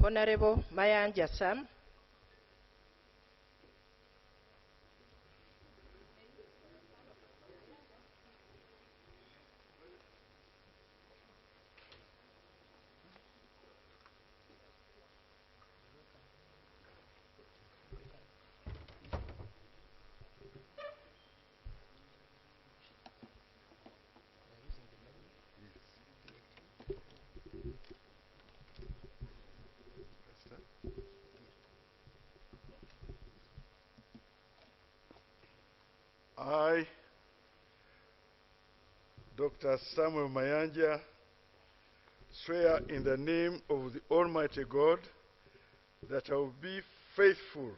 Honorable Mayanja Sam. I, Dr. Samuel Mayanja, swear in the name of the Almighty God that I will be faithful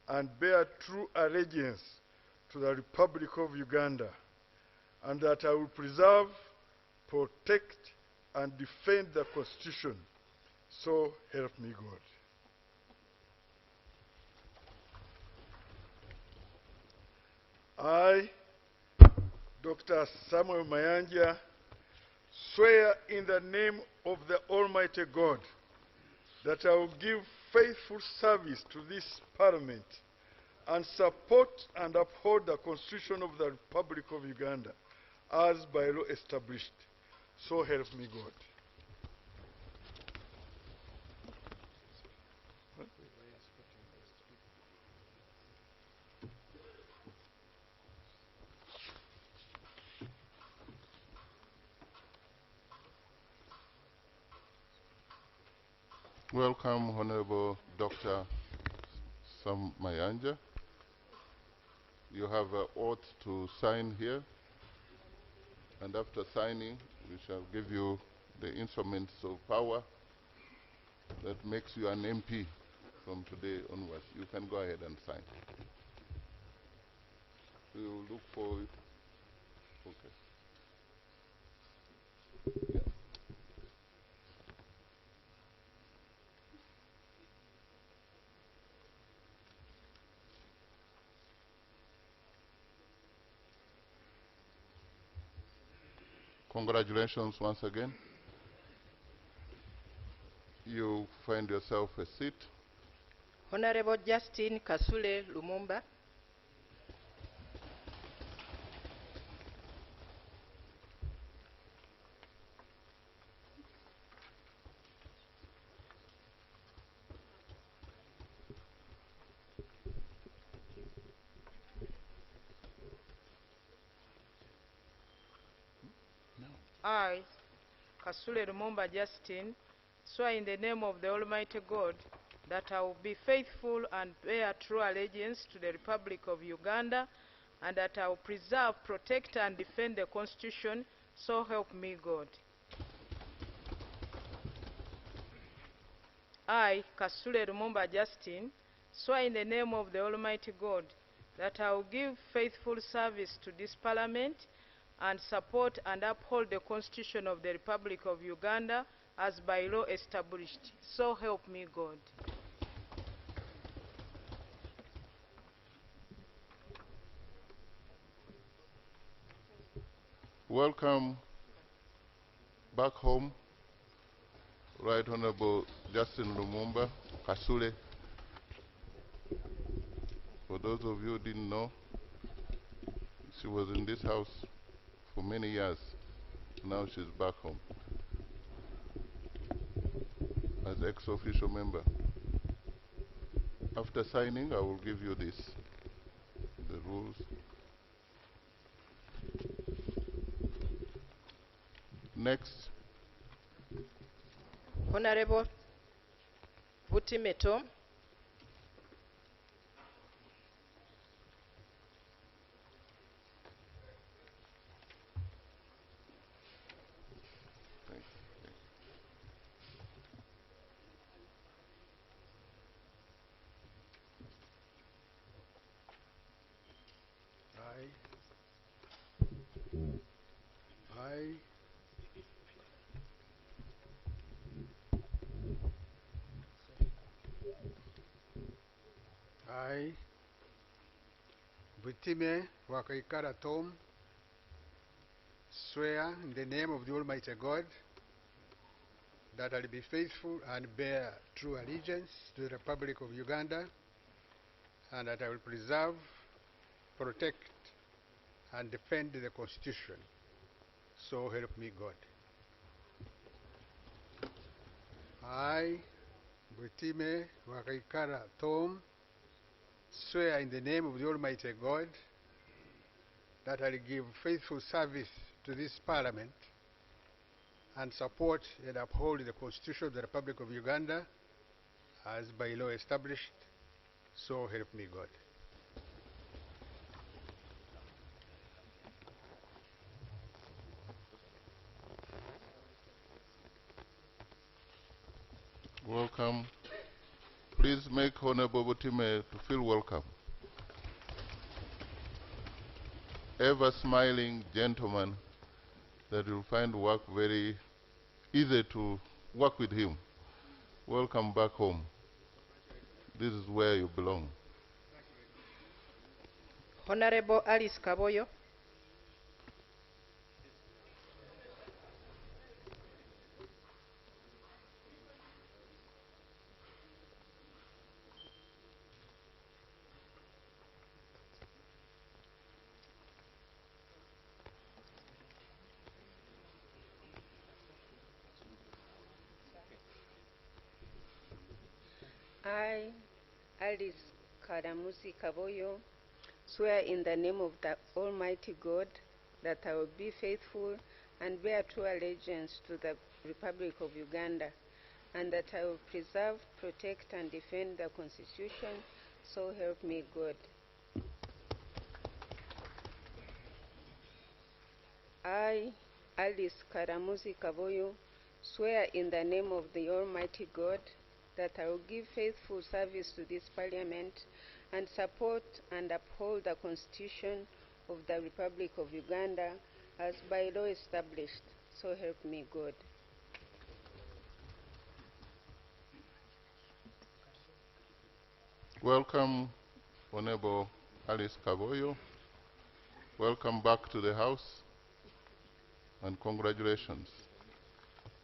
and bear true allegiance to the Republic of Uganda, and that I will preserve, protect, and defend the Constitution. So help me God. I, Dr. Samuel Mayanja, swear in the name of the Almighty God that I will give faithful service to this Parliament and support and uphold the Constitution of the Republic of Uganda as by law established. So help me God. Welcome, Honorable Dr. Sam Mayanja. You have an oath to sign here, and after signing, we shall give you the instruments of power that makes you an MP from today onwards. You can go ahead and sign. We will look for it. Okay. Yeah. Congratulations once again. You find yourself a seat. Honorable Justin Kasule Lumumba. I, Kasule Lumumba Justin, swear in the name of the Almighty God that I will be faithful and bear true allegiance to the Republic of Uganda, and that I will preserve, protect, and defend the Constitution. So help me God. I, Kasule Lumumba Justin, swear in the name of the Almighty God that I will give faithful service to this Parliament and support and uphold the Constitution of the Republic of Uganda as by law established. So help me God. Welcome back home, Right Honorable Justin Lumumba Kasule. For those of you who didn't know, she was in this house for many years. Now she's back home as ex-official member. After signing, I will give you this, the rules. Next. Honorable Butimeto. I, Butime Wakaikara Tom, swear in the name of the Almighty God that I will be faithful and bear true allegiance to the Republic of Uganda, and that I will preserve, protect, and defend the Constitution. So help me God. I, Butime Wakaikara Tom, swear in the name of the Almighty God that I will give faithful service to this Parliament and support and uphold the Constitution of the Republic of Uganda as by law established. So help me God. Welcome. Please make Honorable Butime to feel welcome. Ever smiling gentleman that you'll find work very easy to work with him. Welcome back home. This is where you belong. Honorable Alice Kaboyo. I, Alice Karamusi Kaboyo, swear in the name of the Almighty God that I will be faithful and bear true allegiance to the Republic of Uganda, and that I will preserve, protect, and defend the Constitution. So help me God. I, Alice Karamusi Kaboyo, swear in the name of the Almighty God that I will give faithful service to this Parliament and support and uphold the Constitution of the Republic of Uganda as by law established. So help me God. Welcome, Honorable Alice Kaboyo. Welcome back to the House, and congratulations.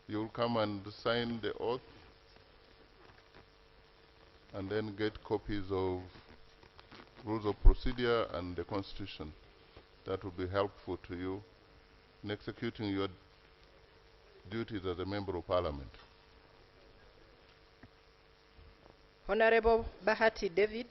You'll come and sign the oath and then get copies of rules of procedure and the Constitution. That will be helpful to you in executing your duties as a Member of Parliament. Honorable Bahati David.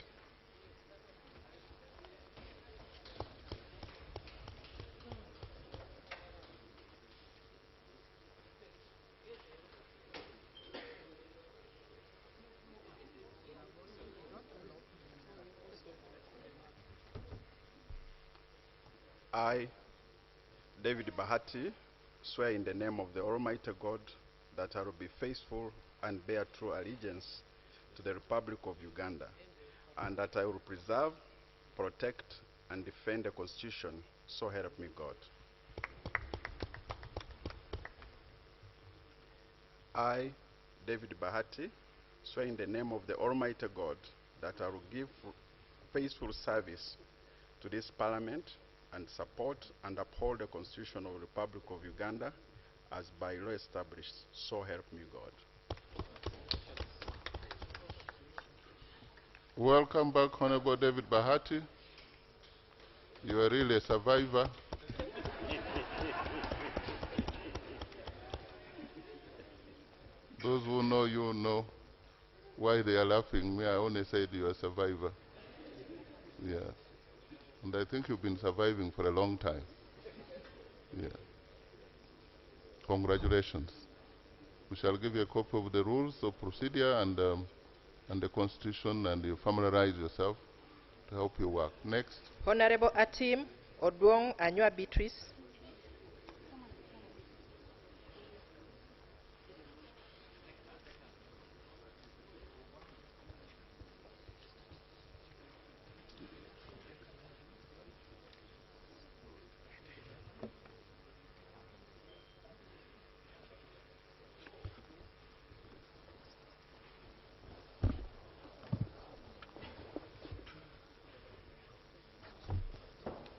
I, David Bahati, swear in the name of the Almighty God that I will be faithful and bear true allegiance to the Republic of Uganda, and that I will preserve, protect, and defend the Constitution. So help me God. I, David Bahati, swear in the name of the Almighty God that I will give faithful service to this Parliament and support and uphold the Constitution of the Republic of Uganda as by law established. So help me God. Welcome back, Honorable David Bahati. You are really a survivor. Those who know you know why they are laughing. Me, I only said you are a survivor. Yeah. And I think you've been surviving for a long time. Yeah. Congratulations. We shall give you a copy of the rules of procedure and the Constitution, and you familiarize yourself to help you work. Next. Honorable Atim Odwong Anywa Beatrice.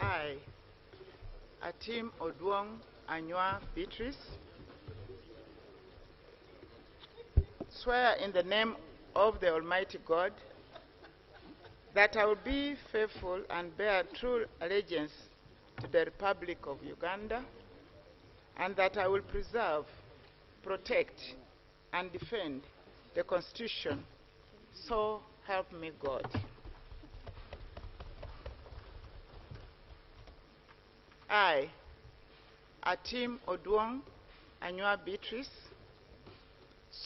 I, Atim Odwong Anywa Beatrice, swear in the name of the Almighty God that I will be faithful and bear true allegiance to the Republic of Uganda, and that I will preserve, protect, and defend the Constitution. So help me God. I, Atim Oduong Anywa Beatrice,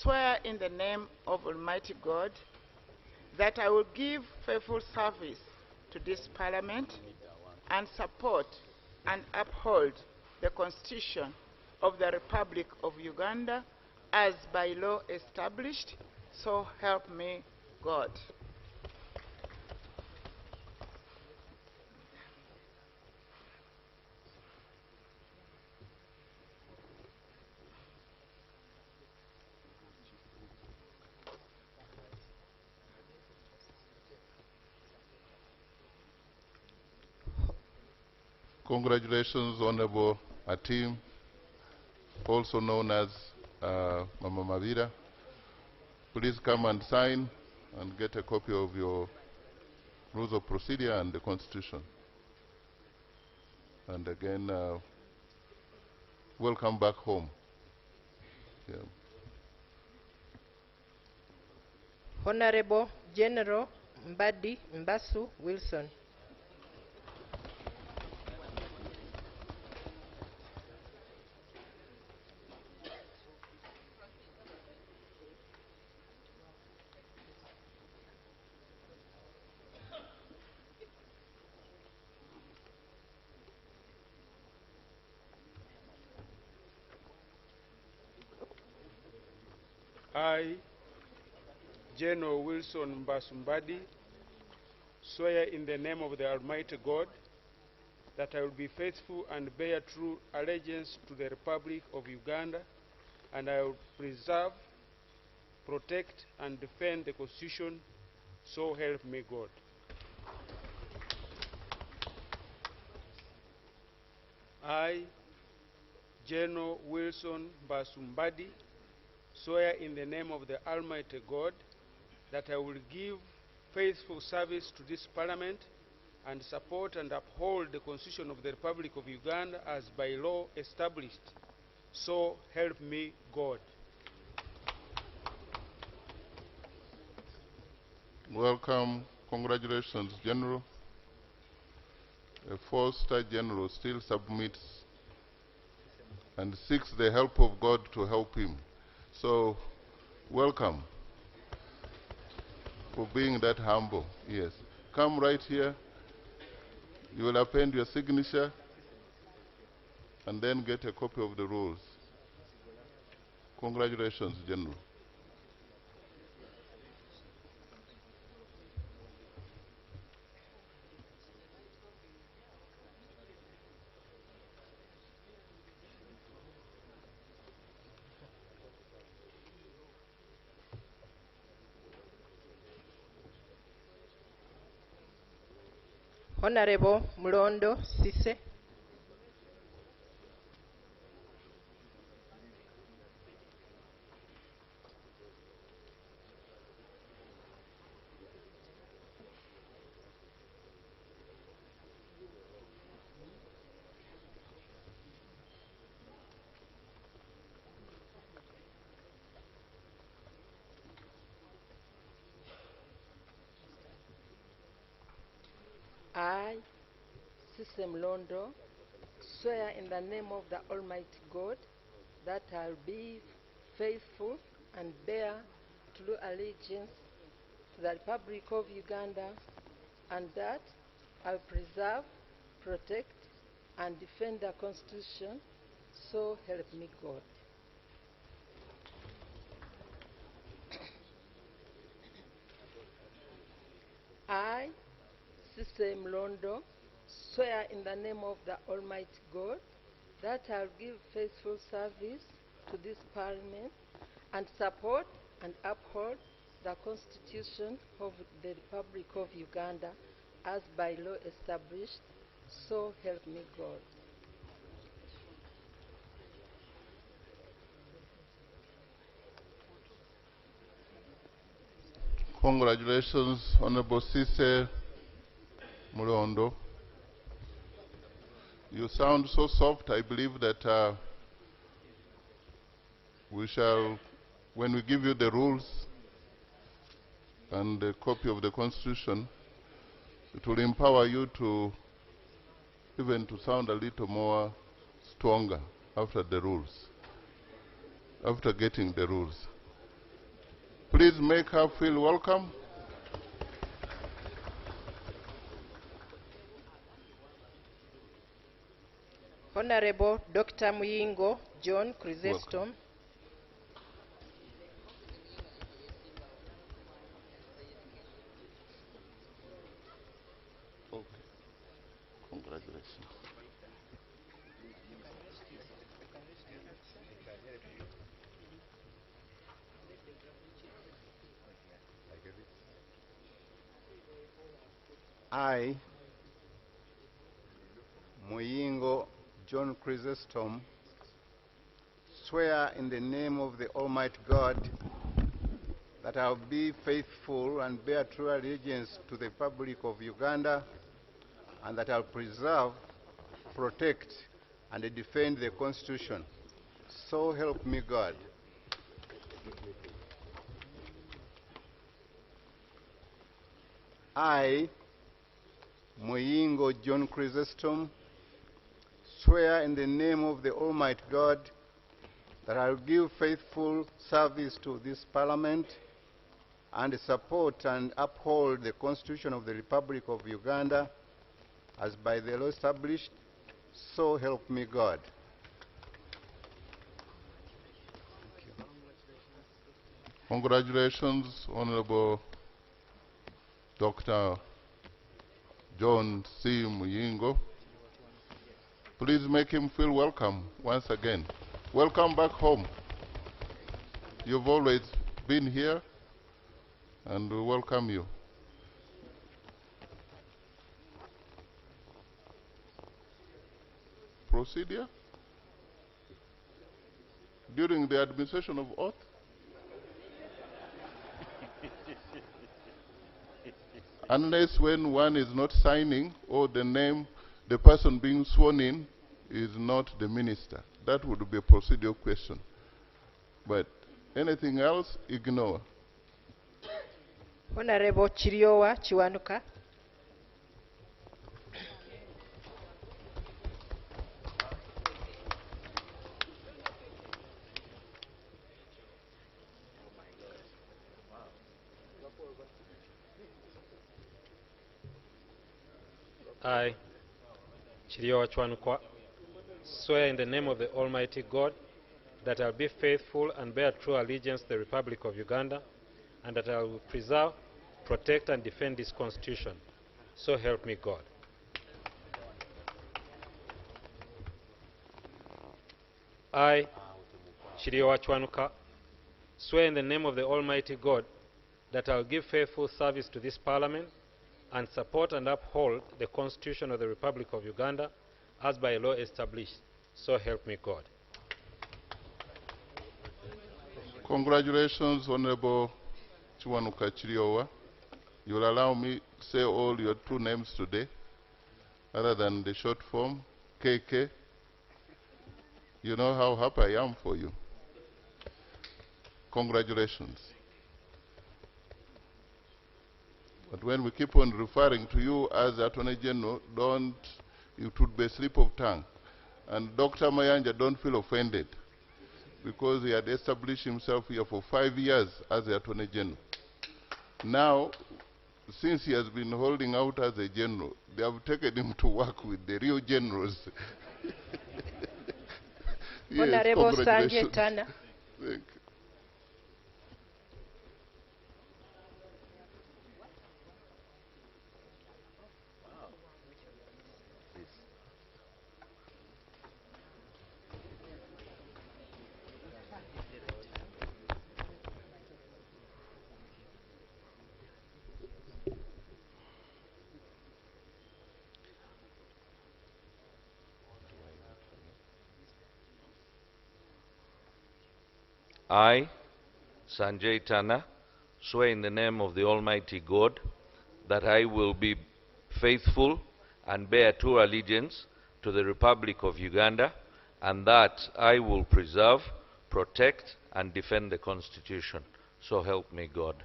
swear in the name of Almighty God that I will give faithful service to this Parliament and support and uphold the Constitution of the Republic of Uganda as by law established, so help me God. Congratulations, Honorable Atim, also known as Mama Mavira. Please come and sign and get a copy of your rules of procedure and the Constitution. And again, welcome back home. Yeah. Honorable General Mbadi Mbasu Wilson. I, General Wilson Mbasumbadi, swear in the name of the Almighty God that I will be faithful and bear true allegiance to the Republic of Uganda, and I will preserve, protect, and defend the Constitution, so help me God. I, General Wilson Mbasumbadi, swear in the name of the Almighty God that I will give faithful service to this Parliament and support and uphold the Constitution of the Republic of Uganda as by law established. So help me God. Welcome. Congratulations, General. A four-star general still submits and seeks the help of God to help him. So, welcome for being that humble. Yes. Come right here. You will append your signature and then get a copy of the rules. Congratulations, General. Honorable Mulondo Sise. I, Sise Mlondo, swear in the name of the Almighty God that I'll be faithful and bear true allegiance to the Republic of Uganda, and that I'll preserve, protect, and defend the Constitution, so help me God. I, Sise Mlondo, swear in the name of the Almighty God that I'll give faithful service to this Parliament and support and uphold the Constitution of the Republic of Uganda as by law established, so help me God. Congratulations, Honorable Sise Mulondo. You sound so soft. I believe that we shall, when we give you the rules and a copy of the Constitution, it will empower you to even to sound a little more stronger after the rules, after getting the rules. Please make her feel welcome. Honorable Dr. Muyingo John Chrysostom. Welcome. Okay. Congratulations. I, Muyingo John Chrysostom, swear in the name of the Almighty God that I will be faithful and bear true allegiance to the Republic of Uganda, and that I will preserve, protect, and defend the Constitution. So help me God. I, Muyingo John Chrysostom, swear in the name of the Almighty God that I will give faithful service to this Parliament and support and uphold the Constitution of the Republic of Uganda as by the law established. So help me God. Congratulations, Honorable Dr. John C. Muyingo. Please make him feel welcome once again. Welcome back home. You've always been here, and we welcome you. Procedure? During the administration of oath? Unless when one is not signing or the name, the person being sworn in is not the minister. That would be a procedural question. But anything else, ignore. Honorable Chiriowa Chiwanuka. I, Chiriowa Chwanukwa, swear in the name of the Almighty God that I will be faithful and bear true allegiance to the Republic of Uganda, and that I will preserve, protect, and defend this Constitution. So help me God. I, Chiriowa Chwanuka, swear in the name of the Almighty God that I will give faithful service to this Parliament and support and uphold the Constitution of the Republic of Uganda as by law established. So help me God. Congratulations, Honorable Chiwanuka Chiriowa. You'll allow me to say all your true names today, other than the short form, KK. You know how happy I am for you. Congratulations. But when we keep on referring to you as Attorney General, it would be a slip of tongue. And Dr. Mayanja, don't feel offended, because he had established himself here for 5 years as the Attorney General. Now, since he has been holding out as a general, they have taken him to work with the real generals. Yes, Honorable congratulations. Sanjay Tana. Thank you. I, Sanjay Tana, swear in the name of the Almighty God that I will be faithful and bear true allegiance to the Republic of Uganda, and that I will preserve, protect, and defend the Constitution. So help me God.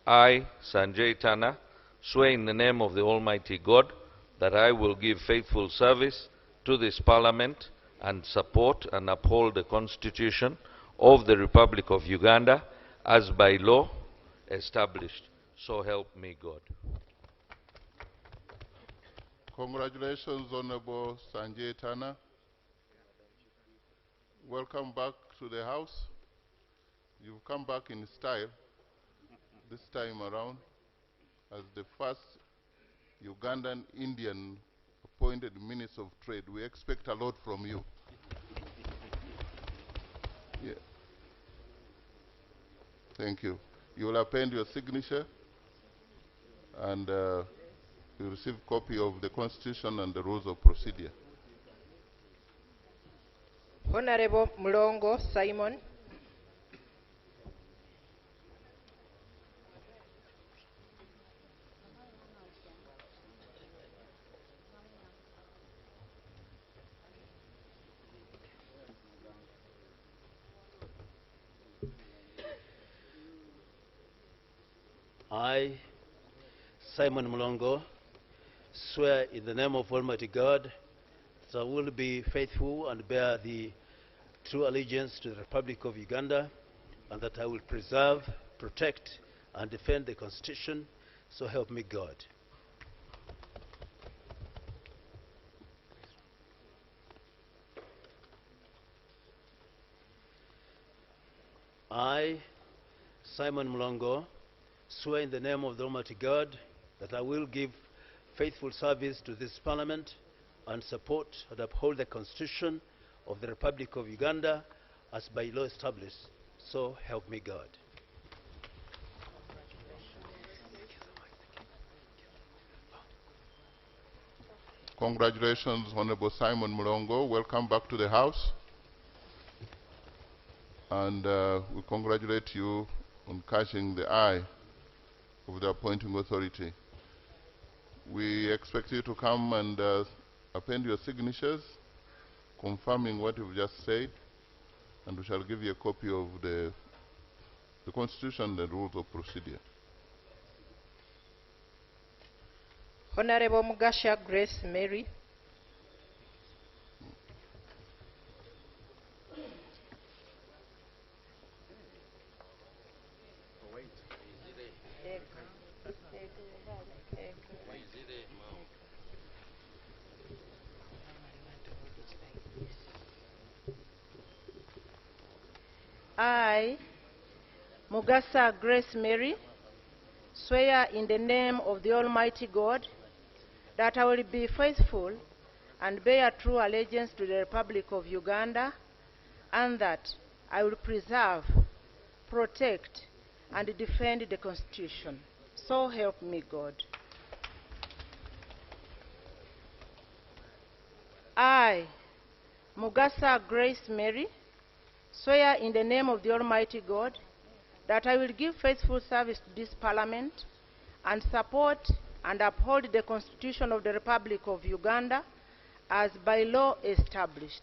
I, Sanjay Tana, swear in the name of the Almighty God that I will give faithful service to this Parliament and support and uphold the Constitution of the Republic of Uganda as by law established. So help me God. Congratulations, Honorable Sanjay Tana. Welcome back to the House. You've come back in style this time around as the first Ugandan Indian appointed Minister of Trade. We expect a lot from you. Yeah. Thank you. You will append your signature and you receive a copy of the Constitution and the rules of procedure. Honorable Mulongo Simon. I, Simon Mulongo, swear in the name of Almighty God that I will be faithful and bear the true allegiance to the Republic of Uganda, and that I will preserve, protect, and defend the Constitution. So help me God. I, Simon Mulongo, swear in the name of the Almighty God that I will give faithful service to this Parliament and support and uphold the Constitution of the Republic of Uganda as by law established. So help me God. Congratulations, Honorable Simon Mulongo. Welcome back to the House. And we congratulate you on catching the eye of the appointing authority. We expect you to come and append your signatures, confirming what you've just said, and we shall give you a copy of the Constitution and the rules of procedure. Honorable Mugasha Grace Mary. I, Mugasa Grace Mary, swear in the name of the Almighty God that I will be faithful and bear true allegiance to the Republic of Uganda, and that I will preserve, protect, and defend the Constitution. So help me God. I, Mugasa Grace Mary, swear in the name of the Almighty God that I will give faithful service to this Parliament and support and uphold the Constitution of the Republic of Uganda as by law established.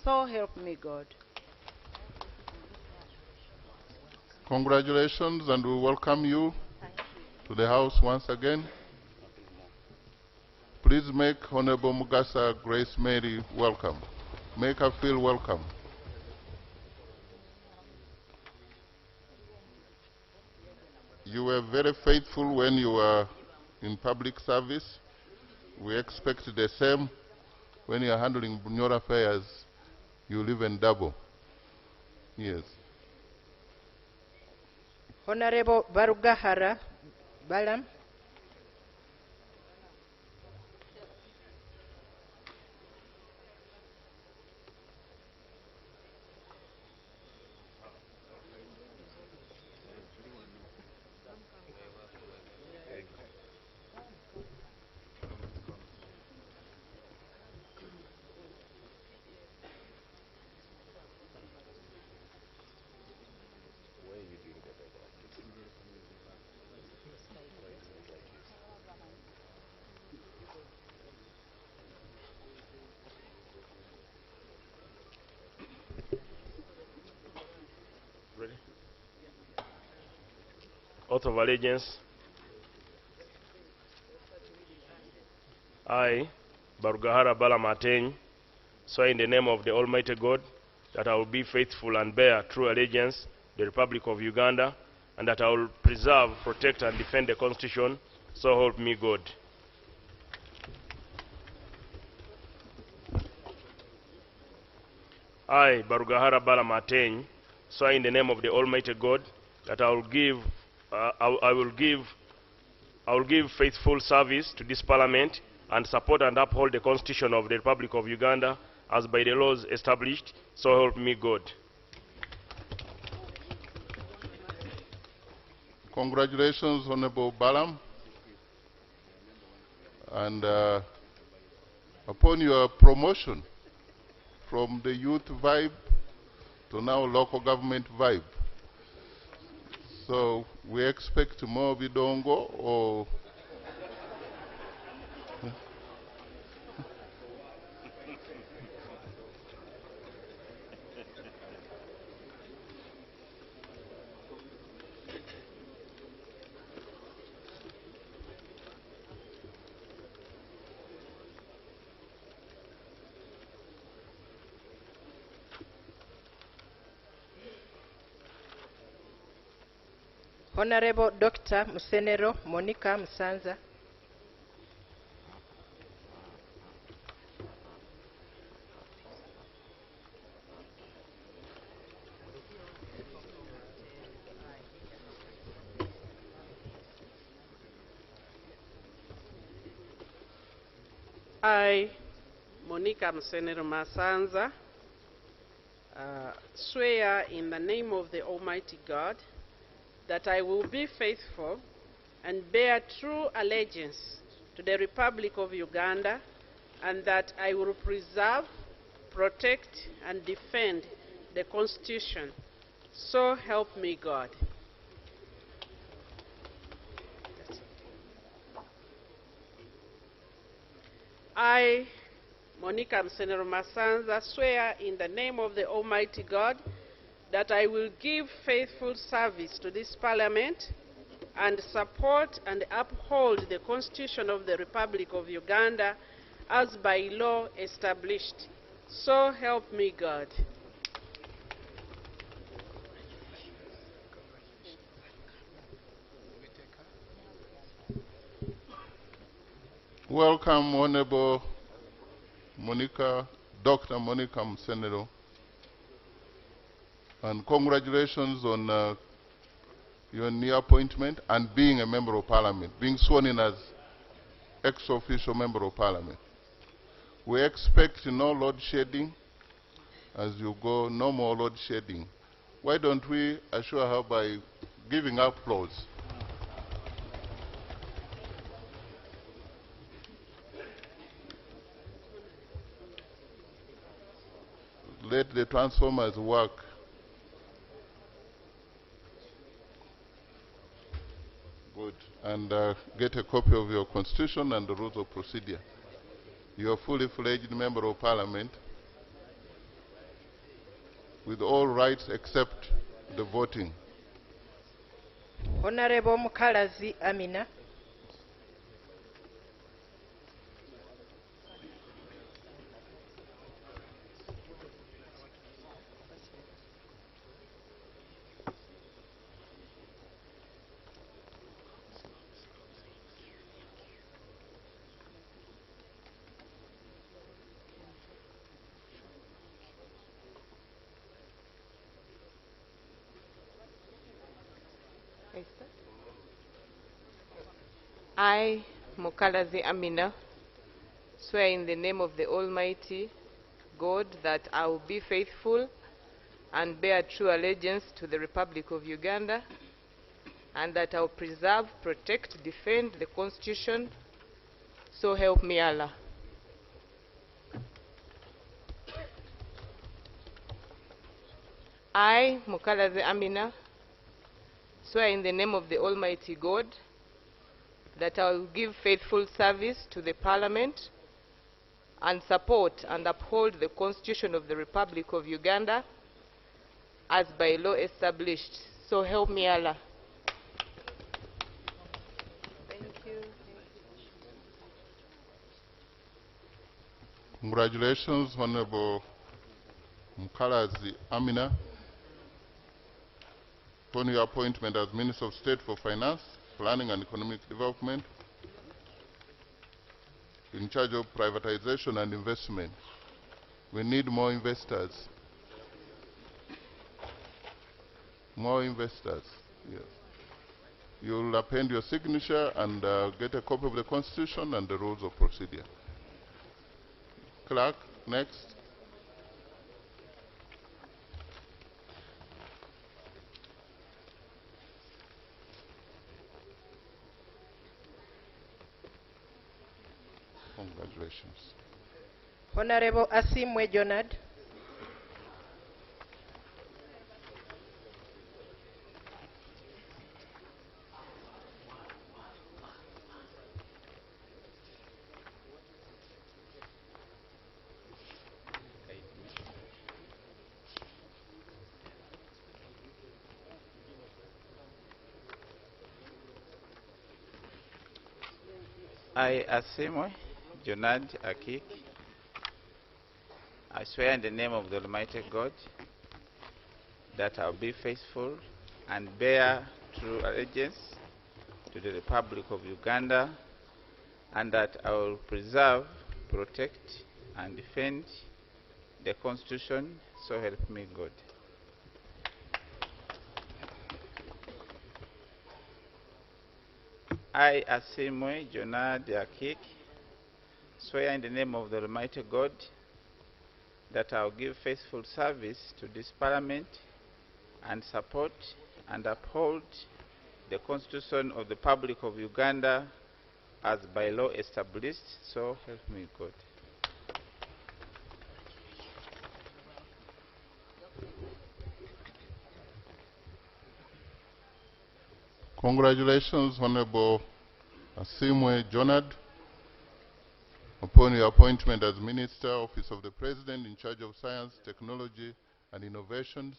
So help me God. Congratulations, and we welcome you to the House once again. Please make Honorable Mugasa Grace Mary welcome. Make her feel welcome. You were very faithful when you were in public service. We expect the same when you are handling Bunyoro affairs. You'll even double. Yes. Honorable Barugahara Balam. Oath of allegiance. I, Barugahara Bala Mateny, swear in the name of the Almighty God that I will be faithful and bear true allegiance to the Republic of Uganda, and that I will preserve, protect, and defend the Constitution, so help me God. I, Barugahara Bala Mateny, swear in the name of the Almighty God that I will give faithful service to this Parliament and support and uphold the Constitution of the Republic of Uganda as by the laws established, so help me God. Congratulations, Honorable Balam. And upon your promotion from the youth vibe to now local government vibe. So we expect more Bidongo or Honorable Dr. Musenero Monica Musanza. I, Monica Musenero Masanza, swear in the name of the Almighty God that I will be faithful and bear true allegiance to the Republic of Uganda, and that I will preserve, protect, and defend the Constitution. So help me God. I, Monica Musenero Masanza, swear in the name of the Almighty God that I will give faithful service to this Parliament and support and uphold the Constitution of the Republic of Uganda as by law established. So help me God. welcome, Honorable Monica, Dr. Monica Musenero. And congratulations on your new appointment and being a member of Parliament, being sworn in as ex-official member of Parliament. We expect no load shedding as you go, no more load shedding. Why don't we assure her by giving applause? Let the transformers work. Good. And get a copy of your Constitution and the rules of procedure. You are a fully fledged member of Parliament with all rights except the voting. Honorable Mukalazi Amina. I, Mukalazi Amina, swear in the name of the Almighty God that I will be faithful and bear true allegiance to the Republic of Uganda, and that I will preserve, protect, defend the Constitution, so help me Allah. I, Mukalazi Amina, swear in the name of the Almighty God that I will give faithful service to the Parliament and support and uphold the Constitution of the Republic of Uganda as by law established. So help me Allah. Congratulations, Honorable Mukalazi Amina, upon your appointment as Minister of State for Finance, Planning and Economic Development, in charge of privatization and investment. We need more investors. More investors, yes. You'll append your signature and get a copy of the Constitution and the rules of procedure. Clerk, next. Congratulations. Honorable Asimwe Jonad. I, Asimwe Jonad Akik, I swear in the name of the Almighty God that I will be faithful and bear true allegiance to the Republic of Uganda, and that I will preserve, protect, and defend the Constitution, so help me God. I, Asimwe Jonad Akik, swear in the name of the Almighty God that I will give faithful service to this Parliament and support and uphold the Constitution of the Republic of Uganda as by law established, so help me God. Congratulations, Honorable Asimwe Jonad, upon your appointment as Minister, Office of the President, in charge of Science, Technology, and Innovations.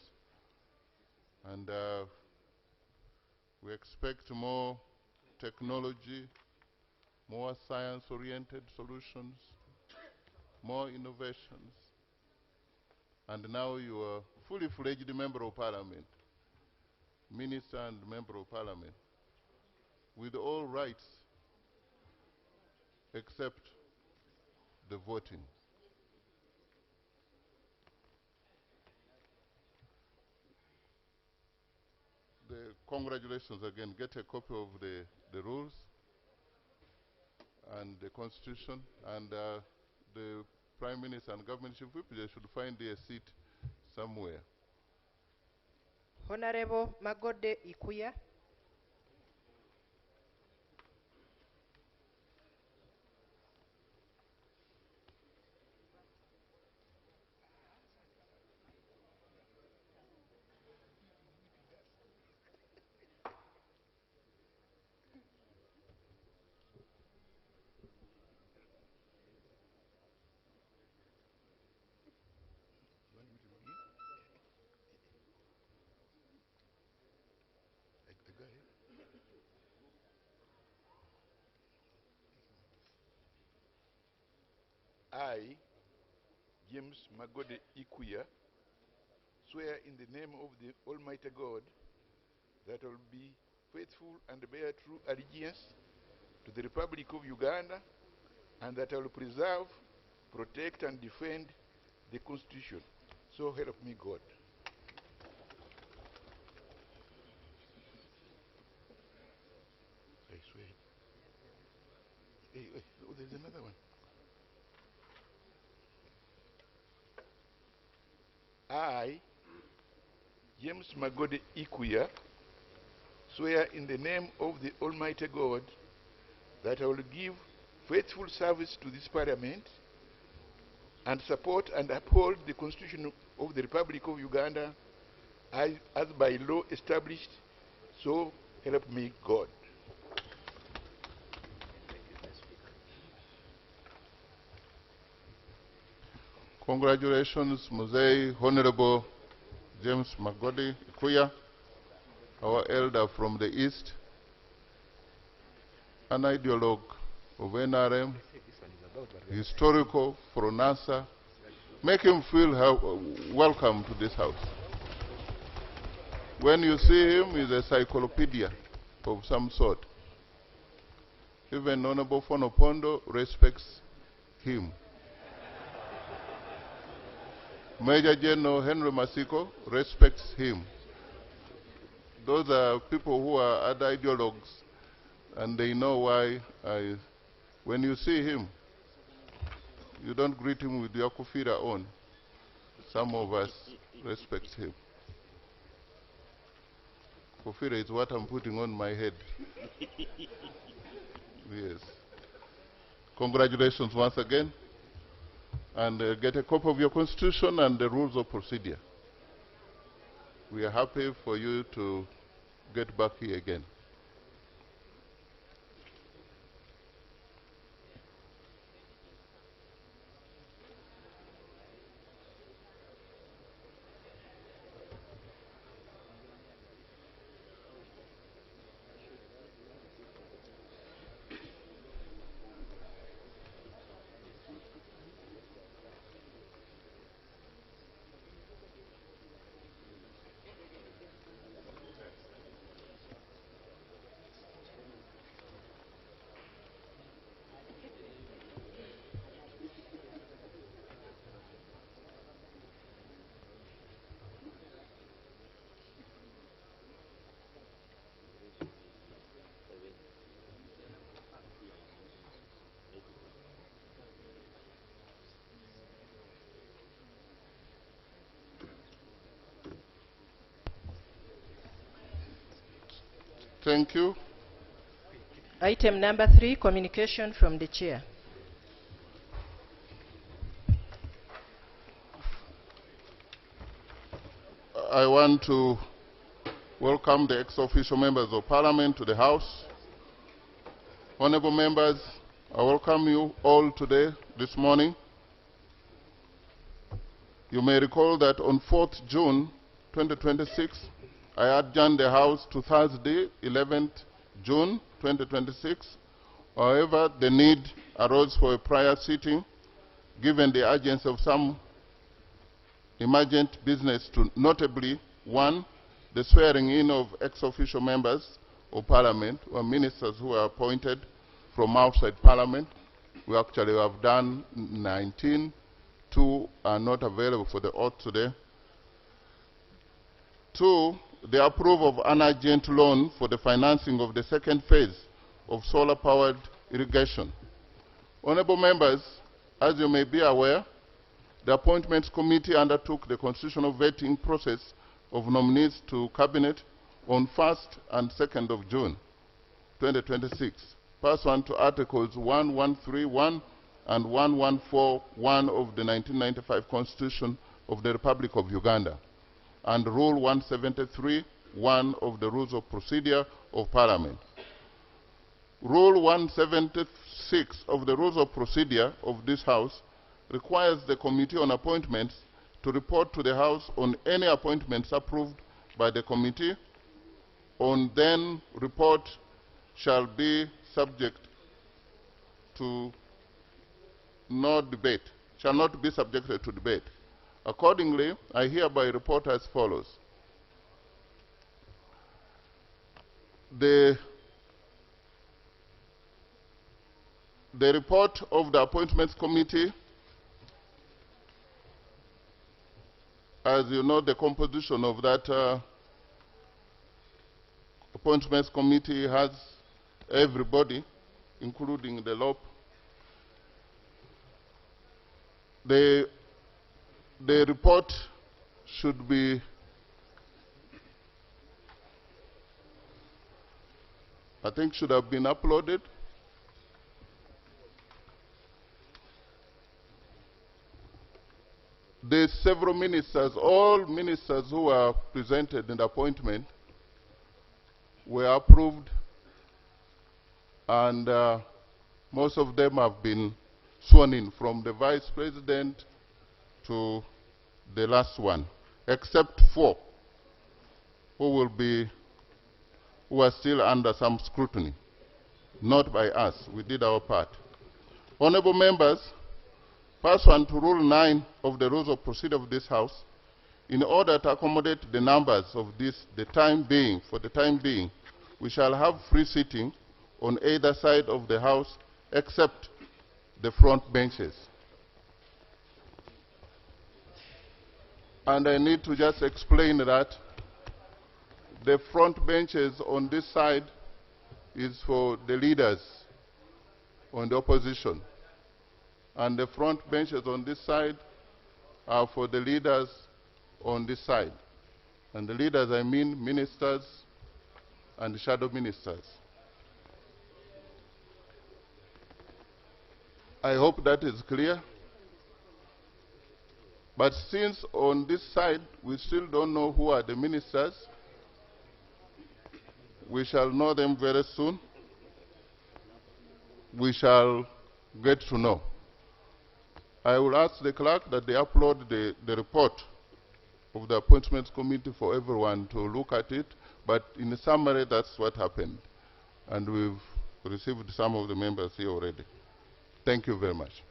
And we expect more technology, more science-oriented solutions, more innovations. And now you are fully fledged Member of Parliament, Minister and Member of Parliament, with all rights except the voting. Congratulations again. Get a copy of the rules and the Constitution, and the Prime Minister and Government Chief Whip, they should find a seat somewhere. Honorable Magode Ikuya. I, James Magode Ikuya, swear in the name of the Almighty God that I will be faithful and bear true allegiance to the Republic of Uganda, and that I will preserve, protect, and defend the Constitution. So help me God. I swear. Hey, oh, there's another one. I, James Magode Ikuya, swear in the name of the Almighty God that I will give faithful service to this Parliament and support and uphold the Constitution of the Republic of Uganda as by law established, so help me God. Congratulations, Muzei Honorable James Magode Ikuya, our elder from the East, an ideologue of NRM, historical, for NASA. Make him feel welcome to this house. When you see him, he's a encyclopedia of some sort. Even Honorable Fonopondo respects him. Major General Henry Masiko respects him. Those are people who are other ideologues, and they know why when you see him, you don't greet him with your kufira on. Some of us respect him. Kufira is what I'm putting on my head. Yes. Congratulations once again. And get a copy of your constitution and the rules of procedure. We are happy for you to get back here again. Thank you. Item number 3, communication from the chair. I want to welcome the ex-official members of Parliament to the House. Honorable members, I welcome you all today, this morning. You may recall that on 4th June 2026, I adjourned the House to Thursday, 11th June 2026. However, the need arose for a prior sitting, given the urgency of some emergent business, to notably, 1, the swearing in of ex-official members of Parliament or ministers who are appointed from outside Parliament. We actually have done 19. 2 are not available for the oath today. 2, the approval of an urgent loan for the financing of the second phase of solar-powered irrigation. Honorable members, as you may be aware, the Appointments Committee undertook the constitutional vetting process of nominees to Cabinet on 1st and 2nd of June 2026, pursuant to Articles 1131 and 1141 of the 1995 Constitution of the Republic of Uganda, and Rule 173(1) of the Rules of Procedure of Parliament. Rule 176 of the Rules of Procedure of this House requires the Committee on Appointments to report to the House on any appointments approved by the Committee. On then report shall be subject to no debate, shall not be subjected to debate. Accordingly, I hereby report as follows. The report of the Appointments Committee, as you know, the composition of that Appointments Committee has everybody, including the LOP. The report should be should have been uploaded. There's several ministers, all ministers who are presented in the appointment were approved, and most of them have been sworn in, from the Vice President to the last one, except 4 who are still under some scrutiny, not by us. We did our part. Honorable members, pursuant to Rule 9 of the Rules of Procedure of this House, in order to accommodate the numbers of this, for the time being, we shall have free sitting on either side of the House except the front benches. And I need to just explain that the front benches on this side is for the leaders on the opposition. And the front benches on this side are for the leaders on this side. And the leaders, I mean ministers and shadow ministers. I hope that is clear. But since on this side we still don't know who are the ministers, we shall know them very soon. We shall get to know. I will ask the clerk that they upload the report of the appointments committee for everyone to look at it, but in summary, that's what happened. And we've received some of the members here already. Thank you very much.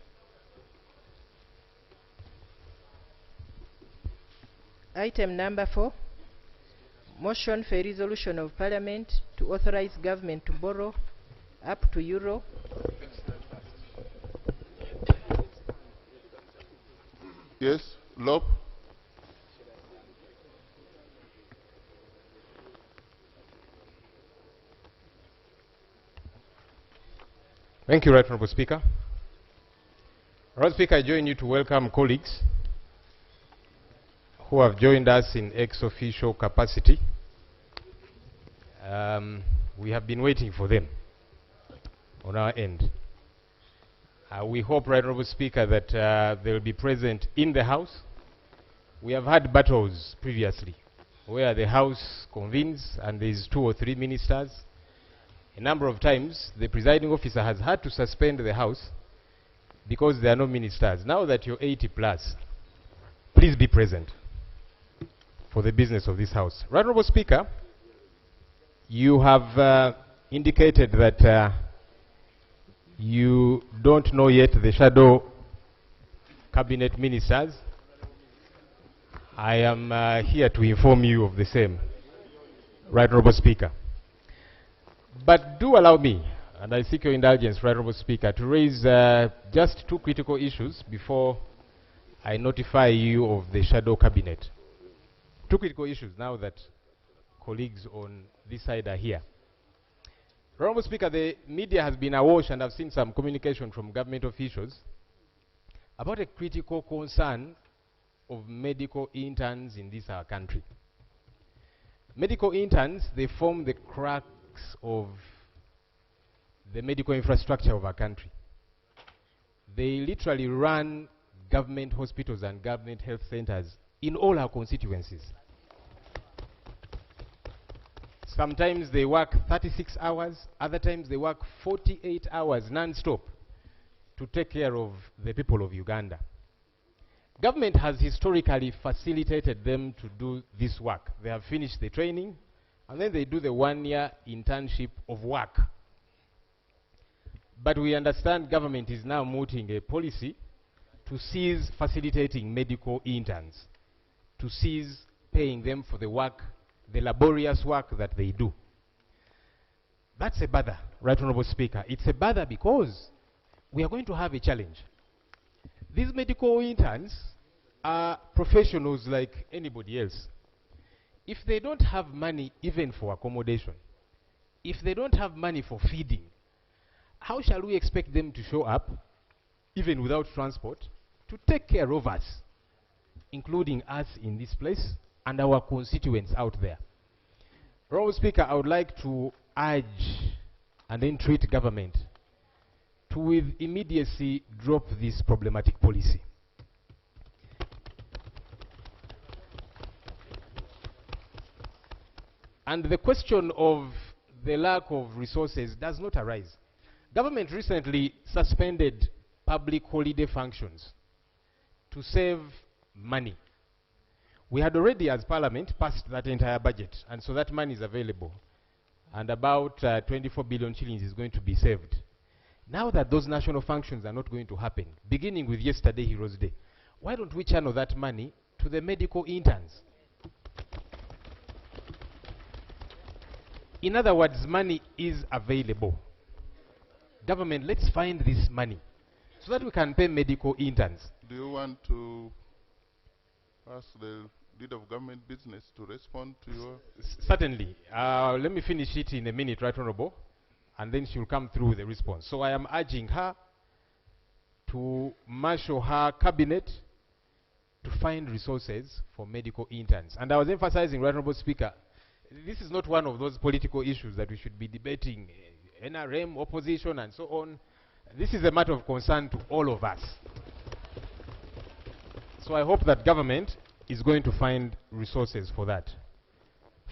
Item number 4, motion for a resolution of Parliament to authorize government to borrow up to euro. Yes, Lope. Thank you, Right Honourable Speaker. Honourable Speaker, I join you to welcome colleagues who have joined us in ex-officio capacity. We have been waiting for them on our end. We hope, Right Honourable Speaker, that they will be present in the House. We have had battles previously where the House convenes and there is 2 or 3 ministers. A number of times, the presiding officer has had to suspend the House because there are no ministers. Now that you're 80 plus, please be present for the business of this House. Right Honourable Speaker, you have indicated that you don't know yet the shadow cabinet ministers. I am here to inform you of the same, Right Honourable Speaker. But do allow me, and I seek your indulgence, Right Honourable Speaker, to raise just 2 critical issues before I notify you of the shadow cabinet. 2 critical issues now that colleagues on this side are here. Right Honourable Speaker, the media has been awash, and I've seen some communication from government officials about a critical concern of medical interns in this our country. Medical interns, they form the crux of the medical infrastructure of our country. They literally run government hospitals and government health centers in all our constituencies. Sometimes they work 36 hours, other times they work 48 hours non-stop to take care of the people of Uganda. Government has historically facilitated them to do this work. They have finished the training, and then they do the 1-year internship of work. But we understand government is now mooting a policy to cease facilitating medical interns, to cease paying them for the work, the laborious work that they do. That's a bother, Right Honourable Speaker. It's a bother because we are going to have a challenge. These medical interns are professionals like anybody else. If they don't have money even for accommodation, if they don't have money for feeding, how shall we expect them to show up, even without transport, to take care of us, including us in this place and our constituents out there? Honourable Speaker, I would like to urge and entreat government to with immediacy drop this problematic policy. And the question of the lack of resources does not arise. Government recently suspended public holiday functions to save money. We had already, as Parliament, passed that entire budget, and so that money is available. And about 24 billion shillings is going to be saved. Now that those national functions are not going to happen, beginning with yesterday, Heroes Day, why don't we channel that money to the medical interns? In other words, money is available. Government, let's find this money so that we can pay medical interns. Do you want to ask the leader of government business to respond to your... Certainly. Let me finish it in a minute, Right Honorable, and then she will come through with a response. So I am urging her to marshal her cabinet to find resources for medical interns. And I was emphasizing, Right Honorable Speaker, this is not one of those political issues that we should be debating, NRM, opposition, and so on. This is a matter of concern to all of us. So I hope that government is going to find resources for that.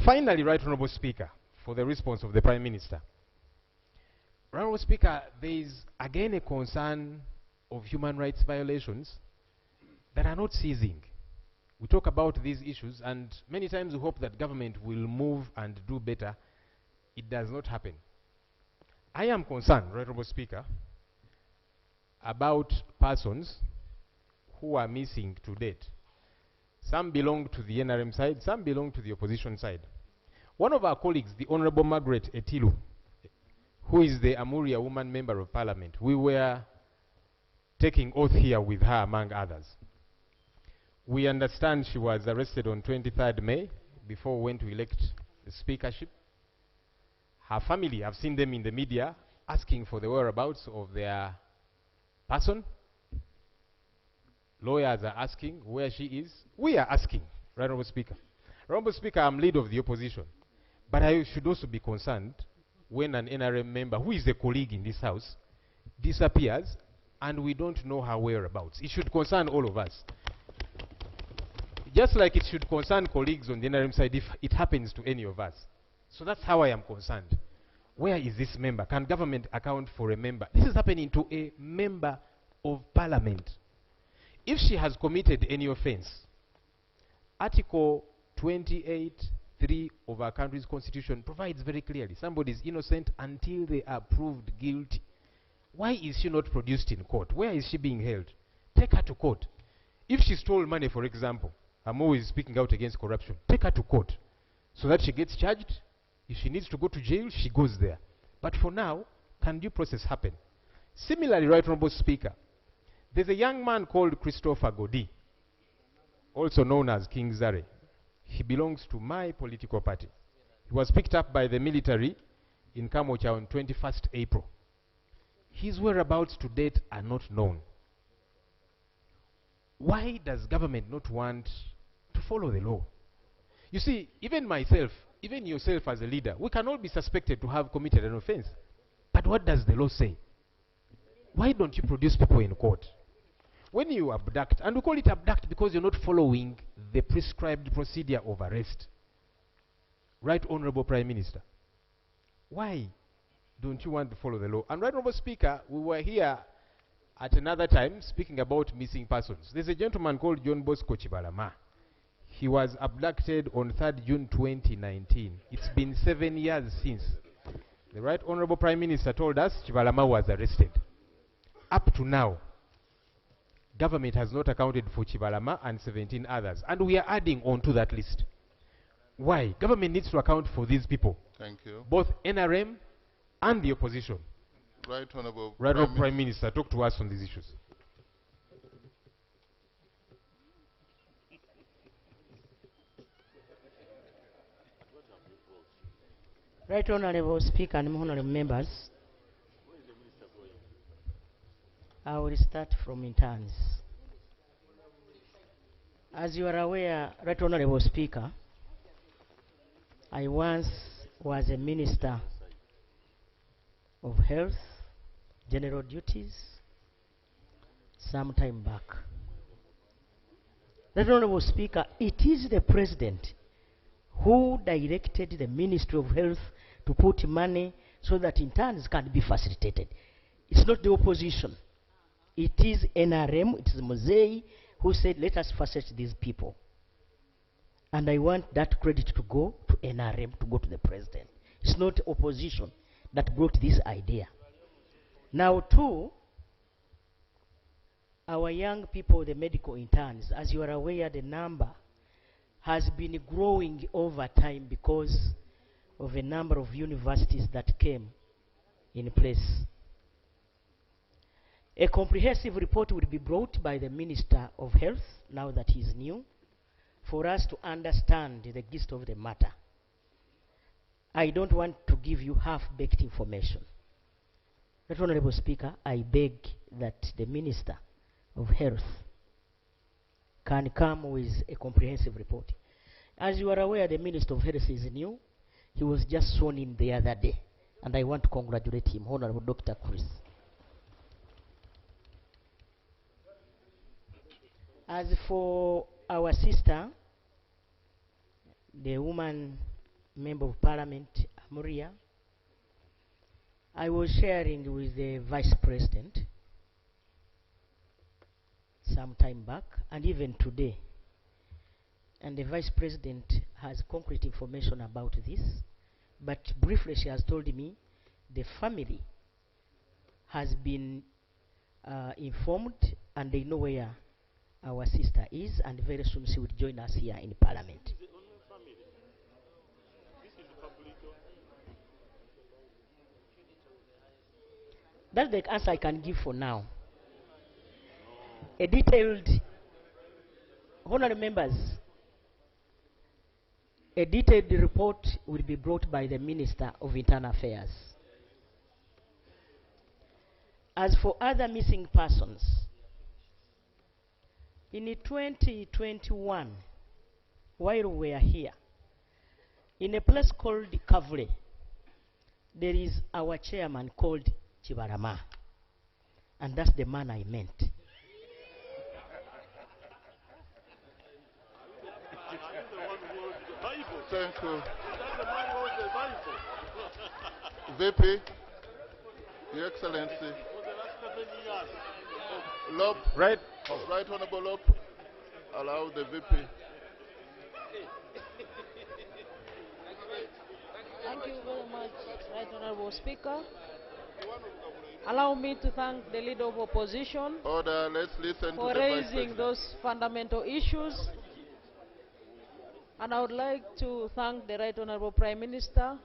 Finally, Right Honorable Speaker, for the response of the Prime Minister. Right Honorable Speaker, there is again a concern of human rights violations that are not ceasing. We talk about these issues, and many times we hope that government will move and do better. It does not happen. I am concerned, Right Honorable Speaker, about persons who are missing to date. Some belong to the NRM side, some belong to the opposition side. One of our colleagues, the Honorable Margaret Etilu, who is the Amuria Woman Member of Parliament, we were taking oath here with her, among others. We understand she was arrested on 23rd May before we went to elect the speakership. Her family, I've seen them in the media asking for the whereabouts of their person. Lawyers are asking where she is. We are asking, Right Honorable Speaker. Right Honorable Speaker, I'm leader of the opposition. But I should also be concerned when an NRM member, who is a colleague in this house, disappears and we don't know her whereabouts. It should concern all of us. Just like it should concern colleagues on the NRM side if it happens to any of us. So that's how I am concerned. Where is this member? Can government account for a member? This is happening to a member of Parliament. If she has committed any offense, Article 28(3) of our country's constitution provides very clearly somebody is innocent until they are proved guilty. Why is she not produced in court? Where is she being held? Take her to court. If she stole money, for example, I'm always speaking out against corruption, take her to court so that she gets charged. If she needs to go to jail, she goes there. But for now, can due process happen? Similarly, Right Honorable Speaker, there's a young man called Christopher Godi, also known as King Zare. He belongs to my political party. He was picked up by the military in Kamocha on 21st April. His whereabouts to date are not known. Why does government not want to follow the law? You see, even myself, even yourself as a leader, we can all be suspected to have committed an offense. But what does the law say? Why don't you produce people in court? When you abduct, and we call it abduct because you're not following the prescribed procedure of arrest. Right Honorable Prime Minister, why don't you want to follow the law? And Right Honorable Speaker, we were here at another time speaking about missing persons. There's a gentleman called John Bosco Chibalama. He was abducted on 3rd June 2019. It's been 7 years since. The Right Honorable Prime Minister told us Chibalama was arrested. Up to now, government has not accounted for Chibalama and 17 others. And we are adding on to that list. Why? Government needs to account for these people. Thank you. Both NRM and the opposition. Right Honorable Prime Minister, talk to us on these issues. Right Honorable Speaker and honorable members, I will start from interns. As you are aware, Right Honorable Speaker, I once was a Minister of Health, General Duties, some time back. Right Honorable Speaker, it is the President who directed the Ministry of Health to put money so that interns can be facilitated. It's not the opposition. It is NRM, it is Mosei who said, let us facilitate these people. And I want that credit to go to NRM, to go to the President. It's not opposition that brought this idea. Now, two, our young people, the medical interns, as you are aware, the number has been growing over time because of a number of universities that came in place. A comprehensive report will be brought by the Minister of Health, now that he is new, for us to understand the gist of the matter. I don't want to give you half-baked information. Right, Honorable Speaker, I beg that the Minister of Health can come with a comprehensive report. As you are aware, the Minister of Health is new. He was just sworn in the other day, and I want to congratulate him, Honorable Dr. Chris. As for our sister, the woman member of Parliament, Amuria, I was sharing with the Vice President some time back, and even today. And the Vice President has concrete information about this. But briefly, she has told me the family has been informed, and they know where our sister is, and very soon she will join us here in Parliament. That's the answer I can give for now. A detailed, honorable members, a detailed report will be brought by the Minister of Internal Affairs. As for other missing persons, in 2021, while we are here, in a place called Kavule, there is our chairman called Chibarama. And that's the man I meant. Thank you. VP, Your Excellency. Lop, right Honorable Lop, allow the VP. Thank you very much, Right Honorable Speaker. Allow me to thank the Leader of Opposition Order, let's listen for to the Vice raising President. those fundamental issues. And I would like to thank the Right Honorable Prime Minister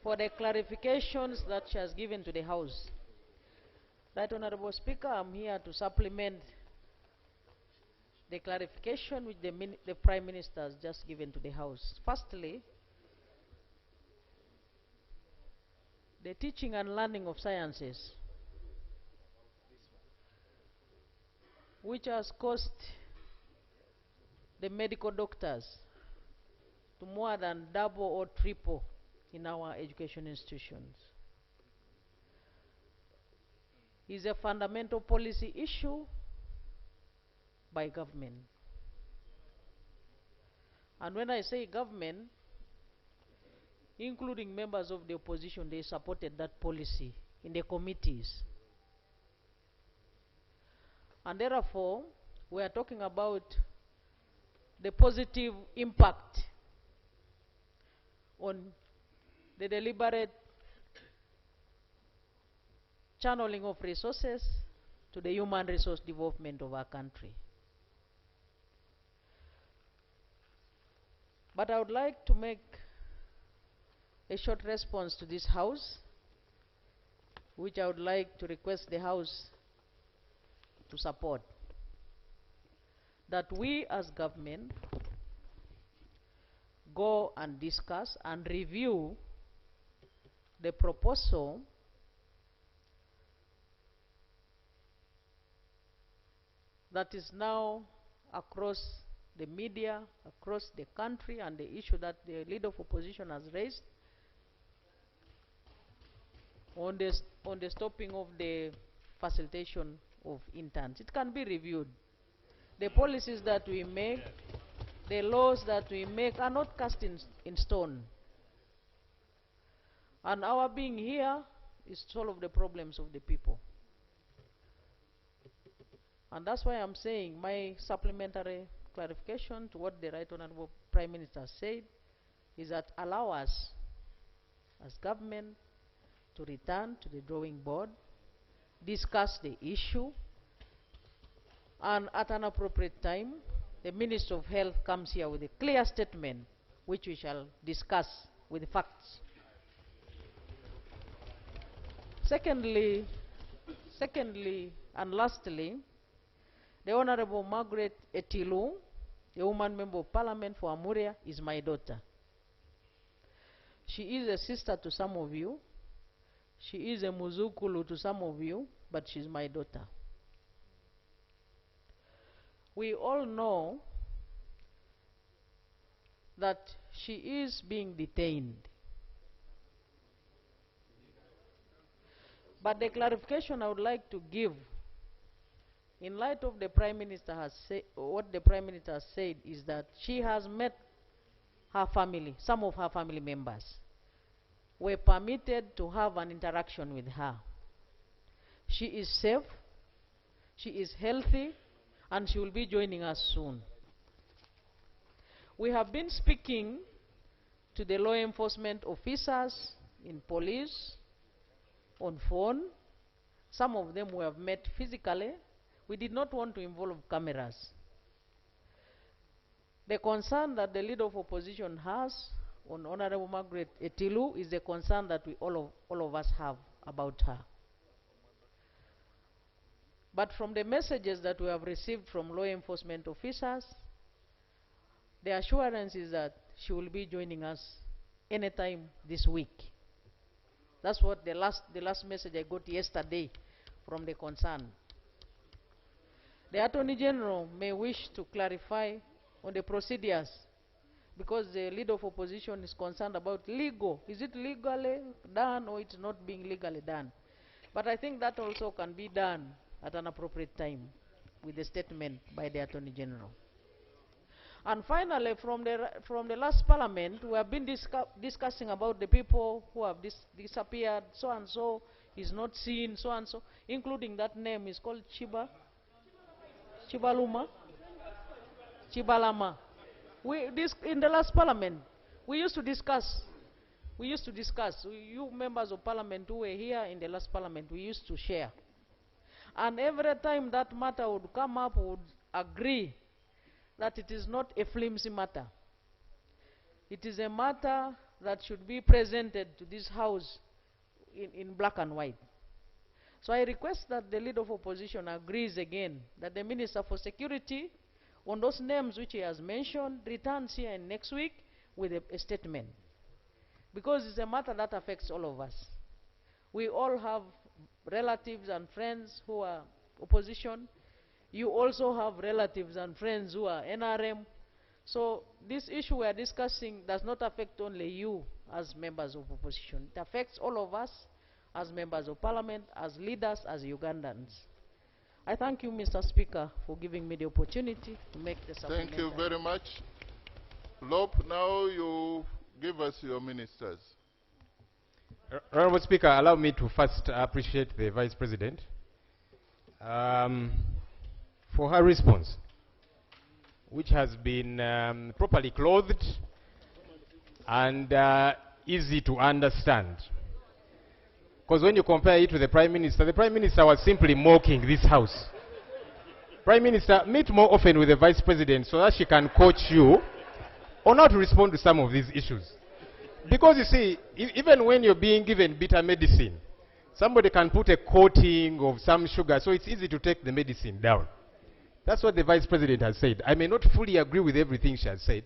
for the clarifications that she has given to the House. Right Honorable Speaker, I'm here to supplement the clarification which the Prime Minister has just given to the House. Firstly, the teaching and learning of sciences, which has cost the medical doctors to more than double or triple in our education institutions, is a fundamental policy issue by government. And when I say government, including members of the opposition, they supported that policy in the committees. And therefore, we are talking about the positive impact on the deliberate channeling of resources to the human resource development of our country. But I would like to make a short response to this House, which I would like to request the House to support. That we as government go and discuss and review the proposal that is now across the media, across the country, and the issue that the Leader of Opposition has raised on the stopping of the facilitation of interns. It can be reviewed. The policies that we make, the laws that we make are not cast in stone. And our being here is to solve the problems of the people. And that's why I'm saying my supplementary clarification to what the Right Honorable Prime Minister said is that allow us as government to return to the drawing board, discuss the issue, and at an appropriate time, the Minister of Health comes here with a clear statement which we shall discuss with facts. Secondly, and lastly, the Honorable Margaret Etilu, a woman member of Parliament for Amuria, is my daughter. She is a sister to some of you. She is a muzukulu to some of you, but she's my daughter. We all know that she is being detained. But the clarification I would like to give, in light of the Prime Minister has said, what the Prime Minister has said is that she has met her family, some of her family members were permitted to have an interaction with her. She is safe, she is healthy, and she will be joining us soon. We have been speaking to the law enforcement officers in police, on phone. Some of them we have met physically. We did not want to involve cameras. The concern that the leader of opposition has on Honorable Margaret Etilu is the concern that we all of us have about her. But from the messages that we have received from law enforcement officers, the assurance is that she will be joining us anytime this week. That's what the last message I got yesterday from the concern. The Attorney General may wish to clarify on the procedures, because the leader of opposition is concerned about legal. Is it legally done or it's not being legally done? But I think that also can be done at an appropriate time with the statement by the Attorney General. And finally, from the last Parliament, we have been discussing about the people who have disappeared, so and so is not seen, so and so, including that name is called Chibalama. In the last Parliament, we used to discuss, you members of Parliament who were here in the last Parliament, we used to share. And every time that matter would come up, we would agree that it is not a flimsy matter. It is a matter that should be presented to this House in black and white. So I request that the leader of opposition agrees again that the Minister for Security, on those names which he has mentioned, returns here next week with a statement. Because it's a matter that affects all of us. We all have relatives and friends who are opposition. You also have relatives and friends who are NRM. So this issue we are discussing does not affect only you as members of opposition. It affects all of us as members of Parliament, as leaders, as Ugandans. I thank you, Mr. Speaker, for giving me the opportunity to make the supplementary. Thank you very much. Lope, now you give us your ministers. Honorable Speaker, allow me to first appreciate the Vice President for her response, which has been properly clothed and easy to understand. Because when you compare it to the Prime Minister was simply mocking this House. Prime Minister, meet more often with the Vice President so that she can coach you on how to respond to some of these issues. Because you see, even when you're being given bitter medicine, somebody can put a coating of some sugar, so it's easy to take the medicine down. That's what the Vice President has said. I may not fully agree with everything she has said,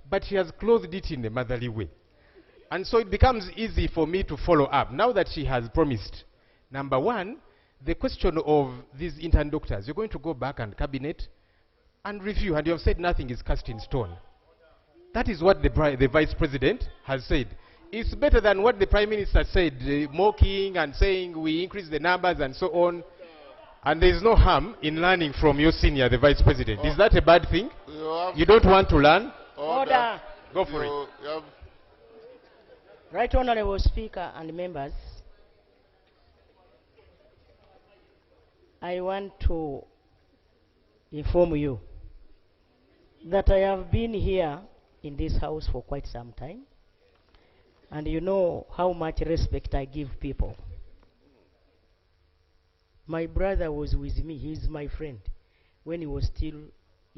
but she has clothed it in a motherly way. And so it becomes easy for me to follow up. Now that she has promised, number one, the question of these intern doctors, you're going to go back and cabinet and review, and you have said nothing is cast in stone. That is what the Vice President has said. It's better than what the Prime Minister said, mocking and saying we increase the numbers and so on. And there is no harm in learning from your senior, the Vice President. Is that a bad thing? You don't want to learn? Order. Go for it. Right Honorable Speaker and members, I want to inform you that I have been here in this House for quite some time, And you know how much respect I give people. My brother was with me, he's my friend, when he was still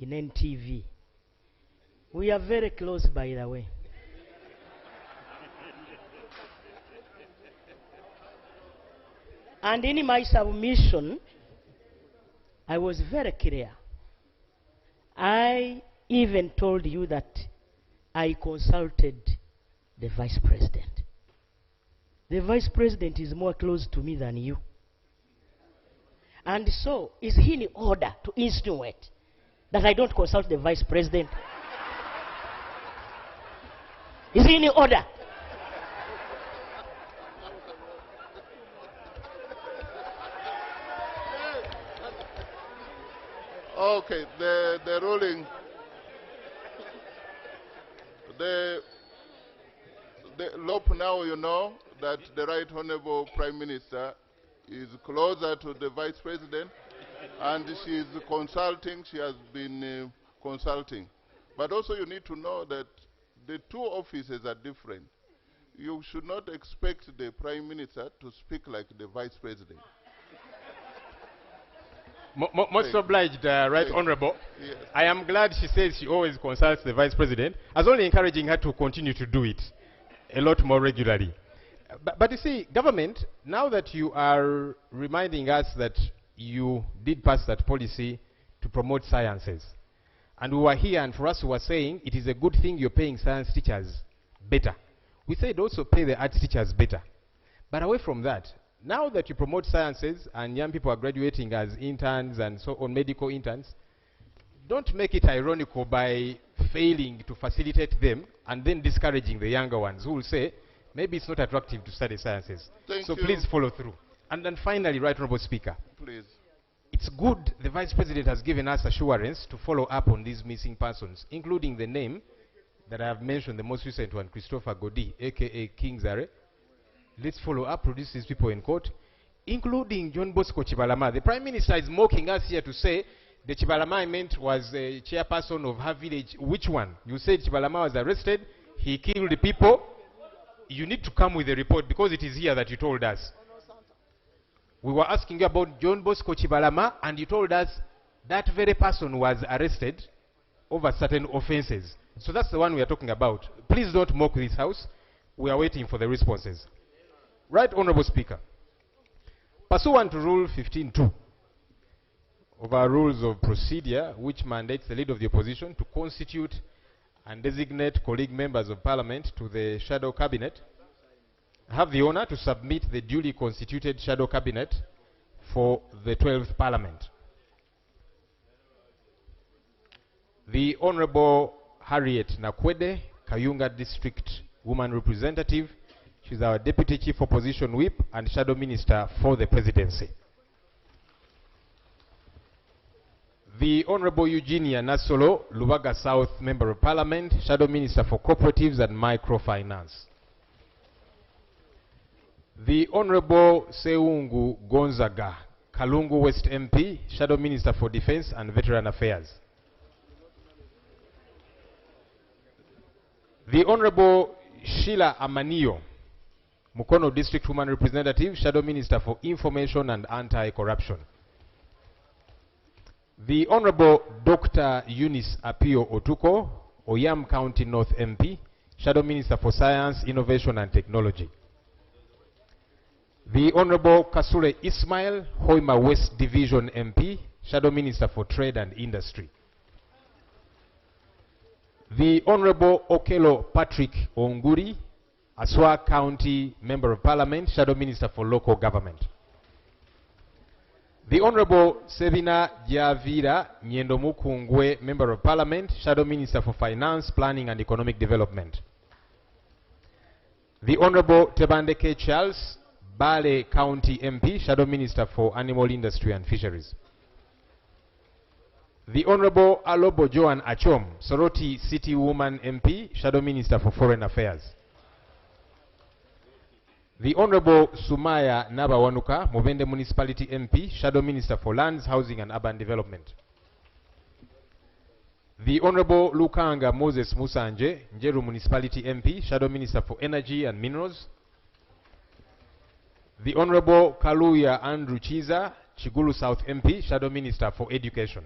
in NTV. We are very close, by the way. And in my submission, I was very clear. I even told you that I consulted the Vice President. The Vice President is more close to me than you. And so, is he in order to insinuate that I don't consult the Vice President? Is he in order? Okay, the ruling, Lope, now you know that the Right Honorable Prime Minister is closer to the Vice President, and she is consulting, she has been consulting. But also you need to know that the two offices are different. You should not expect the Prime Minister to speak like the Vice President. Most obliged, Right Honorable. Yes. I am glad she says she always consults the Vice President. I was only encouraging her to continue to do it a lot more regularly. But you see, government, now that you are reminding us that you did pass that policy to promote sciences, and we were here, and for us, we were saying it is a good thing you're paying science teachers better. We said also pay the arts teachers better. But away from that, now that you promote sciences and young people are graduating as interns and so on, medical interns, don't make it ironical by failing to facilitate them and then discouraging the younger ones who will say, maybe it's not attractive to study sciences. So please follow through. And then finally, Right Honorable Speaker, please. It's good the Vice President has given us assurance to follow up on these missing persons, including the name that I have mentioned, the most recent one, Christopher Godi, a.k.a. King Zare. Let's follow up, produce these people in court, including John Bosco Chibalama. The Prime Minister is mocking us here to say the Chibalama I meant was a chairperson of her village. Which one? You said Chibalama was arrested, he killed the people. You need to come with a report because it is here that you told us. We were asking you about John Bosco Chibalama, and you told us that very person was arrested over certain offenses. So that's the one we are talking about. Please don't mock this House. We are waiting for the responses. Right Honorable Speaker, pursuant to Rule 15.2 of our Rules of Procedure, which mandates the Leader of the Opposition to constitute and designate colleague members of Parliament to the Shadow Cabinet, I have the honor to submit the duly constituted Shadow Cabinet for the 12th Parliament. The Honorable Harriet Nakwede, Kayunga District Woman Representative. She's our Deputy Chief Opposition Whip and Shadow Minister for the Presidency. The Honorable Eugenia Nasolo, Lubaga South Member of Parliament, Shadow Minister for Cooperatives and Microfinance. The Honorable Seungu Gonzaga, Kalungu West MP, Shadow Minister for Defense and Veteran Affairs. The Honorable Sheila Amanio, Mukono District Woman Representative, Shadow Minister for Information and Anti-Corruption. The Honorable Dr. Eunice Apio Otuko, Oyam County North MP, Shadow Minister for Science, Innovation and Technology. The Honorable Kasule Ismail, Hoima West Division MP, Shadow Minister for Trade and Industry. The Honorable Okelo Patrick Onguri, Aswa County Member of Parliament, Shadow Minister for Local Government. The Honorable Sevina Javira Nyendomukungwe, Member of Parliament, Shadow Minister for Finance, Planning and Economic Development. The Honorable Tebandeke Charles, Bale County MP, Shadow Minister for Animal Industry and Fisheries. The Honorable Alobo Joan Achom, Soroti City Woman MP, Shadow Minister for Foreign Affairs. The Honorable Sumaya Nabawanuka, Mubende Municipality MP, Shadow Minister for Lands, Housing and Urban Development. The Honorable Lukanga Moses Musanje, Njeru Municipality MP, Shadow Minister for Energy and Minerals. The Honorable Kaluya Andrew Chiza, Chigulu South MP, Shadow Minister for Education.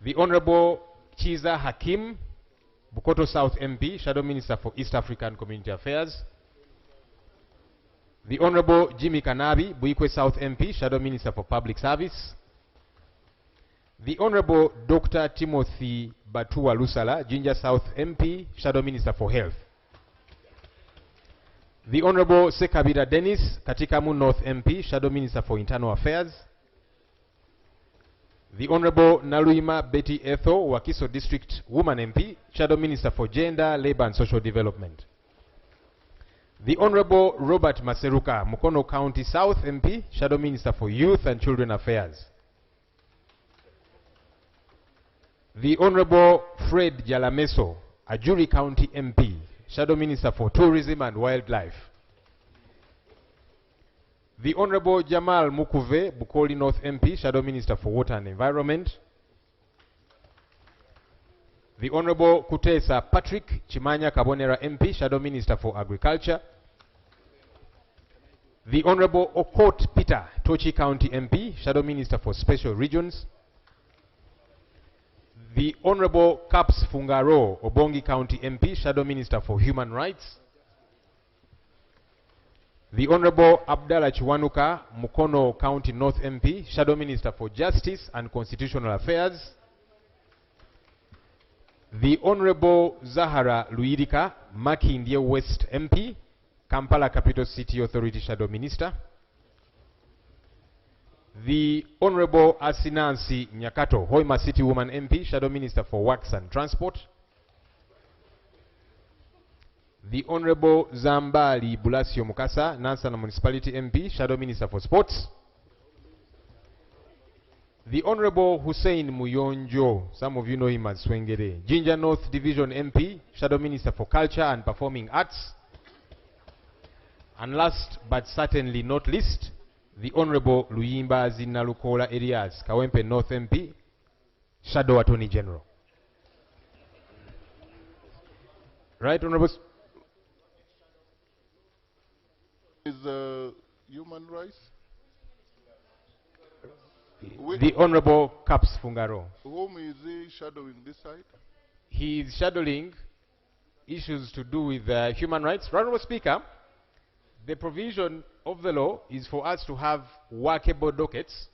The Honorable Chiza Hakim, Bukoto South MP, Shadow Minister for East African Community Affairs. The Honorable Jimmy Kanabi, Buikwe South MP, Shadow Minister for Public Service. The Honorable Dr. Timothy Batua Lusala, Jinja South MP, Shadow Minister for Health. The Honorable Sekabira Dennis, Katikamu North MP, Shadow Minister for Internal Affairs. The Honorable Naluima Betty Etho, Wakiso District Woman MP, Shadow Minister for Gender, Labor and Social Development. The Honorable Robert Maseruka, Mukono County South MP, Shadow Minister for Youth and Children Affairs. The Honorable Fred Jalameso, Ajuri County MP, Shadow Minister for Tourism and Wildlife. The Honorable Jamal Mukuve, Bukoli North MP, Shadow Minister for Water and Environment. The Honorable Kutesa Patrick Chimanya Kabonera MP, Shadow Minister for Agriculture. The Honorable Okot Peter, Tochi County MP, Shadow Minister for Special Regions. The Honorable Caps Fungaro, Obongi County MP, Shadow Minister for Human Rights. The Honorable Abdallah Chiwanuka, Mukono County North MP, Shadow Minister for Justice and Constitutional Affairs. The Honorable Zahara Luirika, Makindye West MP, Kampala Capital City Authority Shadow Minister. The Honorable Asinansi Nyakato, Hoima City Woman MP, Shadow Minister for Works and Transport. The Honorable Zambali Bulasio Mukasa, Nansana Municipality MP, Shadow Minister for Sports. The Honorable Hussein Muyonjo, some of you know him as Swengere, Jinja North Division MP, Shadow Minister for Culture and Performing Arts. And last but certainly not least, the Honorable Luyimba Zinalukola Elias, Kawempe North MP, Shadow Attorney General. Right, Honorable? Is human rights? The Honorable Caps Fungaro. Whom is he shadowing this side? He is shadowing issues to do with human rights. Honorable Speaker, the provision of the law is for us to have workable dockets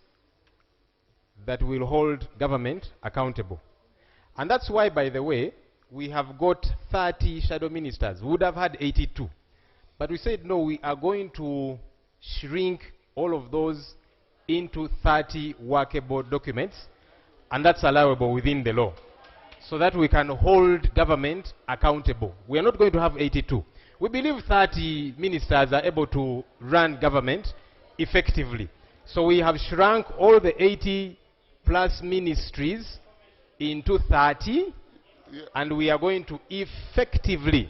that will hold government accountable. And that's why, by the way, we have got 30 shadow ministers. We would have had 82. But we said, no, we are going to shrink all of those into 30 workable documents, and that's allowable within the law, so that we can hold government accountable. We are not going to have 82. We believe 30 ministers are able to run government effectively. So we have shrunk all the 80 plus ministries into 30, and we are going to effectively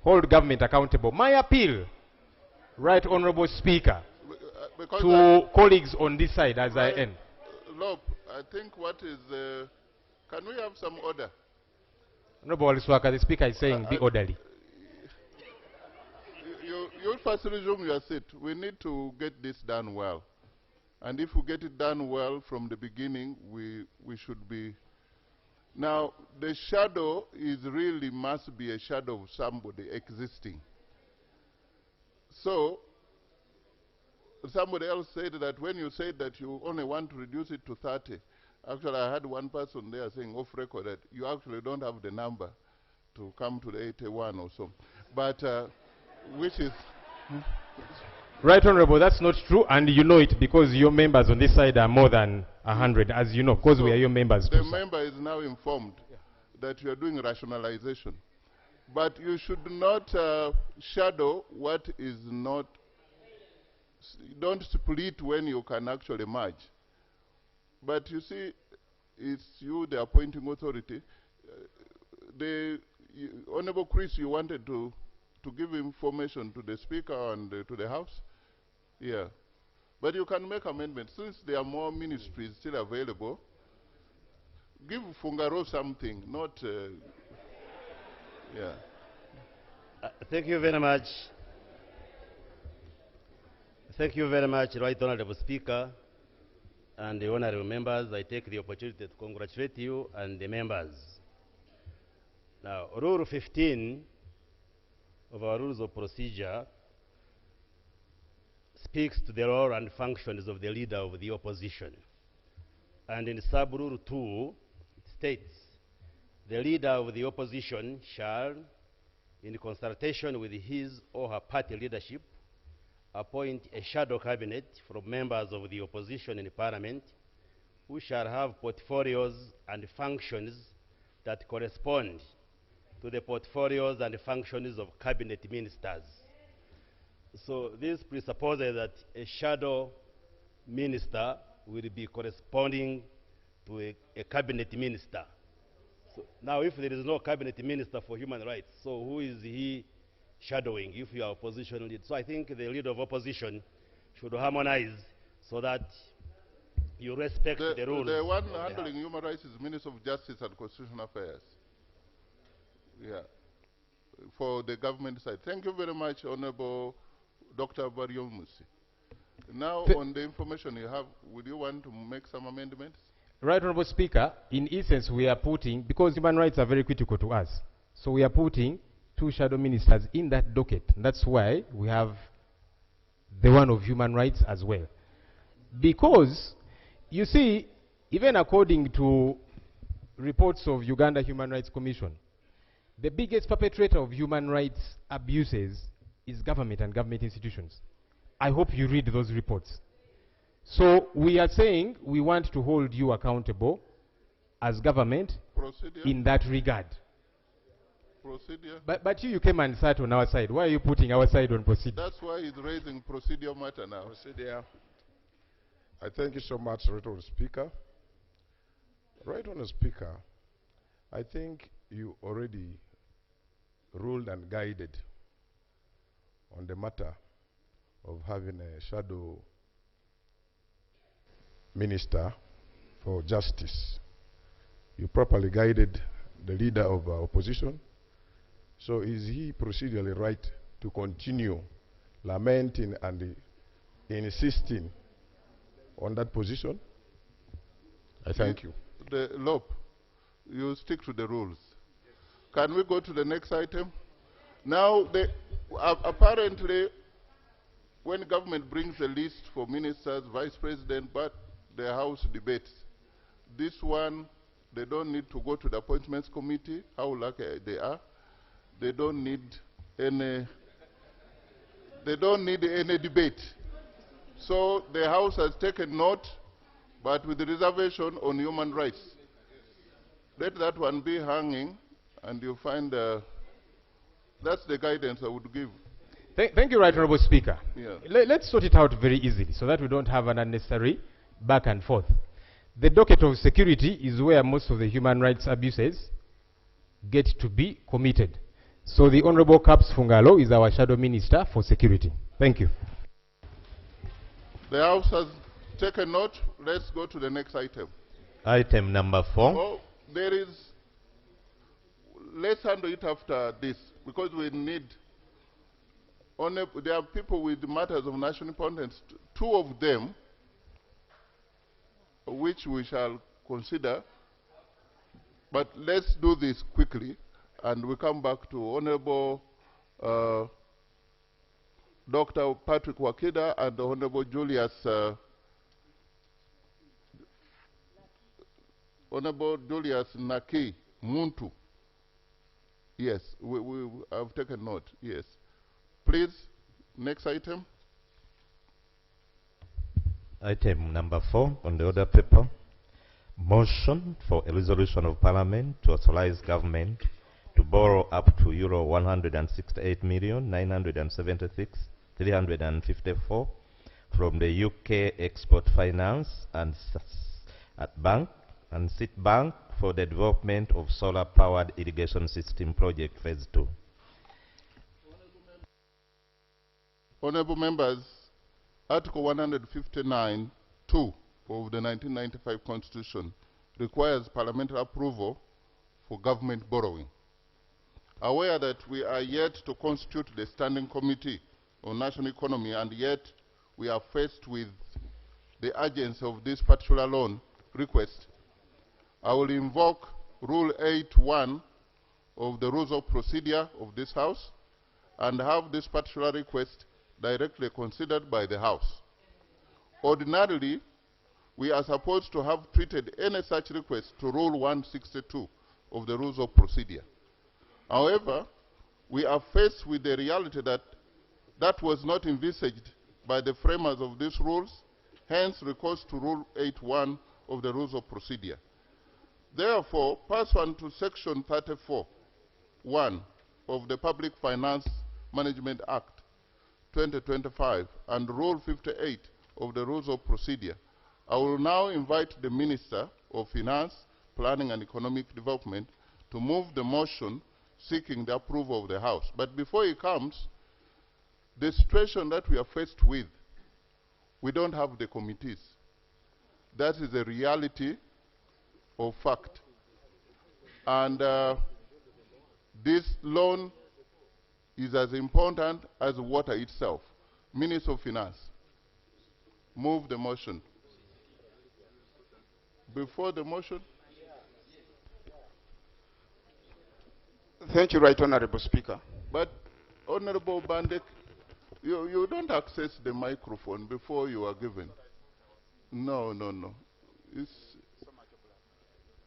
hold government accountable. My appeal, Right Honorable Speaker, to colleagues on this side as I end. Look, I think what is, can we have some order? Honorable Aliswaka, the Speaker is saying be orderly. You first resume your seat. We need to get this done well. And if we get it done well from the beginning, we should be. Now, the shadow is really must be a shadow of somebody existing. So, somebody else said that when you said that you only want to reduce it to 30, actually I had one person there saying off record that you actually don't have the number to come to the 81 or so. But, which is... Right, Honorable, that's not true, and you know it because your members on this side are more than 100, as you know, because we are your members too. The member is now informed that you are doing rationalization. But you should not shadow what is not... Don't split when you can actually merge. But you see, it's you, the appointing authority. Honorable Chris, you wanted to give information to the Speaker and to the House? Yeah. But you can make amendments. Since there are more ministries still available, Give Fungaro something, not... yeah. Thank you very much. Thank you very much, Right Honorable Speaker and the honorable members. I take the opportunity to congratulate you and the members. Now, Rule 15 of our Rules of Procedure speaks to the role and functions of the leader of the opposition. And in Sub-Rule 2, it states, the leader of the opposition shall, in consultation with his or her party leadership, appoint a shadow cabinet from members of the opposition in Parliament who shall have portfolios and functions that correspond to the portfolios and functions of cabinet ministers. So this presupposes that a shadow minister will be corresponding to a cabinet minister. So now if there is no cabinet minister for human rights, so who is he shadowing if you are opposition leader? So I think the leader of opposition should harmonize so that you respect the rules. The one handling human rights is Minister of Justice and Constitutional Affairs. Yeah, for the government side. Thank you very much, Honorable Dr. Baryomusi. Now, on the information you have, would you want to make some amendments? Right Honorable Speaker, in essence we are putting, because human rights are very critical to us, so we are putting 2 shadow ministers in that docket. That's why we have the one of human rights as well. Because, you see, even according to reports of Uganda Human Rights Commission, the biggest perpetrator of human rights abuses is government and government institutions. I hope you read those reports. So we are saying we want to hold you accountable as government in that regard. Procedure? But you came and sat on our side. Why are you putting our side on procedure? That's why he's raising procedure matter now. Procedure. I thank you so much, Right Honourable Speaker. Right Honourable Speaker, I think you already ruled and guided on the matter of having a shadow minister for justice. You properly guided the leader of our opposition. So is he procedurally right to continue lamenting and insisting on that position? I thank you. The Lope, you stick to the rules. Can we go to the next item? Now, apparently, when government brings a list for ministers, vice president, but the House debates, this one, they don't need to go to the appointments committee, how lucky they are. They don't need any debate. So the House has taken note, but with the reservation on human rights. Let that one be hanging, and you find that's the guidance I would give. Thank you, Right Honourable Speaker. Yeah. Let's sort it out very easily so that we don't have an unnecessary back and forth. The docket of security is where most of the human rights abuses get to be committed. So the Honourable Caps Fungalo is our Shadow Minister for Security. Thank you. The House has taken note. Let's go to the next item. Item number 4. Oh, let's handle it after this, because we need, there are people with matters of national importance, 2 of them, which we shall consider, but let's do this quickly, and we come back to Honorable Dr. Patrick Wakida and Honorable Julius Naki Muntu. Yes, we have taken note. Yes. Please, next item. Item number 4 on the order paper. Motion for a resolution of Parliament to authorize government to borrow up to €168,976,354 from the UK Export Finance and Bank and Citibank for the development of solar-powered irrigation system project phase 2. Honorable members, Article 159(2) of the 1995 Constitution requires parliamentary approval for government borrowing. Aware that we are yet to constitute the Standing Committee on National Economy, and yet we are faced with the urgency of this particular loan request, I will invoke Rule 8.1 of the Rules of Procedure of this House and have this particular request directly considered by the House. Ordinarily, we are supposed to have treated any such request to Rule 162 of the Rules of Procedure. However, we are faced with the reality that that was not envisaged by the framers of these rules, hence recourse to Rule 8.1 of the Rules of Procedure. Therefore, pursuant to Section 34(1) of the Public Finance Management Act 2025 and Rule 58 of the Rules of Procedure, I will now invite the Minister of Finance, Planning and Economic Development to move the motion seeking the approval of the House. But before he comes, the situation that we are faced with, we don't have the committees. That is a reality of fact. And this loan is as important as water itself. Minister of Finance, move the motion. Before the motion? Thank you, Right Honorable Speaker. But, Honorable Bandek, you don't access the microphone before you are given. No.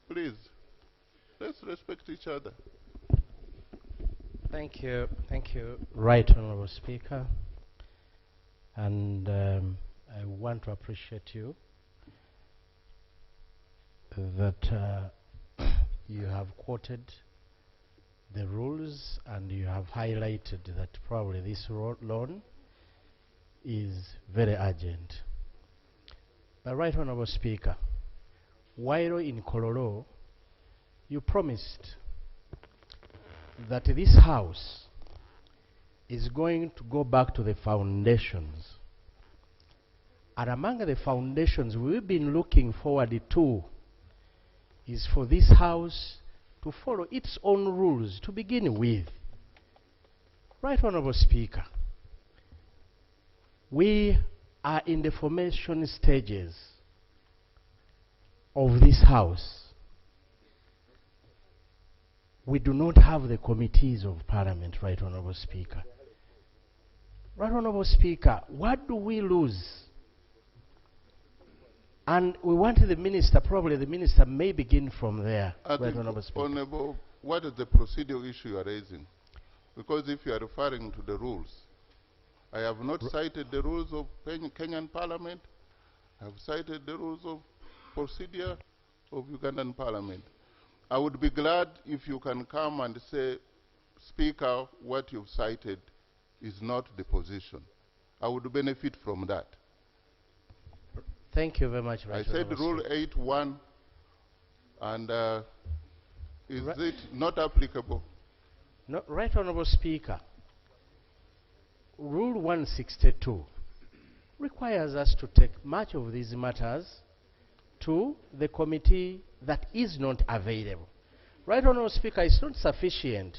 Please, let's respect each other. Thank you, Right Honorable Speaker. And I want to appreciate you that you have quoted the rules and you have highlighted that probably this loan is very urgent. But Right Honorable Speaker, while in Kololo, you promised that this House is going to go back to the foundations. And among the foundations we've been looking forward to is for this House to follow its own rules to begin with. Right Honorable Speaker, we are in the formation stages of this House. We do not have the committees of Parliament, Right Honorable Speaker. Right Honorable Speaker, what do we lose? And we want the Minister, probably the Minister may begin from there, Right Honorable Speaker. Honorable, what is the procedural issue you are raising? Because if you are referring to the rules, I have not cited the rules of Kenyan Parliament. I have cited the rules of procedure of Ugandan Parliament. I would be glad if you can come and say, Speaker, what you've cited is not the position. I would benefit from that. Thank you very much, Right I said Rule 8.1, and is it not applicable? No, Right Honorable Speaker, Rule 162 requires us to take much of these matters to the committee that is not available. Right Honorable Speaker, it's not sufficient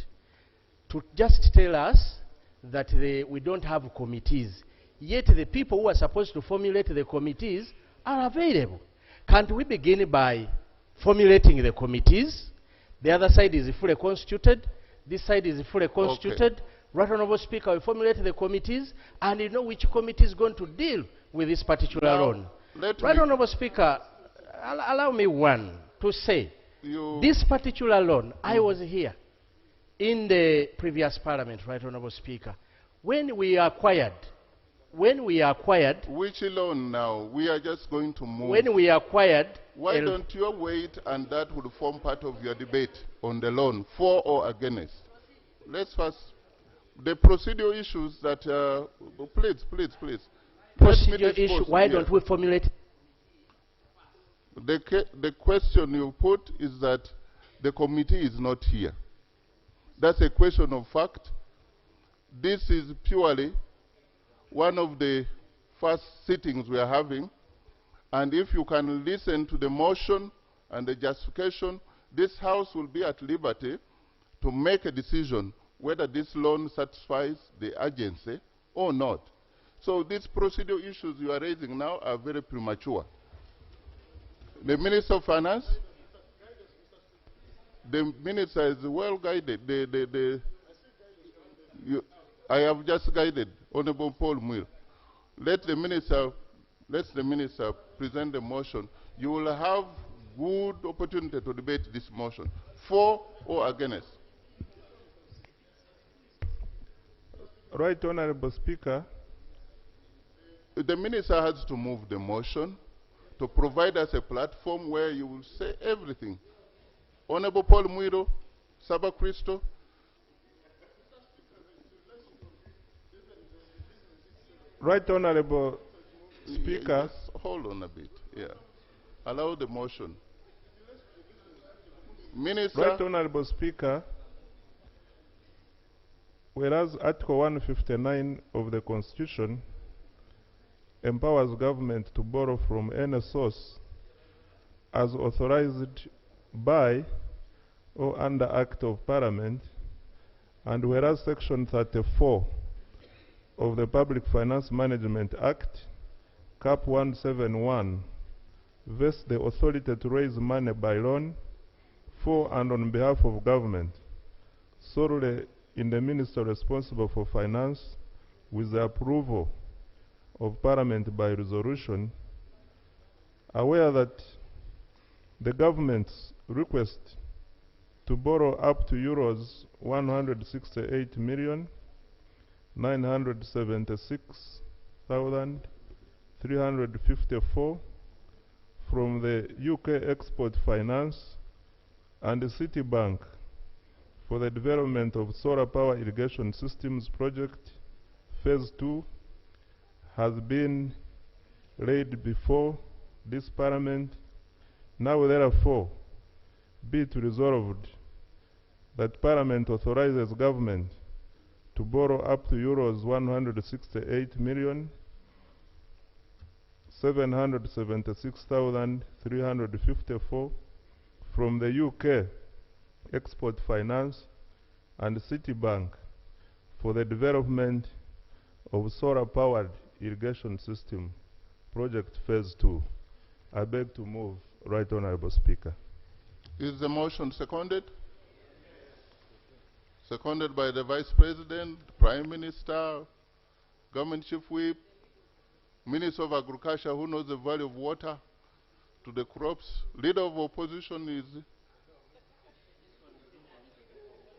to just tell us that we don't have committees, yet the people who are supposed to formulate the committees are available. Can't we begin by formulating the committees? The other side is fully constituted, this side is fully constituted. Okay. Right Honorable Speaker, we formulate the committees and you know which committee is going to deal with this particular loan. Right Honorable Speaker, allow me to say, this particular loan, I was here in the previous Parliament, Right Honorable Speaker. When we acquired, which loan now? We are just going to move. When we acquired, why don't you wait, and that would form part of your debate on the loan, for or against? Let's first, the procedural issues that, please. Procedural issue, why don't we formulate? The question you put is that the committee is not here. That's a question of fact. This is purely one of the first sittings we are having, and if you can listen to the motion And the justification, this House will be at liberty to make a decision whether this loan satisfies the agency or not. So these procedural issues you are raising now are very premature. The Minister of Finance, the Minister is well guided. I have just guided Honorable Paul Muir. Let the Minister present the motion. You will have good opportunity to debate this motion, for or against. Right Honorable Speaker. The Minister has to move the motion to provide us a platform where you will say everything. Honorable Paul Muiro, Saba Christo. Right Honorable Speaker. Yes, hold on a bit, yeah. Allow the motion. Minister. Right Honorable Speaker. Whereas Article 159 of the Constitution empowers government to borrow from any source as authorized by or under Act of Parliament, and whereas Section 34 of the Public Finance Management Act, Cap 171, vests the authority to raise money by loan for and on behalf of government, solely in the Minister responsible for finance, with the approval of Parliament by resolution, aware that the government's request to borrow up to euros 168,976,354 from the UK Export Finance and the Citibank for the development of solar power irrigation systems project phase 2 has been laid before this Parliament. Now therefore be it resolved that Parliament authorizes government to borrow up to euros 168,776,354 from the UK Export Finance and Citibank for the development of solar-powered irrigation system project phase 2. I beg to move, Right Honorable Speaker. Is the motion seconded? Seconded by the Vice President, Prime Minister, Government Chief Whip, Minister of Agriculture who knows the value of water to the crops. Leader of opposition is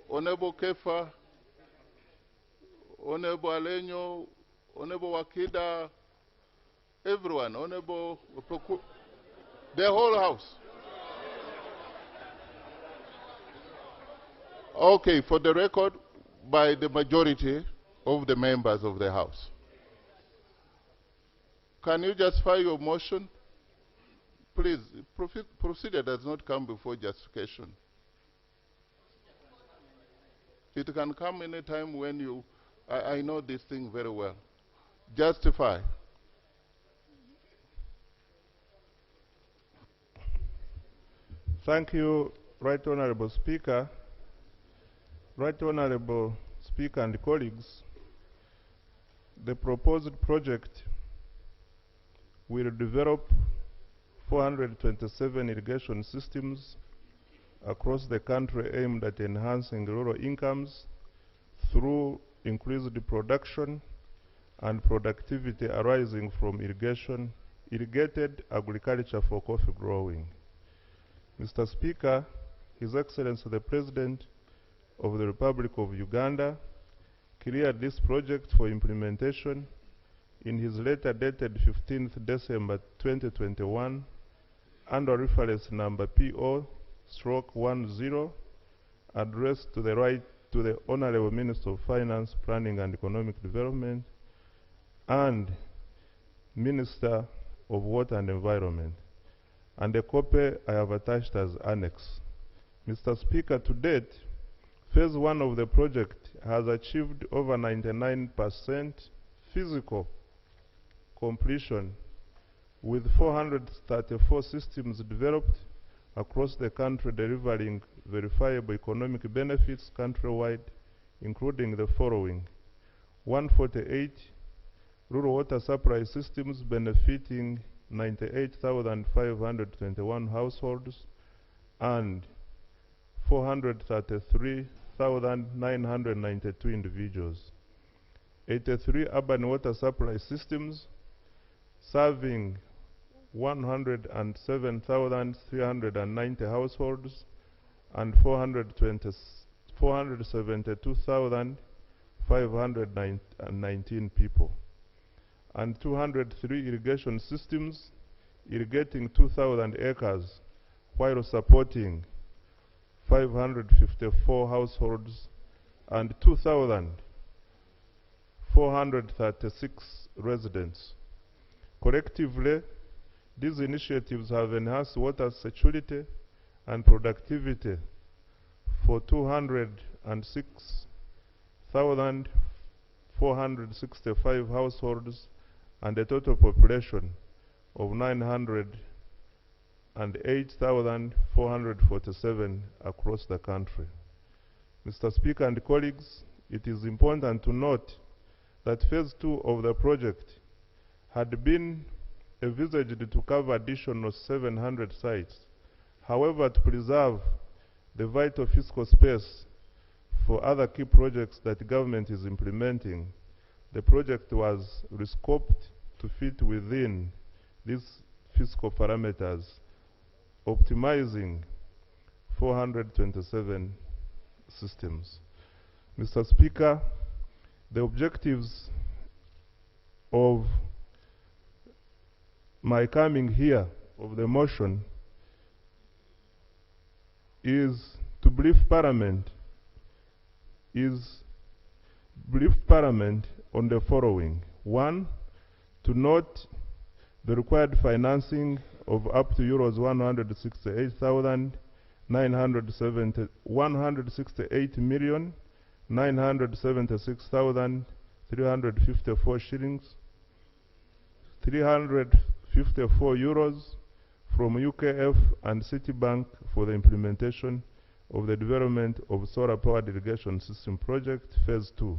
Honorable Kefa, Honorable Alenyo, Honorable Wakida, everyone, Honorable the whole House. Okay, for the record, by the majority of the members of the House. Can you justify your motion? Please, procedure does not come before justification. It can come any time when you, I know this thing very well. Justify. Thank you, Right Honorable Speaker. Right Honorable Speaker and colleagues, the proposed project will develop 427 irrigation systems across the country aimed at enhancing rural incomes through increased production and productivity arising from irrigated agriculture for coffee growing. Mr. Speaker, His Excellency the President of the Republic of Uganda cleared this project for implementation in his letter dated 15th December 2021 under reference number PO/10 addressed to the Honorable Minister of Finance, Planning and Economic Development and Minister of Water and Environment, and a copy I have attached as annex. Mr. Speaker, to date, phase 1 of the project has achieved over 99% physical completion, with 434 systems developed across the country, delivering verifiable economic benefits countrywide, including the following: 148 rural water supply systems benefiting 98,521 households and 433,992 individuals. 83 urban water supply systems serving 107,390 households and 472,519 people. And 203 irrigation systems irrigating 2,000 acres while supporting 554 households and 2,436 residents. Collectively, these initiatives have enhanced water security and productivity for 206,465 households and a total population of 908,447 across the country. Mr. Speaker and colleagues, it is important to note that Phase 2 of the project had been envisaged to cover additional 700 sites. However, to preserve the vital fiscal space for other key projects that the government is implementing, the project was rescoped to fit within these fiscal parameters, optimizing 427 systems. Mr. Speaker, the objectives of my coming here of the motion is to brief Parliament on the following. 1, to note the required financing of up to euros 168,976,354 shillings, 354 euros from UKF and Citibank for the implementation of the development of solar-powered irrigation system project Phase 2,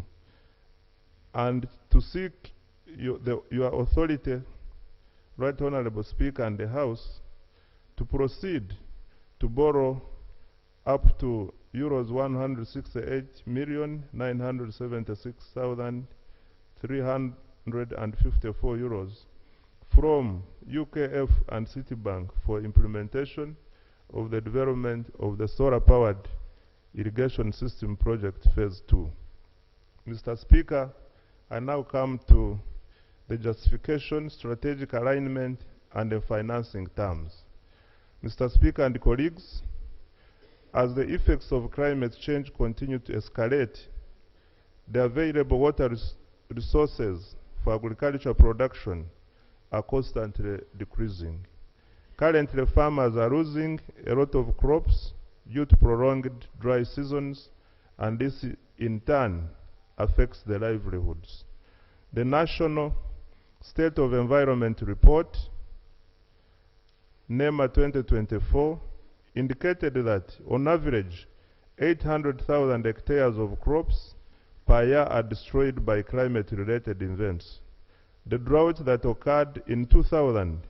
and to seek your authority, Right Honorable Speaker and the House, to proceed to borrow up to euros 168,976,354 euros from UKF and Citibank for implementation of the development of the solar-powered irrigation system project Phase 2. Mr. Speaker, I now come to the justification, strategic alignment, and the financing terms. Mr. Speaker and colleagues, as the effects of climate change continue to escalate, the available water resources for agricultural production are constantly decreasing. Currently, farmers are losing a lot of crops due to prolonged dry seasons, and this in turn affects their livelihoods. The National State of Environment Report, NEMA 2024, indicated that on average 800,000 hectares of crops per year are destroyed by climate-related events. The drought that occurred in 2000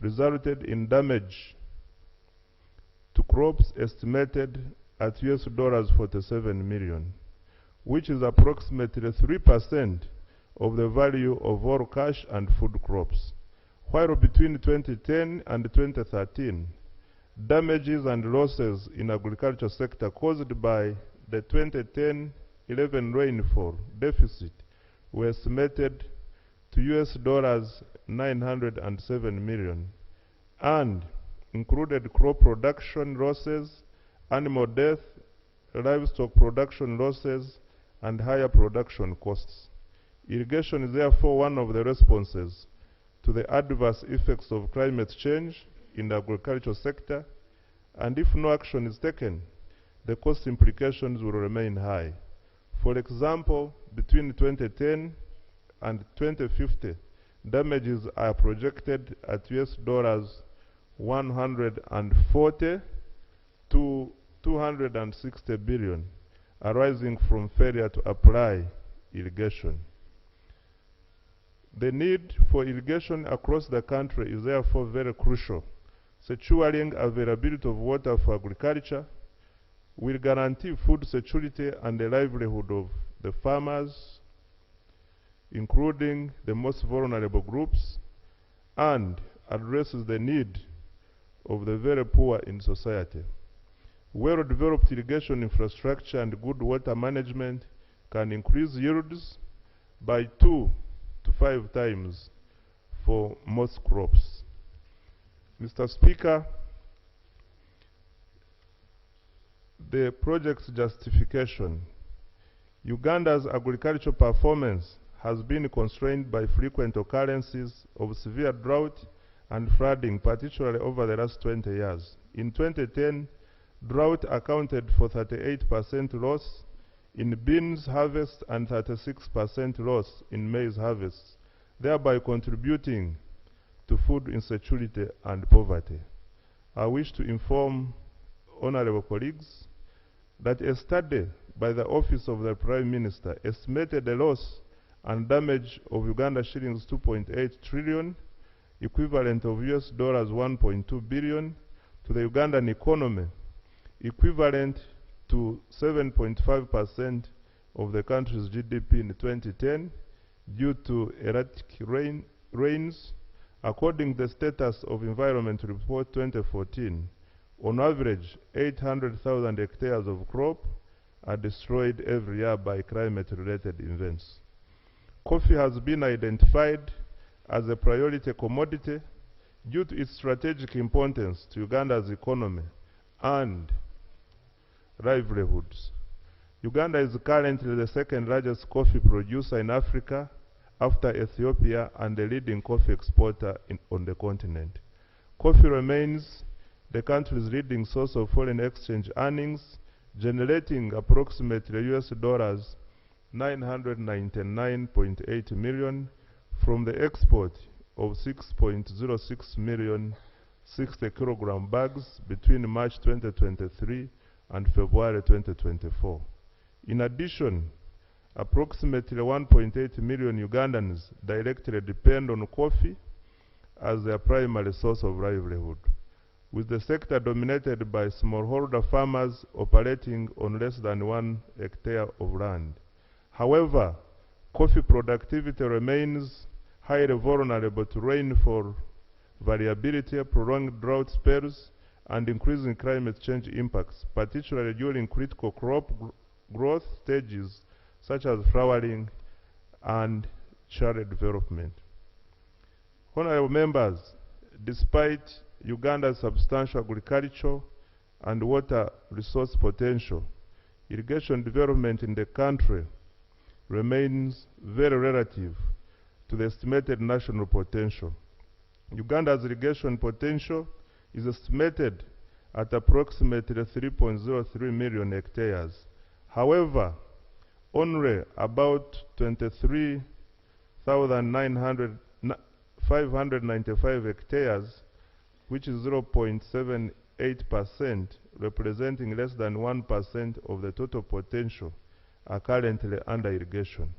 resulted in damage to crops estimated at US $47 million, which is approximately 3% of the value of all cash and food crops. While between 2010 and 2013, damages and losses in agriculture sector caused by the 2010-11 rainfall deficit were estimated to US $907 million and included crop production losses, animal death, livestock production losses, and higher production costs. Irrigation is therefore one of the responses to the adverse effects of climate change in the agricultural sector, and if no action is taken, the cost implications will remain high. For example, between 2010 and 2050, damages are projected at US 140 to 260 billion arising from failure to apply irrigation. The need for irrigation across the country is therefore very crucial. Securing availability of water for agriculture will guarantee food security and the livelihood of the farmers, including the most vulnerable groups, and addresses the need of the very poor in society. Well-developed irrigation infrastructure and good water management can increase yields by 2 to 5 times for most crops. Mr. Speaker, the project's justification. Uganda's agricultural performance has been constrained by frequent occurrences of severe drought and flooding, particularly over the last 20 years. In 2010, drought accounted for 38% loss in beans harvest and 36% loss in maize harvest, thereby contributing to food insecurity and poverty. I wish to inform honorable colleagues that a study by the Office of the Prime Minister estimated the loss and damage of Uganda shillings 2.8 trillion, equivalent of US dollars 1.2 billion, to the Ugandan economy, equivalent to 7.5% of the country's GDP in 2010 due to erratic rains. According to the Status of Environment Report 2014, on average, 800,000 hectares of crop are destroyed every year by climate-related events. Coffee has been identified as a priority commodity due to its strategic importance to Uganda's economy and livelihoods. Uganda is currently the second largest coffee producer in Africa after Ethiopia and the leading coffee exporter on the continent. Coffee remains the country's leading source of foreign exchange earnings, generating approximately US dollars 999.8 million from the export of 6.06 million 60 kilogram bags between March 2023 and February 2024. In addition, approximately 1.8 million Ugandans directly depend on coffee as their primary source of livelihood, with the sector dominated by smallholder farmers operating on less than 1 hectare of land. However, coffee productivity remains highly vulnerable to rainfall variability, prolonged drought spells, and increasing climate change impacts, particularly during critical crop growth stages such as flowering and cherry development. Honorable members, despite Uganda's substantial agricultural and water resource potential, irrigation development in the country remains very relative to the estimated national potential. Uganda's irrigation potential is estimated at approximately 3.03 million hectares. However, only about 23,595 hectares, which is 0.78%, representing less than 1% of the total potential, are currently under irrigation.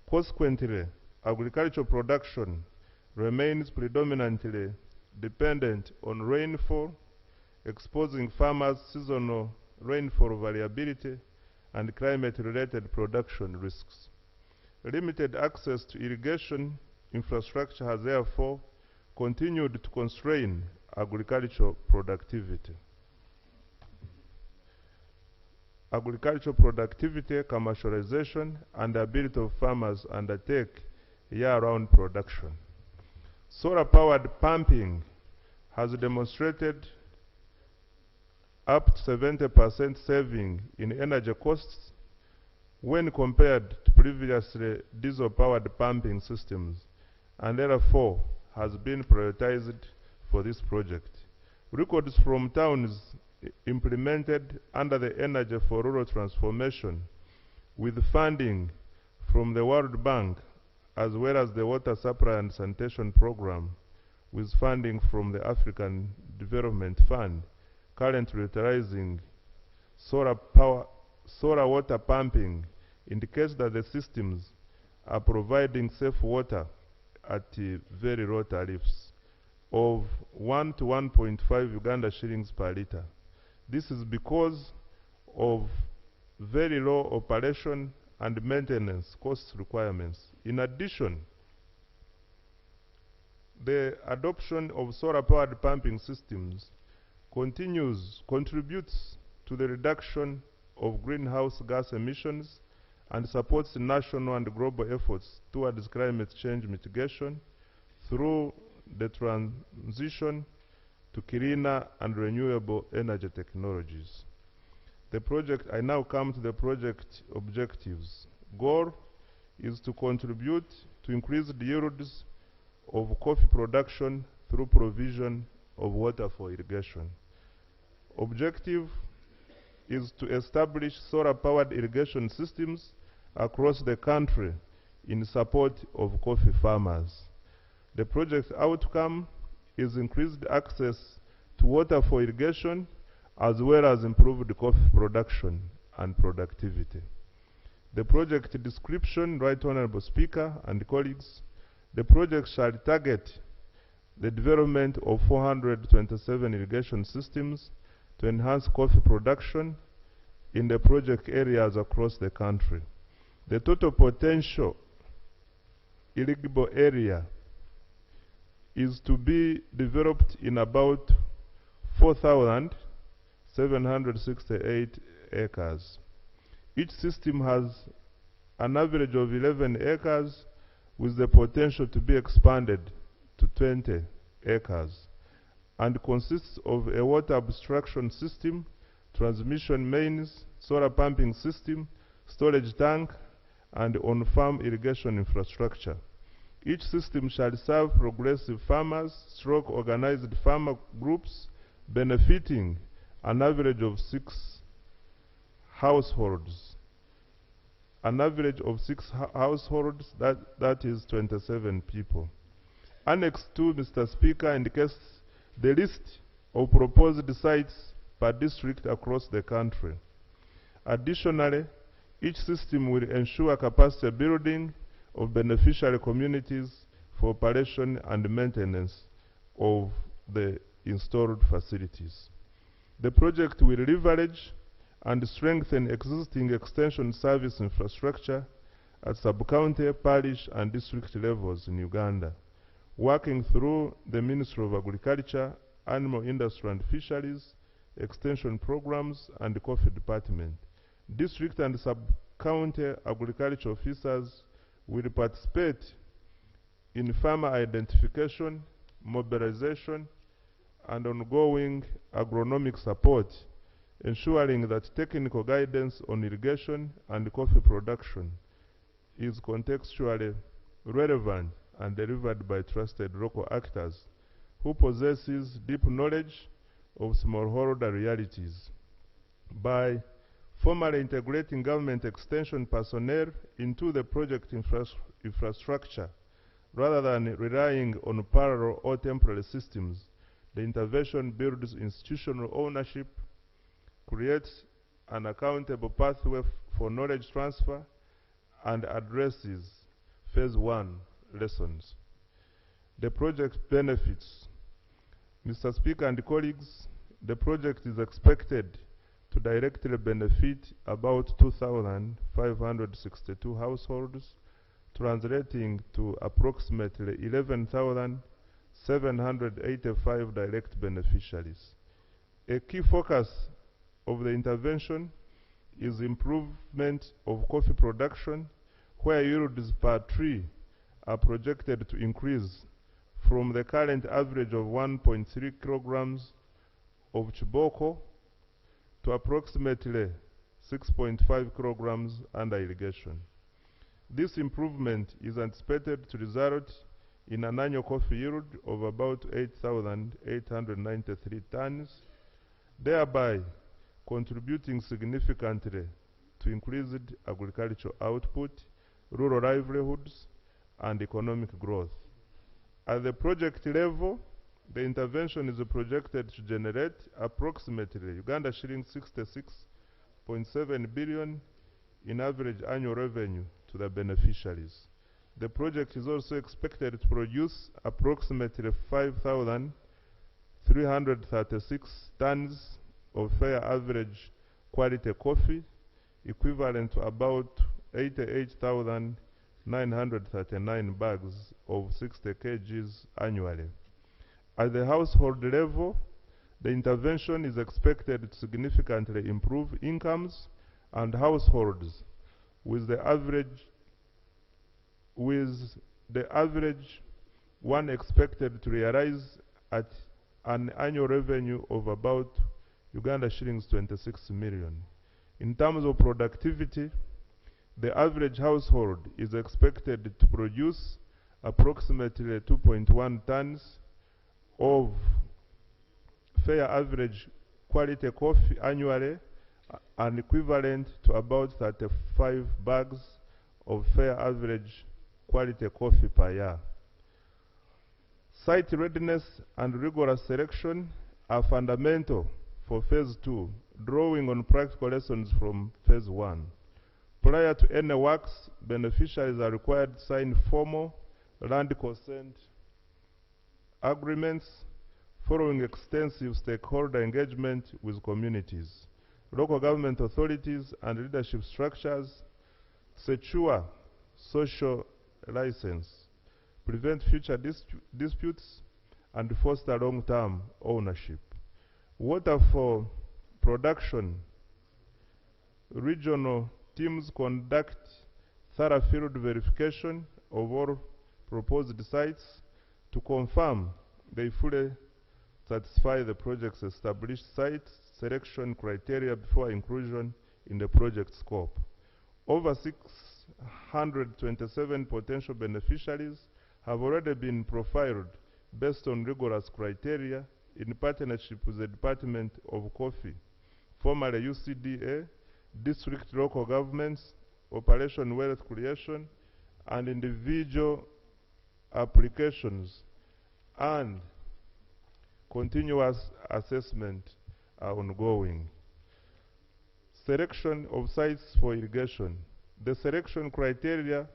Consequently, agricultural production remains predominantly dependent on rainfall, exposing farmers to seasonal rainfall variability and climate-related production risks. Limited access to irrigation infrastructure has therefore continued to constrain agricultural productivity. Agricultural productivity, commercialization, and the ability of farmers to undertake year-round production. Solar-powered pumping has demonstrated up to 70% saving in energy costs when compared to previously diesel-powered pumping systems, and therefore has been prioritized for this project. Records from towns implemented under the Energy for Rural Transformation with funding from the World Bank as well as the Water Supply and Sanitation Program with funding from the African Development Fund, currently utilizing solar water pumping, indicates that the systems are providing safe water at very low tariffs of 1 to 1.5 Uganda shillings per liter. This is because of very low operation and maintenance cost requirements. In addition, the adoption of solar-powered pumping systems contributes to the reduction of greenhouse gas emissions and supports national and global efforts towards climate change mitigation through the transition to cleaner and renewable energy technologies. I now come to the project objectives. Goal is to contribute to increase the yields of coffee production through provision of water for irrigation. Objective is to establish solar-powered irrigation systems across the country in support of coffee farmers. The project outcome is increased access to water for irrigation as well as improved coffee production and productivity. The project description, Right Honorable Speaker and colleagues, the project shall target the development of 427 irrigation systems to enhance coffee production in the project areas across the country. The total potential irrigable area is to be developed in about 4,768 acres. Each system has an average of 11 acres with the potential to be expanded to 20 acres and consists of a water abstraction system, transmission mains, solar pumping system, storage tank, and on-farm irrigation infrastructure. Each system shall serve progressive farmers, organized farmer groups, benefiting an average of 6 households. An average of 6 households, that is 27 people. Annex 2, Mr. Speaker, indicates the list of proposed sites per district across the country. Additionally, each system will ensure capacity building of beneficiary communities for operation and maintenance of the installed facilities. The project will leverage and strengthen existing extension service infrastructure at sub-county, parish, and district levels in Uganda, working through the Ministry of Agriculture, Animal Industry and Fisheries, Extension Programs, and the Coffee Department. District and sub-county agriculture officers will participate in farmer identification, mobilization, and ongoing agronomic support, ensuring that technical guidance on irrigation and coffee production is contextually relevant and delivered by trusted local actors who possesses deep knowledge of smallholder realities. By formally integrating government extension personnel into the project infrastructure, rather than relying on parallel or temporary systems, the intervention builds institutional ownership, creates an accountable pathway for knowledge transfer, and addresses phase 1 lessons. The project benefits. Mr. Speaker and colleagues, the project is expected to directly benefit about 2,562 households, translating to approximately 11,785 direct beneficiaries. A key focus of the intervention is improvement of coffee production, where yields per tree are projected to increase from the current average of 1.3 kilograms of chiboko to approximately 6.5 kilograms under irrigation. This improvement is anticipated to result in an annual coffee yield of about 8,893 tons, thereby contributing significantly to increased agricultural output, rural livelihoods, and economic growth. At the project level, The intervention is projected to generate approximately Uganda shilling 66.7 billion in average annual revenue to the beneficiaries. The project is also expected to produce approximately 5,336 tons of fair average quality coffee, equivalent to about 88,939 bags of 60 kgs annually. At the household level, the intervention is expected to significantly improve incomes and households with the average one expected to realize at an annual revenue of about Uganda shillings 26 million. In terms of productivity, the average household is expected to produce approximately 2.1 tons of fair average quality coffee annually, and equivalent to about 35 bags of fair average quality coffee per year. Site readiness and rigorous selection are fundamental for phase 2, drawing on practical lessons from phase 1. Prior to any works, beneficiaries are required to sign formal land consent agreements following extensive stakeholder engagement with communities. Local government authorities and leadership structures secure social license, prevent future disputes, and foster long-term ownership. Water for production. Regional teams conduct thorough field verification of all proposed sites to confirm they fully satisfy the project's established site selection criteria before inclusion in the project scope. Over 627 potential beneficiaries have already been profiled based on rigorous criteria in partnership with the Department of Coffee, formerly UCDA, district local governments, Operation Wealth Creation, and individual applications, and continuous assessment are ongoing. Selection of sites for irrigation. The selection criteria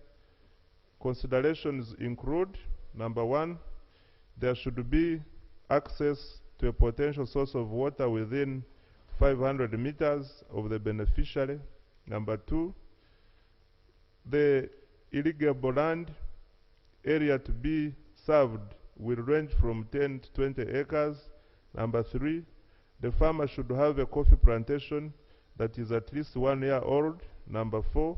considerations include: number 1, there should be access to a potential source of water within 500 meters of the beneficiary. Number 2, the irrigable land area to be served will range from 10 to 20 acres. Number 3, the farmer should have a coffee plantation that is at least 1 year old. Number 4,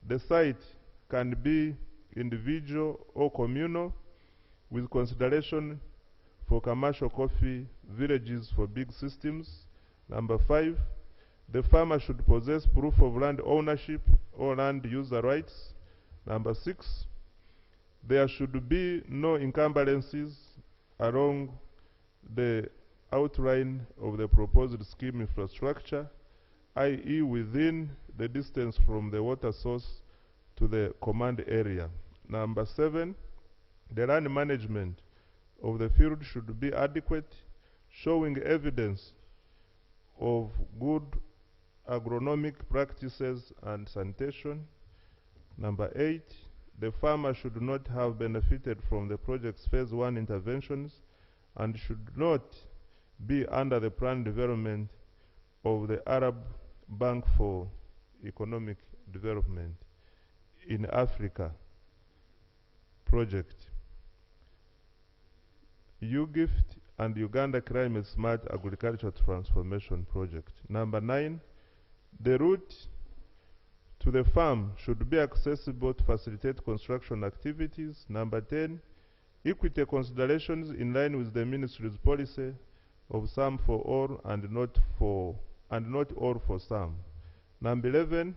the site can be individual or communal, with consideration for commercial coffee villages for big systems. Number 5, the farmer should possess proof of land ownership or land user rights. Number 6, there should be no encumbrances along the outline of the proposed scheme infrastructure, i.e. within the distance from the water source to the command area. Number 7, the land management of the field should be adequate, showing evidence of good agronomic practices and sanitation. Number 8, the farmer should not have benefited from the project's phase 1 interventions and should not be under the planned development of the Arab Bank for Economic Development in Africa project, UGIFT, and Uganda Climate Smart Agricultural Transformation Project. Number 9, the route to the farm should be accessible to facilitate construction activities. Number 10, equity considerations in line with the ministry's policy of some for all and not all for some. Number 11,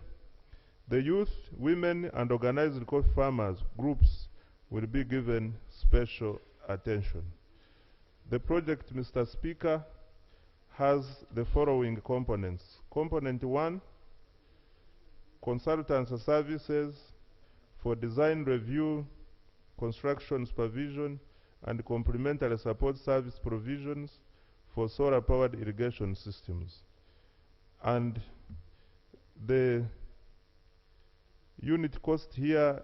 the youth, women, and organized coffee farmers groups will be given special attention. The project, Mr. Speaker, has the following components. Component 1, consultancy services for design review, construction supervision, and complementary support service provisions for solar-powered irrigation systems. And the unit cost here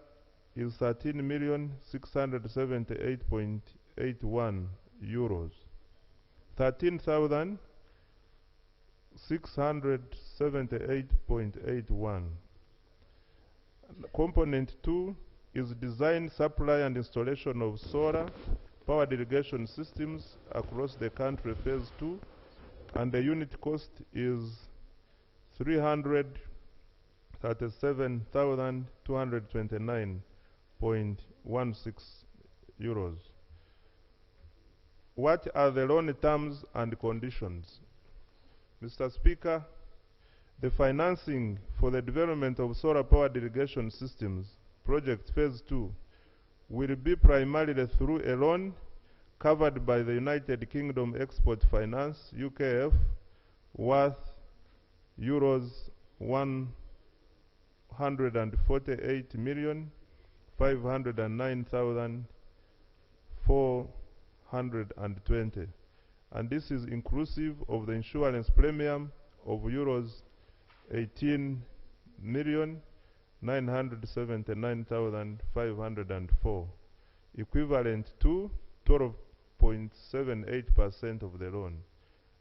is 13,678.81 euros. 13,678.81. Component 2 is design, supply, and installation of solar powered irrigation systems across the country, phase 2, and the unit cost is 337,229.16 euros. What are the loan terms and conditions? Mr. Speaker, the financing for the development of solar-powered irrigation systems, project phase 2, will be primarily through a loan covered by the United Kingdom Export Finance, UKF, worth euros 148,509,420, and this is inclusive of the insurance premium of euros 18,979,504, equivalent to 12.78% of the loan,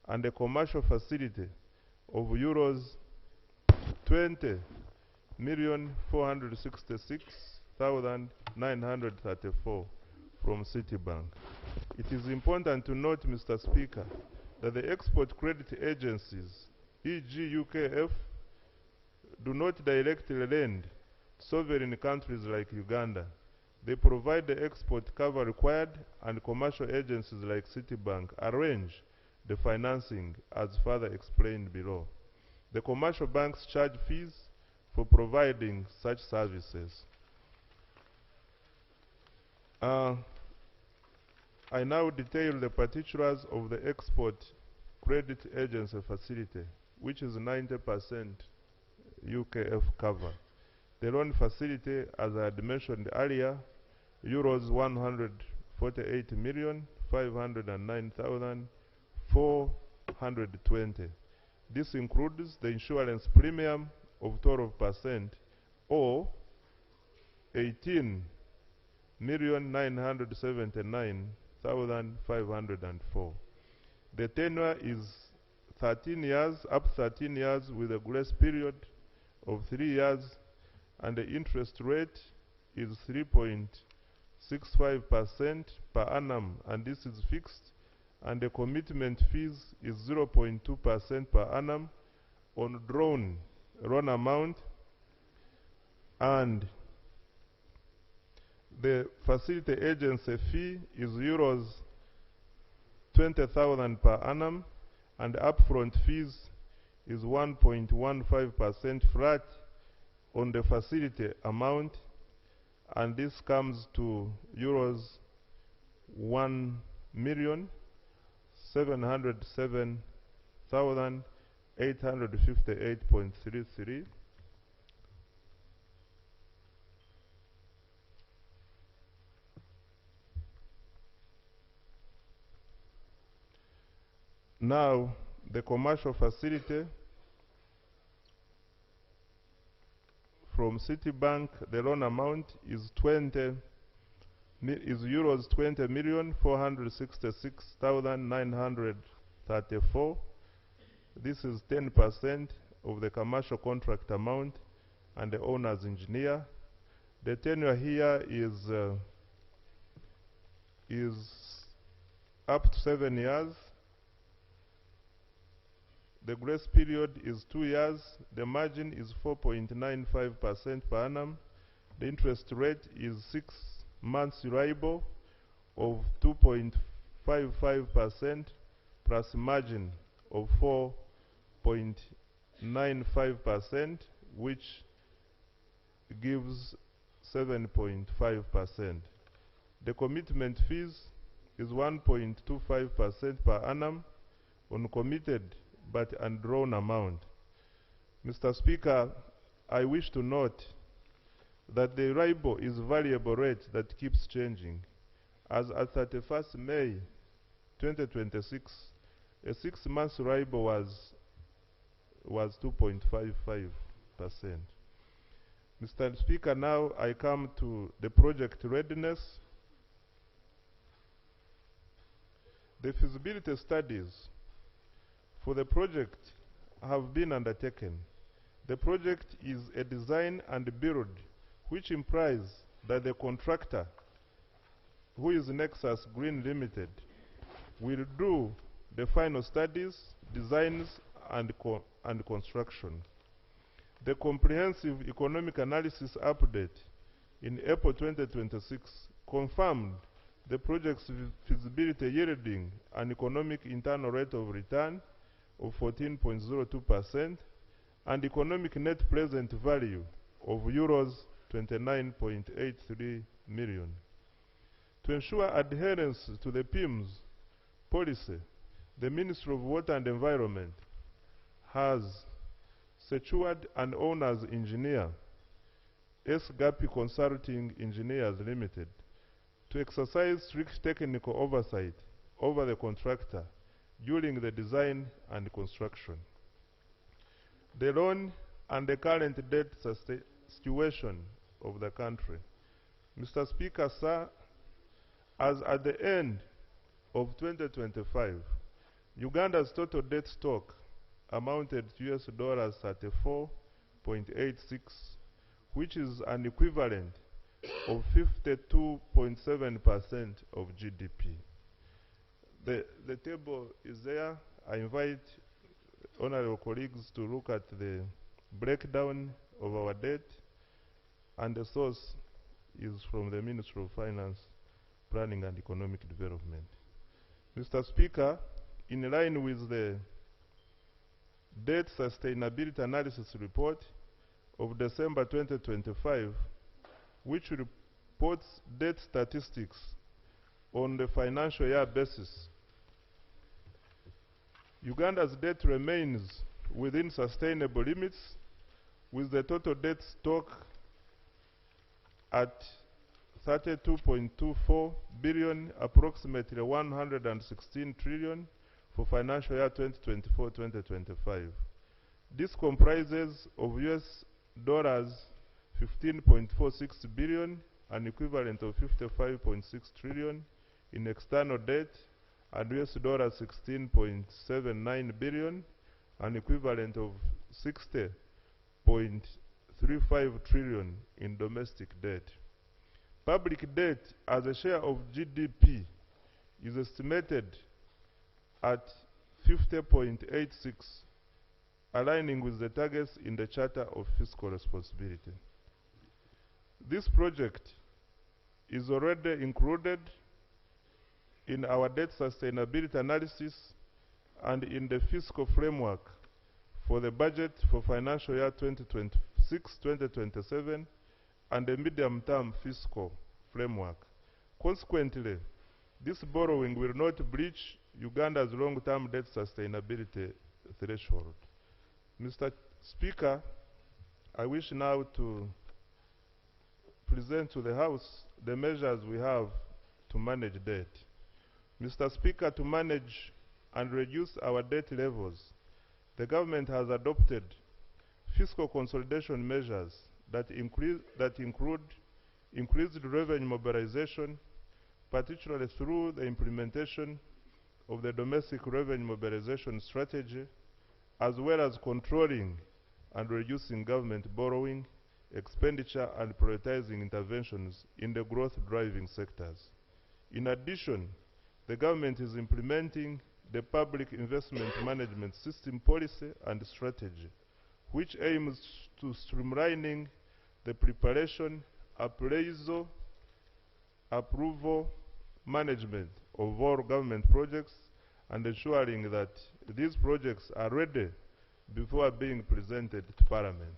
and a commercial facility of euros 20,466,934 from Citibank. It is important to note, Mr. Speaker, that the export credit agencies, e.g. UKF, do not directly lend to sovereign countries like Uganda. They provide the export cover required, and commercial agencies like Citibank arrange the financing as further explained below. The commercial banks charge fees for providing such services. I now detail the particulars of the export credit agency facility, which is 90% UKF cover. The loan facility, as I had mentioned earlier, euros 148,509,420. This includes the insurance premium of 12% or 18,979,504. The tenure is 13 years, up 13 years, with a grace period of 3 years, and the interest rate is 3.65% per annum, and this is fixed, and the commitment fees is 0.2% per annum on drawn loan amount, and the facility agency fee is euros 20,000 per annum, and upfront fees is 1.15% flat on the facility amount, and this comes to euros 1,707,858.33. Now, the commercial facility from Citibank, the loan amount is euros 20,466,934. This is 10% of the commercial contract amount and the owner's engineer. The tenure here is up to 7 years. The grace period is 2 years. The margin is 4.95% per annum. The interest rate is 6 months Euribor of 2.55% plus margin of 4.95%, which gives 7.5%. The commitment fees is 1.25% per annum on committed but undrawn amount. Mr. Speaker, I wish to note that the Euribor is a variable rate that keeps changing, as at 31st May 2026, a 6-month RIBOR was 2.55%. Mr. Speaker, now I come to the project readiness. The feasibility studies for the project have been undertaken. The project is a design and build, which implies that the contractor, who is Nexus Green Limited, will do the final studies, designs, and construction. The comprehensive economic analysis update in April 2026 confirmed the project's feasibility yielding an economic internal rate of return of 14.02% and economic net present value of euros 29.83 million. To ensure adherence to the PIMS policy, the Ministry of Water and Environment has secured an owner's engineer, SGAPI Consulting Engineers Limited, to exercise strict technical oversight over the contractor during the design and construction. The loan and the current debt situation of the country. Mr. Speaker, sir, as at the end of 2025, Uganda's total debt stock amounted to US $34.86, which is an equivalent of 52.7% of GDP. The table is there. I invite honorable colleagues to look at the breakdown of our debt, and the source is from the Ministry of Finance, Planning and Economic Development. Mr. Speaker, in line with the Debt Sustainability Analysis Report of December 2025, which reports debt statistics on the financial year basis, Uganda's debt remains within sustainable limits, with the total debt stock at 32.24 billion, approximately 116 trillion for financial year 2024-2025. This comprises of US $15.46 billion, an equivalent of 55.6 trillion in external debt, and US $16.79 billion, an equivalent of 60.35 trillion in domestic debt. Public debt as a share of GDP is estimated at 50.86, aligning with the targets in the Charter of Fiscal Responsibility. This project is already included in our debt sustainability analysis and in the fiscal framework for the budget for financial year 2026-2027 and the medium-term fiscal framework. Consequently, this borrowing will not breach Uganda's long-term debt sustainability threshold. Mr. Speaker, I wish now to present to the House the measures we have to manage debt. Mr. Speaker, to manage and reduce our debt levels, the government has adopted fiscal consolidation measures that include increased revenue mobilization, particularly through the implementation of the domestic revenue mobilization strategy, as well as controlling and reducing government borrowing, expenditure, and prioritizing interventions in the growth-driving sectors. In addition, the government is implementing the Public Investment Management System policy and strategy, which aims to streamlining the preparation, appraisal, approval, management of all government projects, and ensuring that these projects are ready before being presented to Parliament.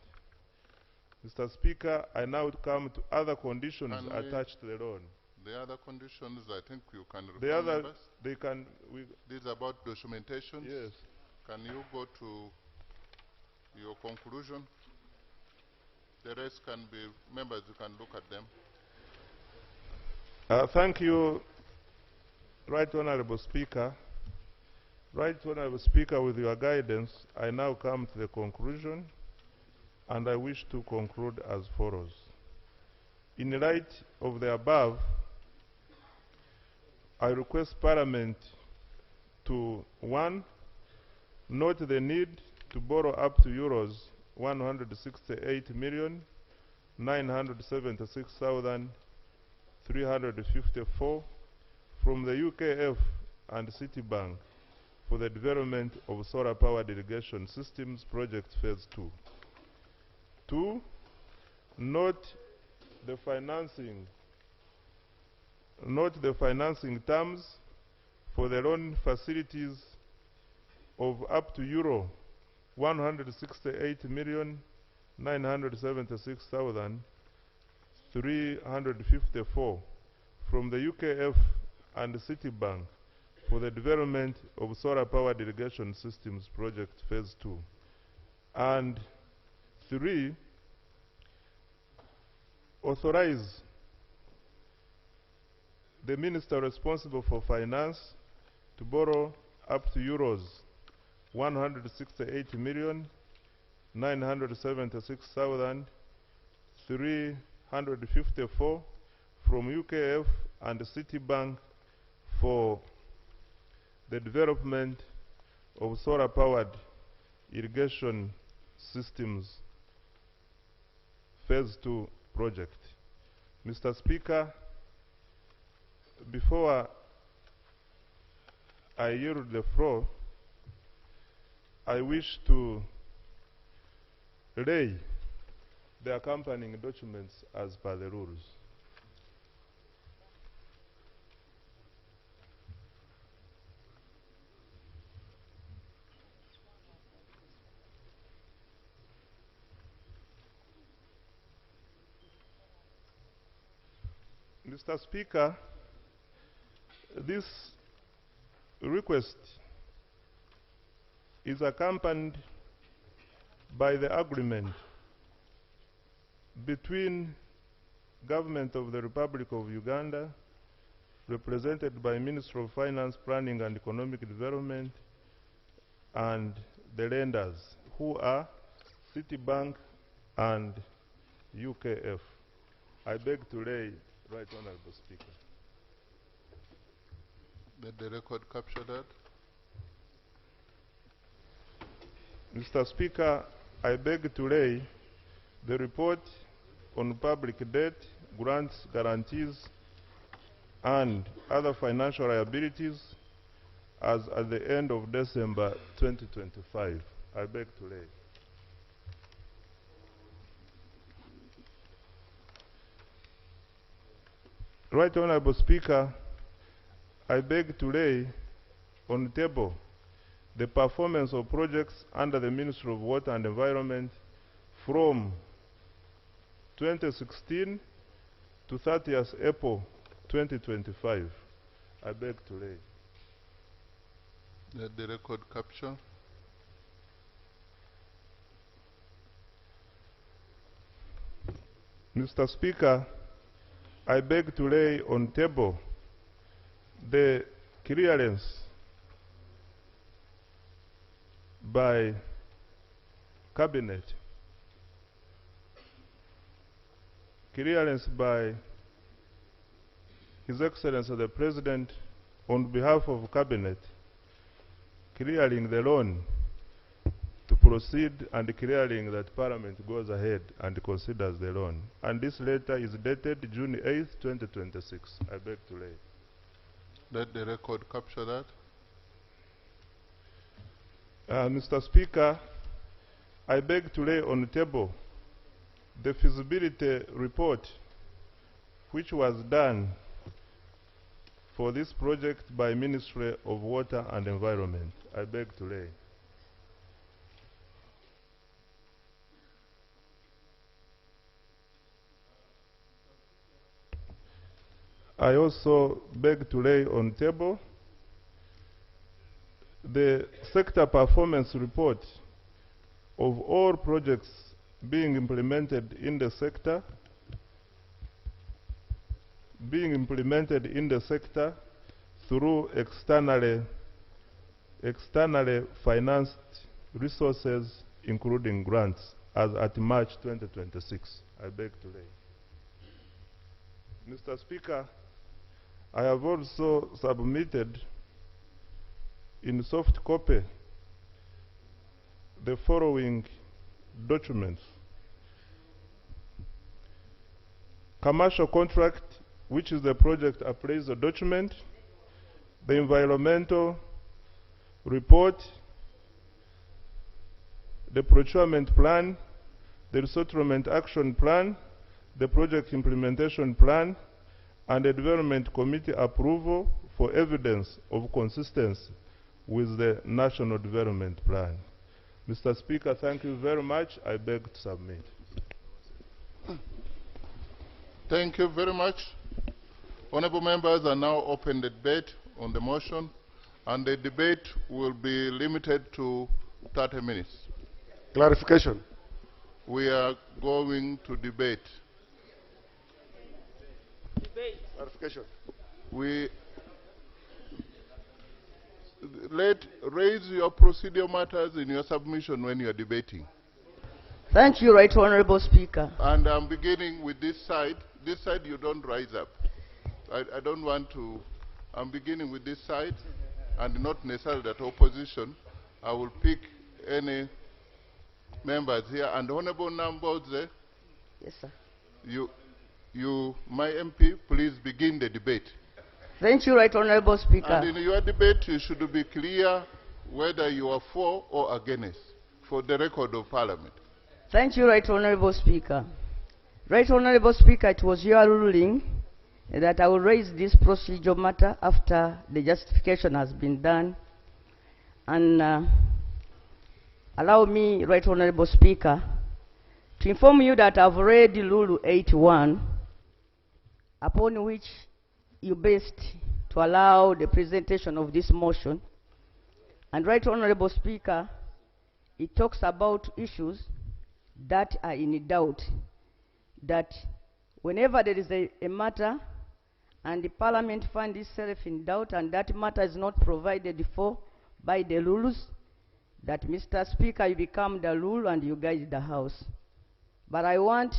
Mr. Speaker, I now come to other conditions attached to the loan. The other conditions, I think you can The refer other, members. they can, This is about documentation. Yes. Can you go to your conclusion? The rest can be members, you can look at them. Thank you, Right Honorable Speaker, with your guidance, I now come to the conclusion, and I wish to conclude as follows. In light of the above, I request Parliament to, 1, note the need to borrow up to euros 168,976,354 from the UKF and Citibank for the development of solar-powered irrigation systems project phase 2. 2, note the financing terms for the loan facilities of up to euro 168,976,354 from the UKF and Citibank for the development of solar-powered irrigation systems project phase 2. And 3, authorize the Minister responsible for finance to borrow up to euros 168,976,354 from UKF and Citibank for the development of solar-powered irrigation systems phase 2 project. Mr. Speaker, before I yield the floor, I wish to lay the accompanying documents as per the rules. Mr. Speaker, this request is accompanied by the agreement between Government of the Republic of Uganda, represented by Ministry of Finance, Planning and Economic Development, and the lenders, who are Citibank and UKF. I beg to lay, Right Honorable Speaker. Let the record capture that. Mr. Speaker, I beg to lay the report on public debt, grants, guarantees, and other financial liabilities as at the end of December 2025. I beg to lay. Right Honorable Speaker, I beg to lay on the table the performance of projects under the Ministry of Water and Environment from 2016 to 30th April 2025. I beg to lay. Let the record capture. Mr. Speaker, I beg to lay on table the clearance by Cabinet, clearance by His Excellency the President on behalf of Cabinet, clearing the loan to proceed and clearing that Parliament goes ahead and considers the loan. And this letter is dated June 8th, 2026. I beg to lay. Let the record capture that. Mr. Speaker, I beg to lay on the table the feasibility report which was done for this project by Ministry of Water and Environment. I beg to lay. I also beg to lay on table the sector performance report of all projects being implemented in the sector, through externally financed resources, including grants, as at March 2026. I beg to lay. Mr. Speaker, I have also submitted in soft copy the following documents. Commercial contract, which is the project appraisal document, the environmental report, the procurement plan, the resettlement action plan, the project implementation plan, and the development committee approval for evidence of consistency with the national development plan. Mr. Speaker, thank you very much. I beg to submit. Thank you very much. Honorable members, I now open the debate on the motion, and the debate will be limited to 30 minutes. Clarification. We are going to debate. Clarification. Raise your procedural matters in your submission when you are debating. Thank you, Right Honorable Speaker. And I'm beginning with this side. This side you don't rise up. I don't want to. I'm beginning with this side, and not necessarily that opposition. I will pick any members here. And Honorable Nambodze. Yes, sir. My MP, please begin the debate. Thank you, Right Honorable Speaker. And in your debate, you should be clear whether you are for or against, for the record of Parliament. Thank you, Right Honorable Speaker. Right Honorable Speaker, it was your ruling that I will raise this procedural matter after the justification has been done. And allow me, Right Honorable Speaker, to inform you that I've read Rule 81, upon which you based to allow the presentation of this motion. And Right Honorable Speaker, it talks about issues that are in doubt, that whenever there is a matter and the Parliament finds itself in doubt and that matter is not provided for by the rules, that Mr. Speaker, you become the rule and you guide the House. But I want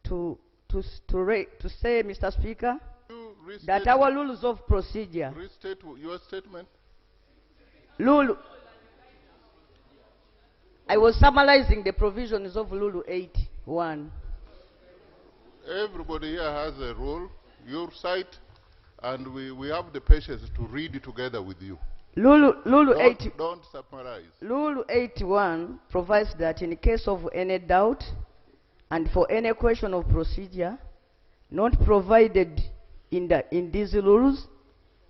to say, Mr. Speaker, that our rules of procedure. Restate your statement. Rule. I was summarizing the provisions of Rule 81. Everybody here has a rule. Your side, and we have the patience to read it together with you. Don't summarize. Rule 81 provides that in case of any doubt and for any question of procedure not provided in these rules,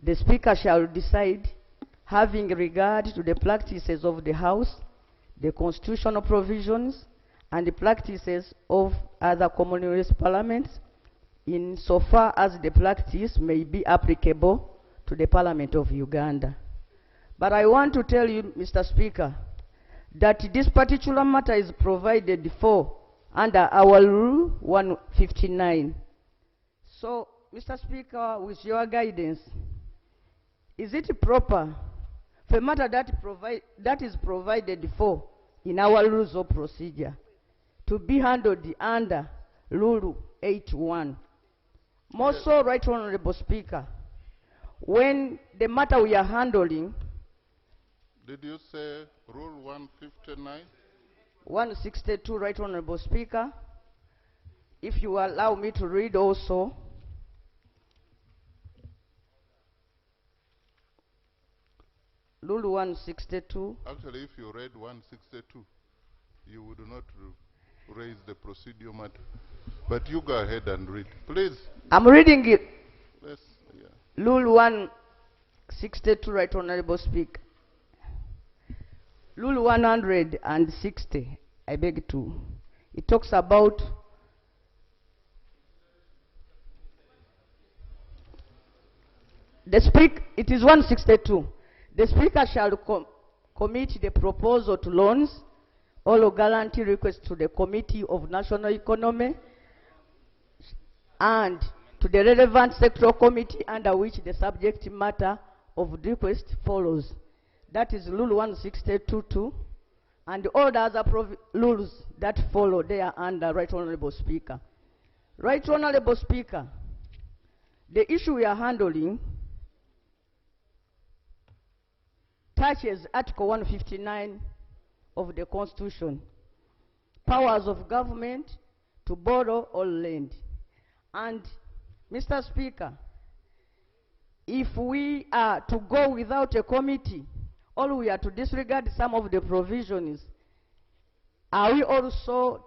the Speaker shall decide, having regard to the practices of the House, the constitutional provisions, and the practices of other commonwealth parliaments, insofar as the practice may be applicable to the Parliament of Uganda. But I want to tell you, Mr. Speaker, that this particular matter is provided for under our Rule 159. So, Mr. Speaker, with your guidance, is it proper for a matter that is provided for in our rules of procedure to be handled under Rule 81? More so, Right Honorable Speaker, when the matter we are handling. Did you say Rule 159? 162, Right Honorable Speaker. If you allow me to read also. Rule 162. Actually, if you read 162, you would not raise the procedural matter. But you go ahead and read. Please. I'm reading it. Yes, yeah. Rule 162, Right Honorable Speaker. Rule 160, I beg to. It talks about it is 162. The Speaker shall commit the proposal to loans or guarantee request to the Committee of National Economy and to the relevant sectoral committee under which the subject matter of request follows. That is Rule 162.2 and all the other rules that follow there under Right Honorable Speaker. Right Honorable Speaker, the issue we are handling touches Article 159 of the Constitution, powers of government to borrow or lend. And, Mr. Speaker, if we are to go without a committee, or we are to disregard some of the provisions, are we also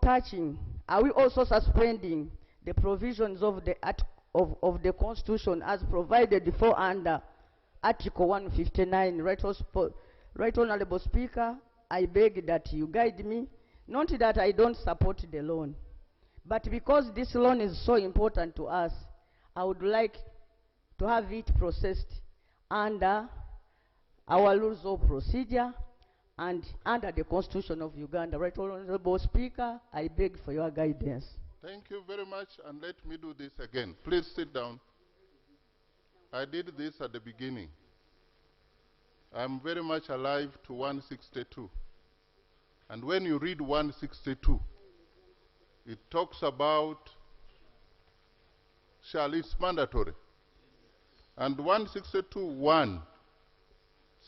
suspending the provisions of the Constitution as provided for under Article 159? Right Honorable Speaker, I beg that you guide me, not that I don't support the loan, but because this loan is so important to us, I would like to have it processed under our rules of procedure and under the Constitution of Uganda. Right Honorable Speaker, I beg for your guidance. Thank you very much, and let me do this again. Please sit down. I did this at the beginning. I'm very much alive to 162. And when you read 162, it talks about shall it's mandatory. And 162.1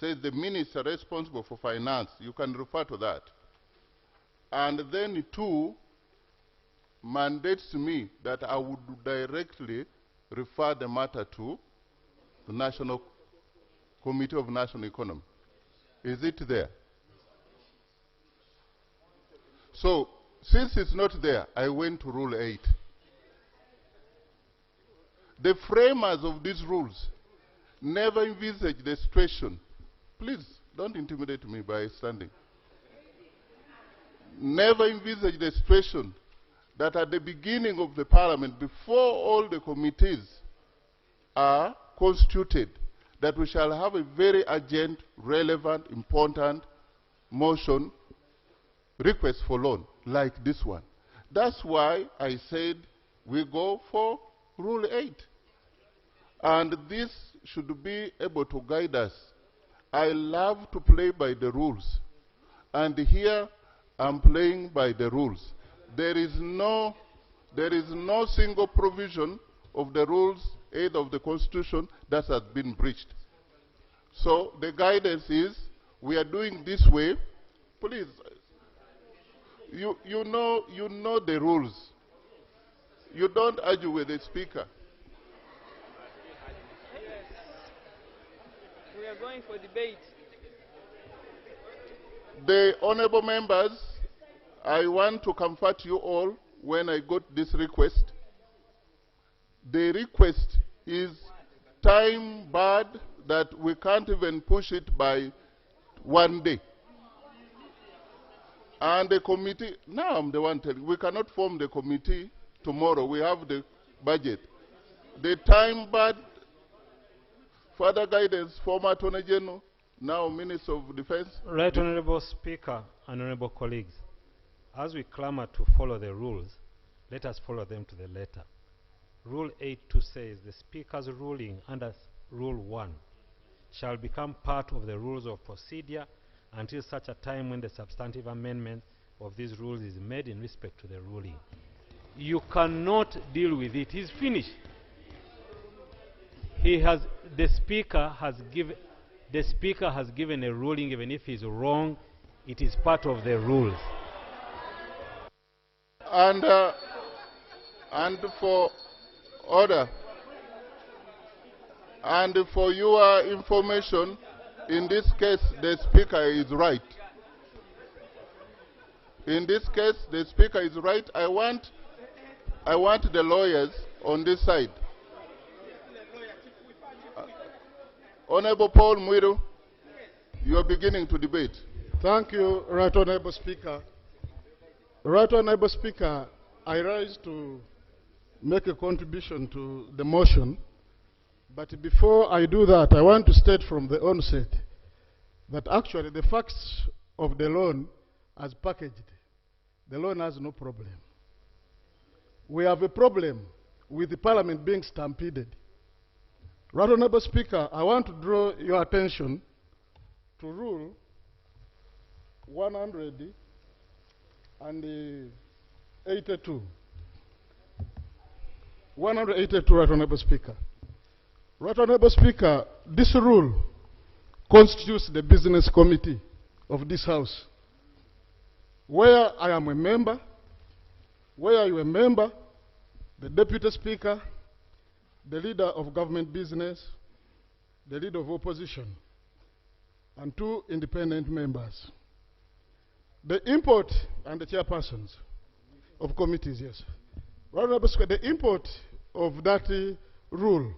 says the minister responsible for finance. You can refer to that. And then 2 mandates me that I would directly refer the matter to the National Committee of National Economy. Is it there? So, since it's not there, I went to Rule 8. The framers of these rules never envisaged the situation. Please, don't intimidate me by standing. Never envisaged the situation that at the beginning of the Parliament, before all the committees are constituted, that we shall have a very urgent, relevant, important motion, request for loan, like this one. That's why I said we go for Rule 8. And this should be able to guide us. I love to play by the rules. And here I'm playing by the rules. There is no single provision of the rules, either of the Constitution, that has been breached. So the guidance is, we are doing this way. Please, you know the rules. You don't argue with the Speaker. We are going for debate. The honorable members, I want to comfort you all when I got this request. The request is time barred, that we can't even push it by one day. And the committee, now I'm the one telling you, we cannot form the committee tomorrow. We have the budget. The time barred, further guidance, former Attorney General, now Minister of Defense. Right Honorable Speaker and Honorable colleagues, as we clamor to follow the rules, let us follow them to the letter. Rule 8.2 says the Speaker's ruling under Rule 1 shall become part of the rules of procedure until such a time when the substantive amendment of these rules is made in respect to the ruling. You cannot deal with it. He's finished. The Speaker has given a ruling. Even if he's wrong, it is part of the rules. And for order, and for your information, in this case, the Speaker is right. In this case, the Speaker is right. I want the lawyers on this side. Honorable Paul Mwiru, you are beginning to debate. Thank you, Right Honorable Speaker. Right Honorable Speaker, I rise to make a contribution to the motion. But before I do that, I want to state from the onset that actually the facts of the loan as packaged, the loan has no problem. We have a problem with the Parliament being stampeded. Right Honorable Speaker, I want to draw your attention to Rule 182. 182, Right Honorable Speaker. Right Honorable Speaker, this rule constitutes the business committee of this House, where I am a member, where you are a member, the Deputy Speaker, the leader of government business, the leader of opposition, and 2 independent members. The import, and the chairpersons of committees, yes. Right Honorable Speaker, the import of that rule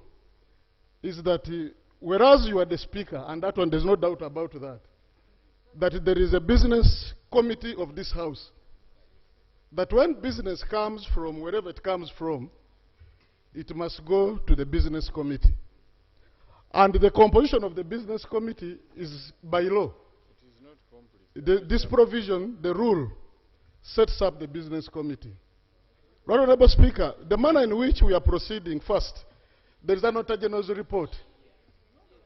is that whereas you are the Speaker, and that one there's no doubt about that, that there is a business committee of this House, that when business comes from wherever it comes from, it must go to the business committee. And the composition of the business committee is by law. This provision, the rule, sets up the business committee. Right Honorable Speaker, the manner in which we are proceeding, first, there is an Auditor General's report,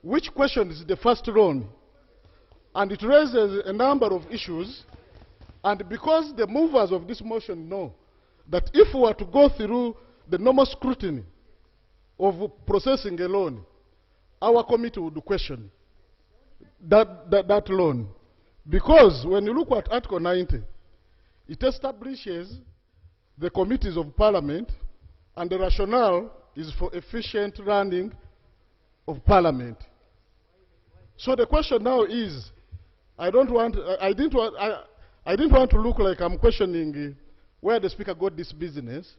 which questions the first loan, and it raises a number of issues, and because the movers of this motion know that if we were to go through the normal scrutiny of processing a loan, our committee would question that loan. Because when you look at Article 90, it establishes the committees of Parliament, and the rationale is for efficient running of Parliament. So the question now is, I didn't want to look like I'm questioning where the Speaker got this business,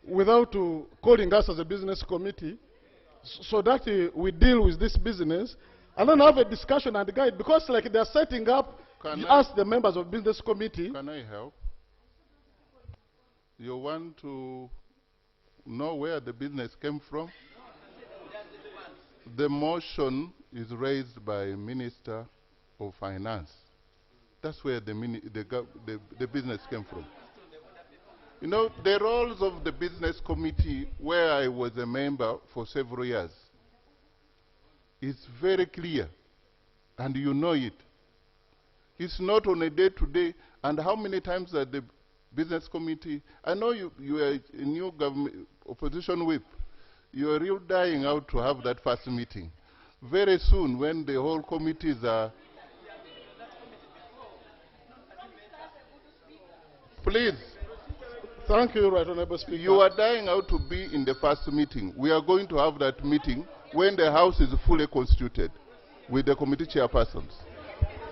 without calling us as a business committee, so that we deal with this business, and then have a discussion and guide, because like they're setting up, you ask the members of business committee. Can I help? You want to know where the business came from? The motion is raised by Minister of Finance. That's where the business came from. You know, the roles of the business committee, where I was a member for several years, is very clear, and you know it. It's not on a day-to-day, and how many times that the business committee, I know you are a new government opposition whip, you are real dying out to have that first meeting. Very soon, when the whole committees are... Please. Thank you, Right Honorable Speaker. You are dying out to be in the first meeting. We are going to have that meeting when the House is fully constituted with the committee chairpersons.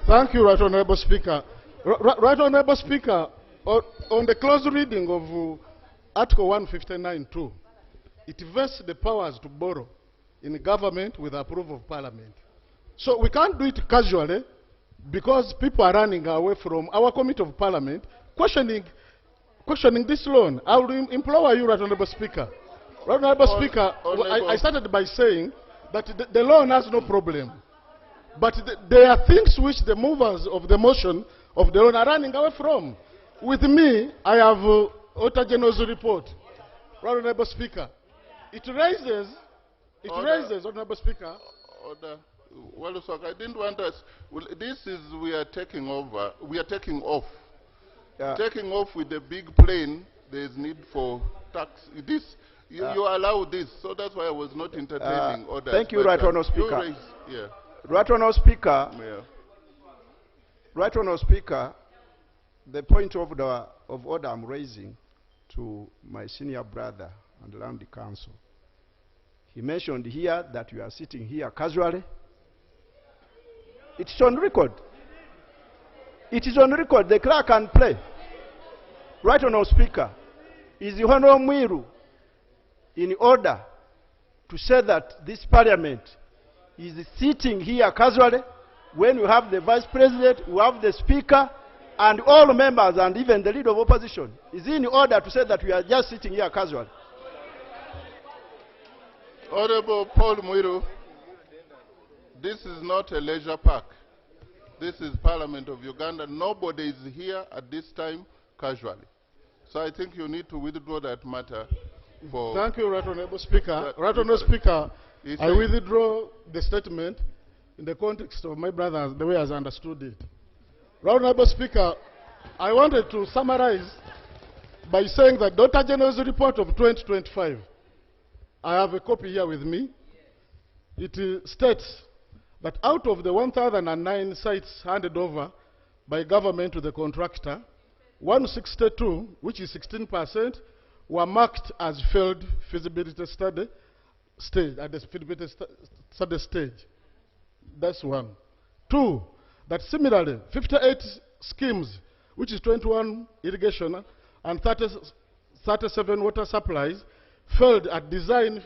Thank you, Right Honorable Speaker. Right Honorable Speaker, on the close reading of Article 159(2), it vests the powers to borrow in government with approval of Parliament. So we can't do it casually, because people are running away from our Committee of Parliament, questioning this loan. I will implore you, Right Honorable Speaker. Right Honorable Speaker, I started by saying that the loan has no problem. But there are things which the movers of the motion of the loan are running away from. With me, I have Auditor General's report. Right Honorable Speaker. It raises, Honorable Speaker. Order. Well, so I didn't want us. Well, this is, we are taking over. We are taking off. Taking off with the big plane, there is need for tax. You allow this, so that's why I was not entertaining orders. Thank you, Right Honourable Speaker. Yeah. Right Honourable Speaker. Yeah. Right Honourable Speaker, the point of order I'm raising to my senior brother and around the council. He mentioned here that you are sitting here casually. It's on record. It is on record. The clerk can play. Right Honourable Speaker, is the Honourable Mwiru in order to say that this Parliament is sitting here casually when we have the Vice President, we have the Speaker, and all members, and even the leader of opposition? Is he in order to say that we are just sitting here casually? Honourable Paul Mwiru, this is not a leisure park. This is Parliament of Uganda. Nobody is here at this time casually. So I think you need to withdraw that matter for... Thank you, Right Honourable Speaker. Right Honourable Speaker, I withdraw the statement in the context of my brother, the way I understood it. Right Honorable Speaker, I wanted to summarize by saying that Dr. General's report of 2025, I have a copy here with me. It states that out of the 1,009 sites handed over by government to the contractor, 162, which is 16%, were marked as failed feasibility study stage, at the feasibility study stage. That's one. Two, that similarly, 58 schemes, which is 21 irrigation and 37 water supplies, failed at design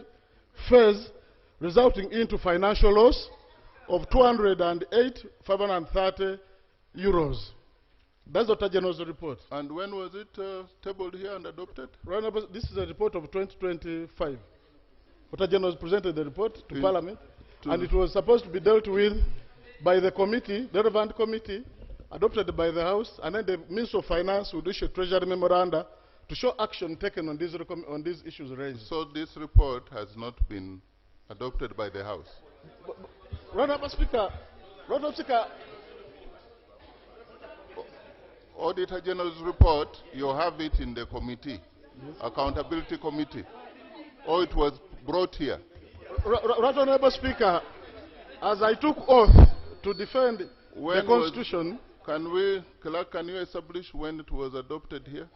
phase, resulting into financial loss of 208,530 euros. That's Dr. General's report. And when was it tabled here and adopted? Right, this is a report of 2025. Dr. General presented the report to Parliament, and it was supposed to be dealt with by the committee, the relevant committee, adopted by the House, and then the Minister of Finance would issue a Treasury memoranda to show action taken on these issues raised. So this report has not been adopted by the House? Honorable Speaker, Auditor General's report, you have it in the committee, Accountability Committee, or it was brought here? Right Honorable Speaker, as I took oath to defend the Constitution... Clerk, can you establish when it was adopted here?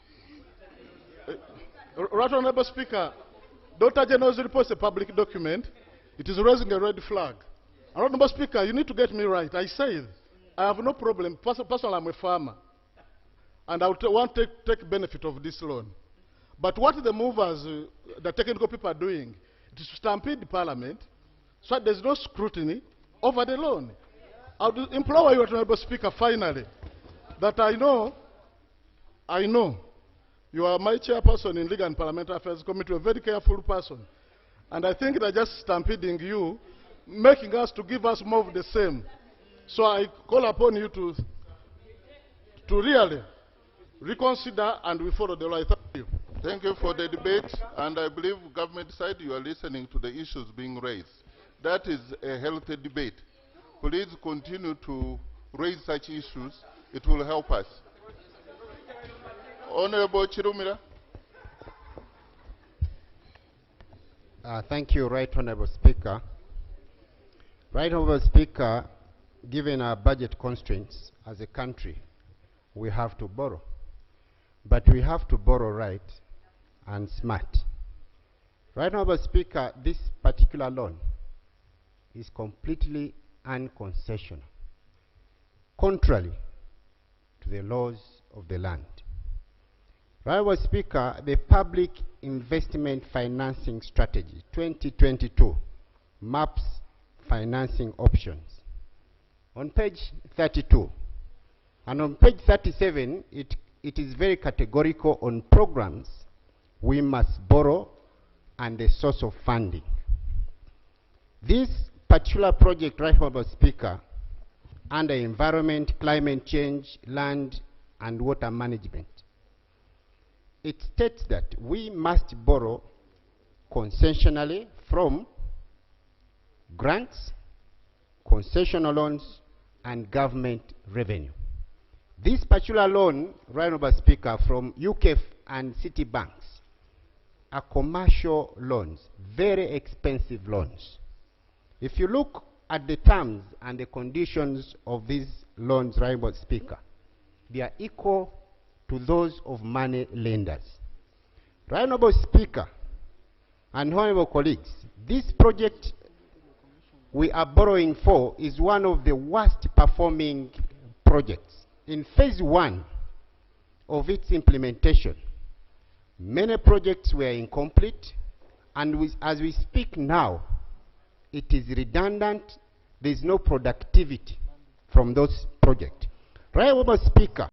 Right Honorable Speaker, Dr. General's report is a public document. It is raising a red flag. Honorable Speaker, you need to get me right. I said I have no problem. Personally, I'm a farmer, and I want to take benefit of this loan. But what the movers, the technical people are doing, it is to stampede the Parliament, so there's no scrutiny over the loan. I would implore you, Honorable Speaker, finally, that I know you are my chairperson in Legal and Parliamentary Affairs Committee, a very careful person. And I think they're just stampeding you, making us to give us more of the same. So I call upon you to really reconsider, and we follow the law. Thank you. Thank you for the debate, and I believe government side you are listening to the issues being raised. That is a healthy debate. Please continue to raise such issues. It will help us. Honorable Chirumira. Thank you, Right Honorable Speaker. Right Honorable Speaker, given our budget constraints as a country, we have to borrow. But we have to borrow right and smart. Right Honorable Speaker, this particular loan is completely unconcessional, contrary to the laws of the land. Right Honorable Speaker, the Public Investment Financing Strategy 2022 maps financing options. On page 32 and on page 37, it is very categorical on programs we must borrow and the source of funding. This particular project, Right Honorable Speaker, under environment, climate change, land and water management, it states that we must borrow concessionally from grants, concessional loans and government revenue. This particular loan, Right Honorable Speaker, from UKEF and City banks are commercial loans, very expensive loans. If you look at the terms and the conditions of these loans, Right Honorable Speaker, they are equal to those of money lenders. Right Honorable Speaker and honorable colleagues, this project we are borrowing for is one of the worst performing projects. In phase 1 of its implementation, many projects were incomplete, and as we speak now, it is redundant. There is no productivity from those projects. Right Honorable Speaker,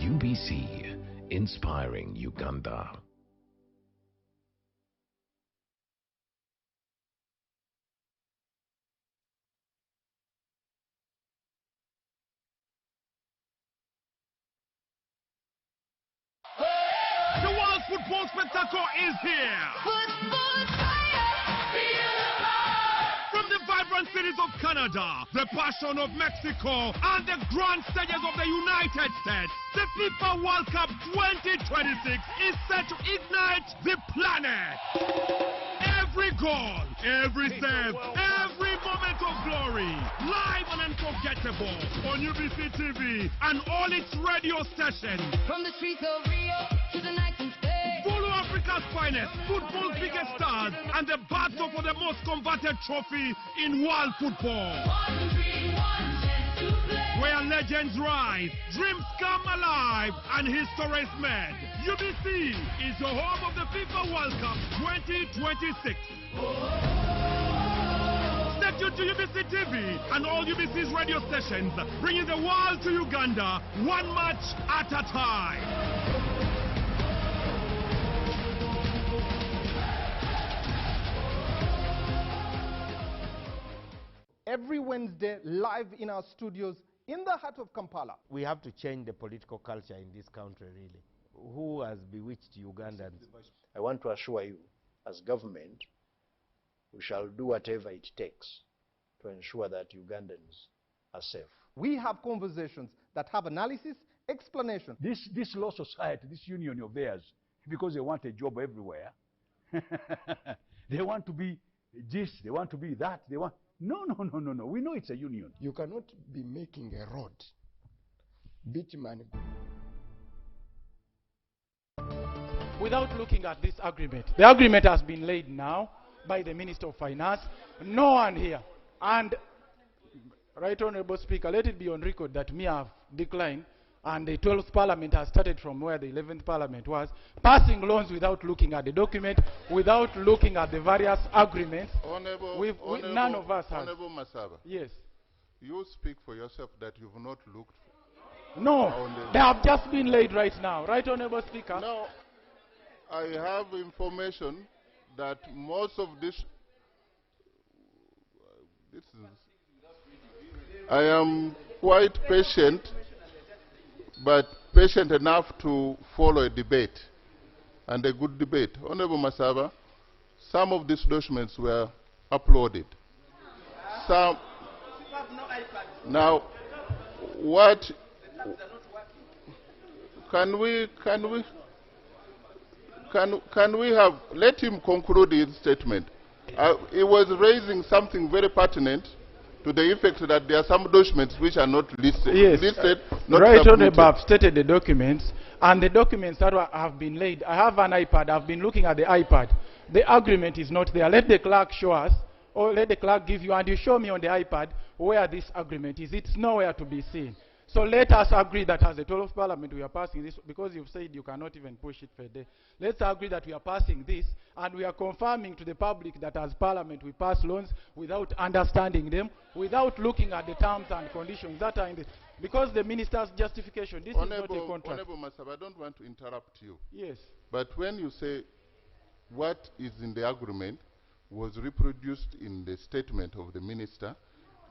UBC, inspiring Uganda. The World Football Spectacle is here! From the vibrant cities of Canada, the passion of Mexico, and the grand stages of the United States, the FIFA World Cup 2026 is set to ignite the planet. Every goal, every save, every moment of glory, live and unforgettable on UBC TV and all its radio stations. From the streets of Rio to the night and day. Follow Africa's finest, football's biggest stars, and the battle for the most converted trophy in world football. Where legends rise, dreams come alive, and history is made. UBC is the home of the FIFA World Cup 2026. Stay tuned to UBC TV and all UBC's radio stations, bringing the world to Uganda, one match at a time. Every Wednesday, live in our studios in the heart of Kampala. We have to change the political culture in this country, really. Who has bewitched Ugandans? I want to assure you, as government, we shall do whatever it takes to ensure that Ugandans are safe. We have conversations that have analysis, explanation. This law society, this union of theirs, because they want a job everywhere, they want to be this, they want to be that, they want... No. We know it's a union. You cannot be making a road, bitumen. Without looking at this agreement. The agreement has been laid now by the Minister of Finance. No one here. And, Right Honorable Speaker, let it be on record that me have declined, and the 12th Parliament has started from where the 11th Parliament was, passing loans without looking at the document, without looking at the various agreements. None of us has. Honorable Masaba. Yes. You speak for yourself that you've not looked. No, they have just been laid right now. Right, Honorable Speaker? No, I have information that most of this is... I am quite patient, but patient enough to follow a debate, and a good debate. Honorable Masaba, some of these documents were uploaded. Some. Now, what can we have? Let him conclude his statement. He was raising something very pertinent, to the effect that there are some documents which are not listed. Yes. Not Right on submitted. above stated the documents, and the documents that have been laid. I have an iPad. I've been looking at the iPad. The agreement is not there. Let the clerk show us, or let the clerk give you, and you show me on the iPad where this agreement is. It's nowhere to be seen. So let us agree that as a 12th Parliament we are passing this, because you've said you cannot even push it for a day. Let's agree that we are passing this, and we are confirming to the public that as Parliament we pass loans without understanding them, without looking at the terms and conditions that are in the... Because the Minister's justification, this is not a contract. Honorable Masaba, I don't want to interrupt you. Yes. But when you say what is in the agreement was reproduced in the statement of the Minister,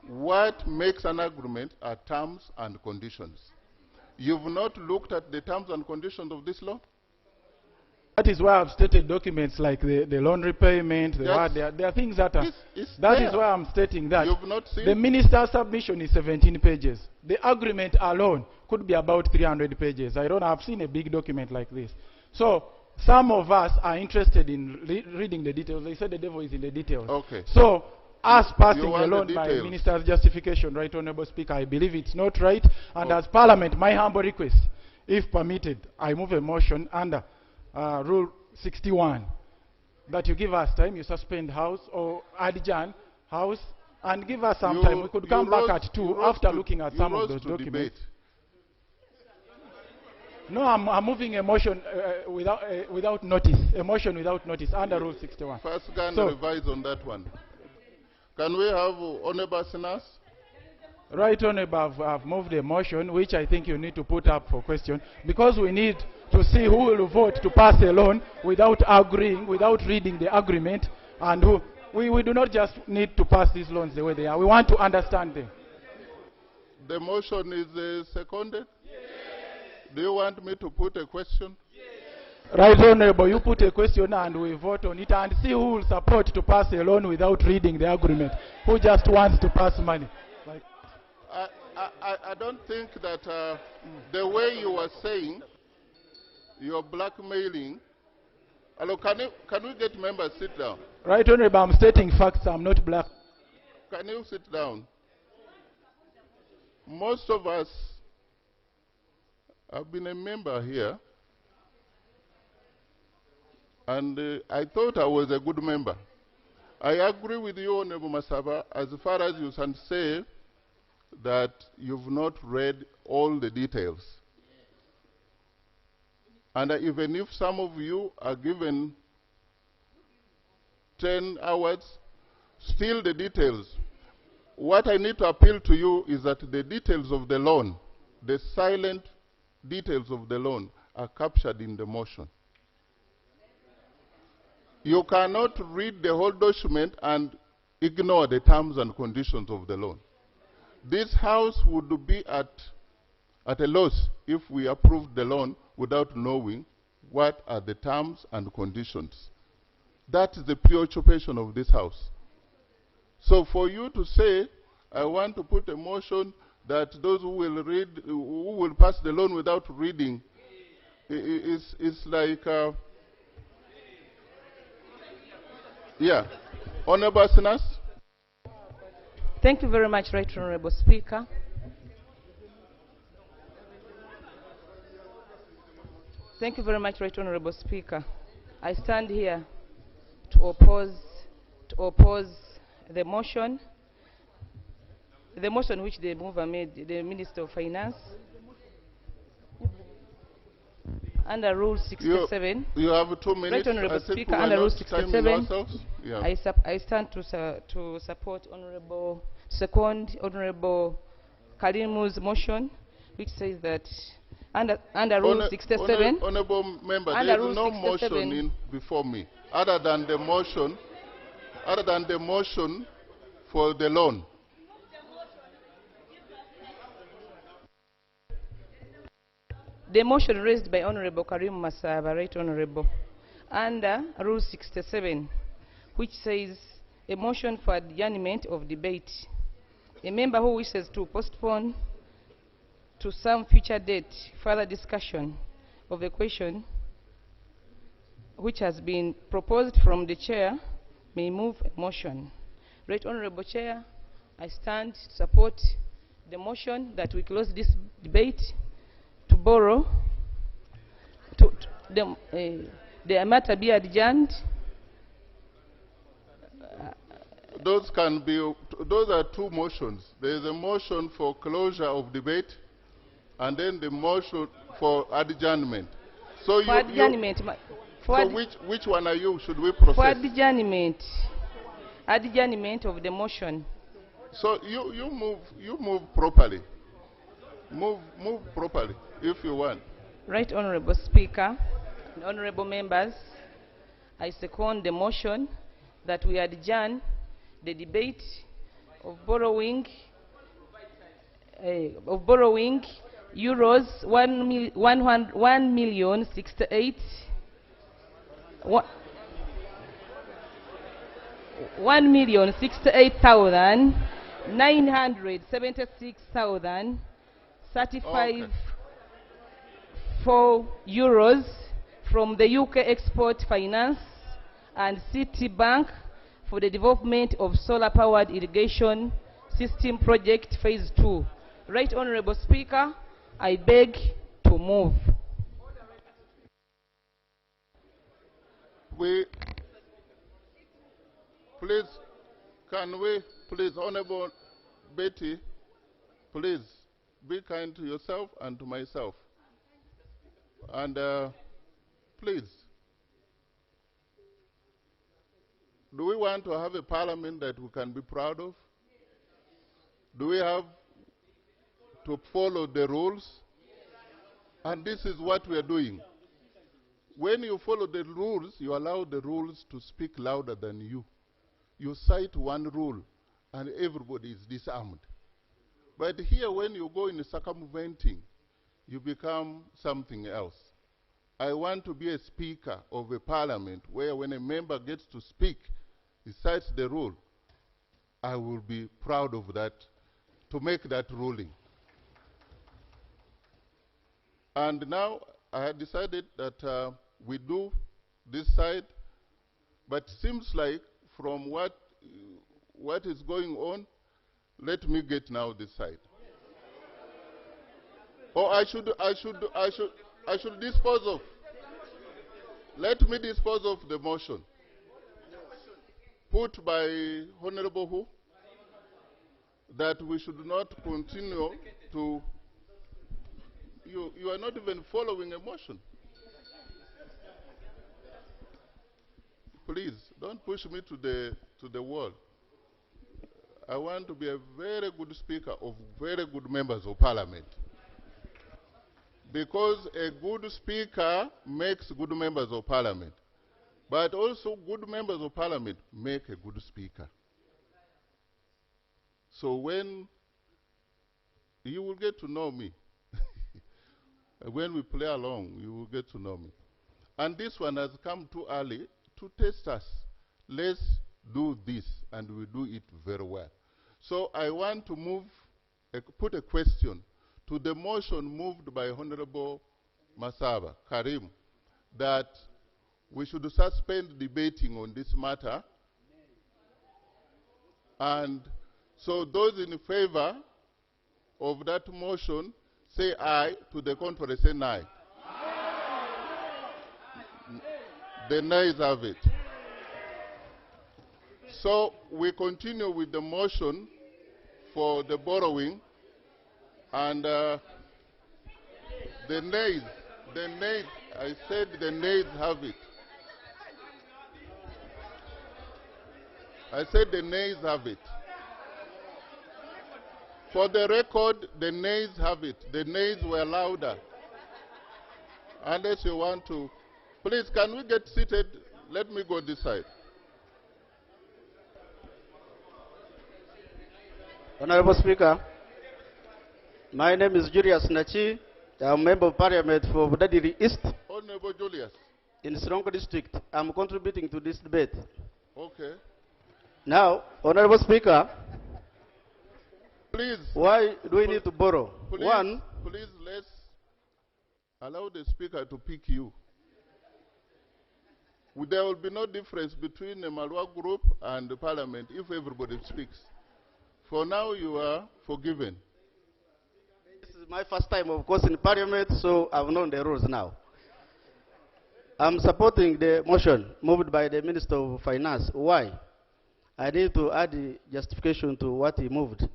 what makes an agreement are terms and conditions. You've not looked at the terms and conditions of this law? That is why I've stated documents like the loan repayment, there are things that are... That is why I'm stating that. You've not seen... The Minister's submission is 17 pages. The agreement alone could be about 300 pages. I don't know, I've seen a big document like this. So, some of us are interested in reading the details. They said the devil is in the details. Okay. So, us passing You want alone the by details. Minister's justification, Right Honourable Speaker, I believe it's not right. And as Parliament, my humble request, if permitted, I move a motion under Rule 61 that you give us time, you suspend House or adjourn House, and give us some time. We could come back at 2 after looking at some of those documents. No, I'm moving a motion without notice. A motion without notice under Rule 61. First, can So- revise on that one. Can we have Honorable Sinas? Right Honorable, I've moved a motion which I think you need to put up for question, because we need to see who will vote to pass a loan without agreeing, without reading the agreement, and who, we do not just need to pass these loans the way they are. We want to understand them. The motion is seconded? Yes. Do you want me to put a question? Right Honorable, you put a question and we vote on it and see who will support to pass a loan without reading the agreement, who just wants to pass money. Like, I don't think that the way you are saying, you're blackmailing. Hello, can we get members sit down? Right Honorable, I'm stating facts, I'm not black. Can you sit down? Most of us have been a member here, and I thought I was a good member. I agree with you, Honorable Masaba, as far as you can say that you've not read all the details. And even if some of you are given 10 hours, still the details. What I need to appeal to you is that the details of the loan, the silent details of the loan, are captured in the motion. You cannot read the whole document and ignore the terms and conditions of the loan. This House would be at a loss if we approved the loan without knowing what are the terms and conditions. That is the preoccupation of this House. So for you to say, I want to put a motion that those who will read, who will pass the loan without reading, is like, yeah. Honorable Sinas? Thank you very much, Right Honorable Speaker. Thank you very much, Right Honorable Speaker. I stand here to oppose the motion which the mover made, the Minister of Finance, under Rule 67. You have 2 minutes. Right Honorable Speaker, under Rule 67, yeah. I stand to support second Honorable Karimu's motion, which says that under Rule 67, Honorable Member, there is no motion before me, other than the motion for the loan. The motion raised by Honorable Karim Masaba, Right Honorable, under Rule 67, which says a motion for adjournment of debate. A member who wishes to postpone to some future date further discussion of a question which has been proposed from the chair may move a motion. Right Honorable Chair, I stand to support the motion that we close this debate to borrow, the matter be adjourned. Those are 2 motions. There is a motion for closure of debate, and then the motion for adjournment. So for adjournment. Which one are you? Should we process? For adjournment of the motion. So you move properly. Move properly if you want. Right Honorable Speaker and honorable members, I second the motion that we adjourn the debate of borrowing euros 1,068,976,035 euros from the UK Export Finance and Citibank for the development of solar-powered irrigation system project phase 2. Right Honorable Speaker, I beg to move. Please, Honorable Betty, please be kind to yourself and to myself. And please, do we want to have a parliament that we can be proud of? Do we to follow the rules. And this is what we are doing. When you follow the rules, you allow the rules to speak louder than you. You cite one rule, and everybody is disarmed. But here, when you go in circumventing, you become something else. I want to be a speaker of a parliament where when a member gets to speak, he cites the rule. I will be proud of that, to make that ruling. And now I had decided that we do this side, but seems like from what is going on, let me get now this side. Or I should dispose of. Let me dispose of the motion put by Honorable Who, that we should not continue to. You are not even following a motion. Please, don't push me to the wall. I want to be a very good speaker of very good members of parliament. Because a good speaker makes good members of parliament. But also good members of parliament make a good speaker. So when you will get to know me, when we play along, you will get to know me. And this one has come too early to test us. Let's do this, and we do it very well. So I want to put a question to the motion moved by Honorable Masaba Karim, that we should suspend debating on this matter. And so those in favor of that motion, say aye. To the contrary, say nay. The nays have it. So we continue with the motion for the borrowing, and the nays, I said the nays have it. I said the nays have it. For the record, the nays have it. The nays were louder. Unless you want to. Please, can we get seated? Let me go this side. Honorable Speaker, my name is Julius Nachi. I'm a member of parliament for Budadiri East. Honorable Julius. In Sirongo district. I'm contributing to this debate. Okay. Now, Honorable Speaker, please. Why do we need to borrow? Please, One. Please, let's allow the speaker to pick you. There will be no difference between the Malwa group and the parliament if everybody speaks. For now, you are forgiven. This is my first time, of course, in parliament, so I've known the rules now. I'm supporting the motion moved by the Minister of Finance. Why? I need to add the justification to what he moved.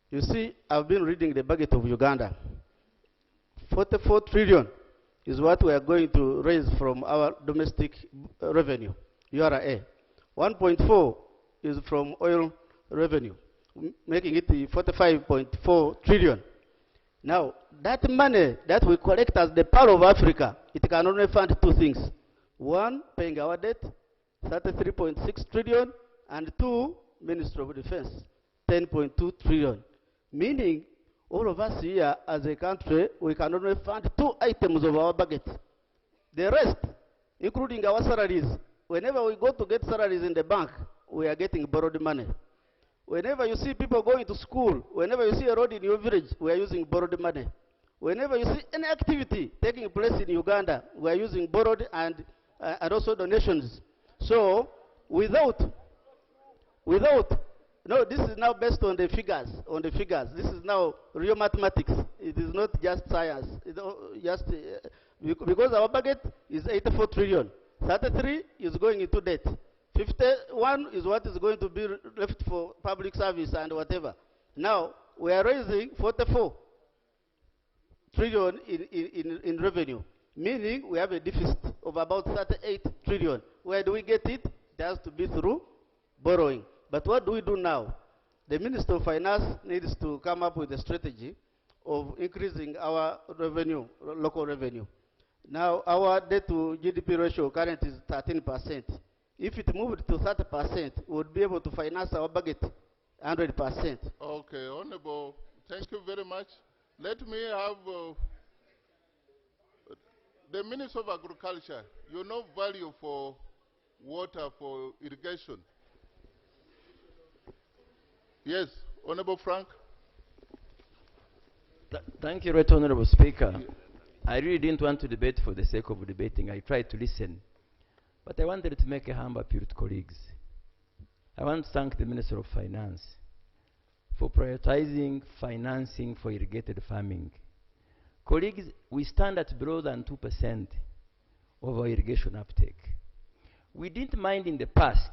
You see, I've been reading the budget of Uganda. 44 trillion is what we are going to raise from our domestic revenue, URA. 1.4 is from oil revenue, making it 45.4 trillion. Now, that money that we collect as the Pearl of Africa, it can only fund two things. One, paying our debt, 33.6 trillion, and two, Ministry of Defense, 10.2 trillion. Meaning, all of us here as a country, we can only fund two items of our budget. The rest, including our salaries, whenever we go to get salaries in the bank, we are getting borrowed money. Whenever you see people going to school, whenever you see a road in your village, we are using borrowed money. Whenever you see any activity taking place in Uganda, we are using borrowed and also donations. So, no, this is now based on the figures. This is now real mathematics. It is not just science. Because our budget is 84 trillion. 33 is going into debt. 51 is what is going to be left for public service and whatever. Now, we are raising 44 trillion in revenue, meaning we have a deficit of about 38 trillion. Where do we get it? It has to be through borrowing. But what do we do now? The Minister of Finance needs to come up with a strategy of increasing our revenue, local revenue. Now, our debt to GDP ratio currently is 13%. If it moved to 30%, we would be able to finance our budget 100%. Okay, Honorable, thank you very much. Let me have the Minister of Agriculture. You know value for water, for irrigation. Yes, Honorable Frank. Thank you, Right Honorable Speaker. I really didn't want to debate for the sake of debating. I tried to listen. But I wanted to make a humble appeal to colleagues. I want to thank the Minister of Finance for prioritizing financing for irrigated farming. Colleagues, we stand at below than 2% of our irrigation uptake. We didn't mind in the past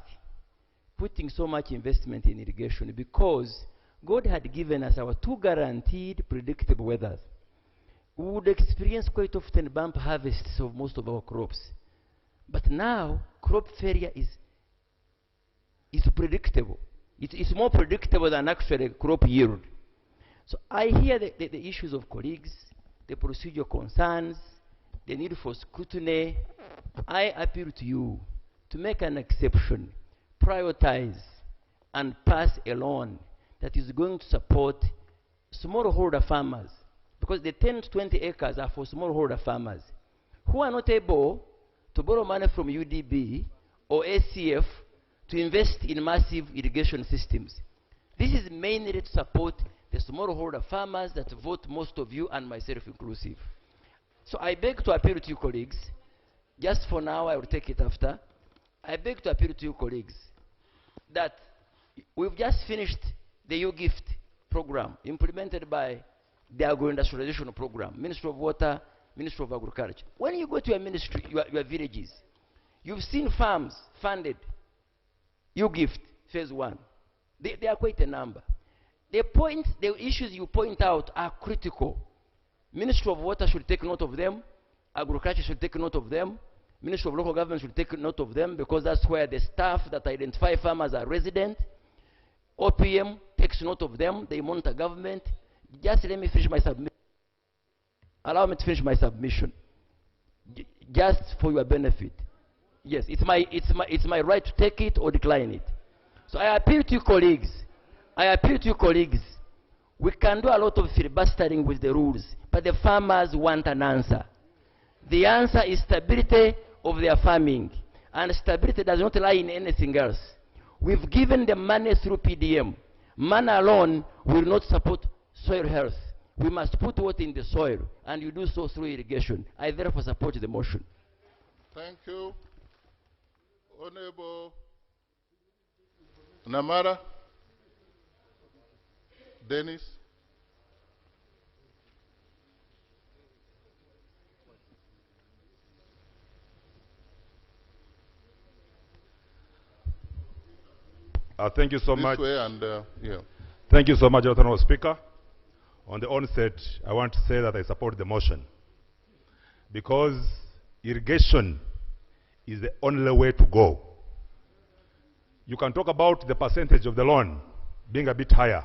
putting so much investment in irrigation because God had given us our 2 guaranteed predictable weathers. We would experience quite often bump harvests of most of our crops. But now, crop failure is predictable. It's more predictable than actually crop yield. So I hear the issues of colleagues, the procedural concerns, the need for scrutiny. I appeal to you to make an exception, prioritize, and pass a loan that is going to support smallholder farmers, because the 10 to 20 acres are for smallholder farmers who are not able to borrow money from UDB or ACF to invest in massive irrigation systems. This is mainly to support the smallholder farmers that vote most of you and myself inclusive. So I beg to appeal to you colleagues, just for now, I will take it after. I beg to appeal to you colleagues that we've just finished the U-Gift program implemented by the agro-industrialization program, Ministry of Water, Ministry of Agriculture. When you go to your ministry, your villages, you've seen farms funded, U-Gift, phase 1. They are quite a number. The issues you point out are critical. Ministry of Water should take note of them, Agriculture should take note of them, Ministry of Local Government should take note of them, because that's where the staff that identify farmers are resident. OPM takes note of them, they monitor government. Just let me finish my submission. Allow me to finish my submission. Just for your benefit. Yes, it's my right to take it or decline it. So I appeal to you colleagues. We can do a lot of filibustering with the rules, but the farmers want an answer. The answer is stability of their farming. And stability does not lie in anything else. We've given them money through PDM. Money alone will not support soil health. We must put water in the soil, and you do so through irrigation. I therefore support the motion. Thank you. Honorable Namara. Dennis. Thank you so This much. way and, yeah. Thank you so much, Honorable Speaker. On the onset, I want to say that I support the motion because irrigation is the only way to go. You can talk about the percentage of the loan being a bit higher,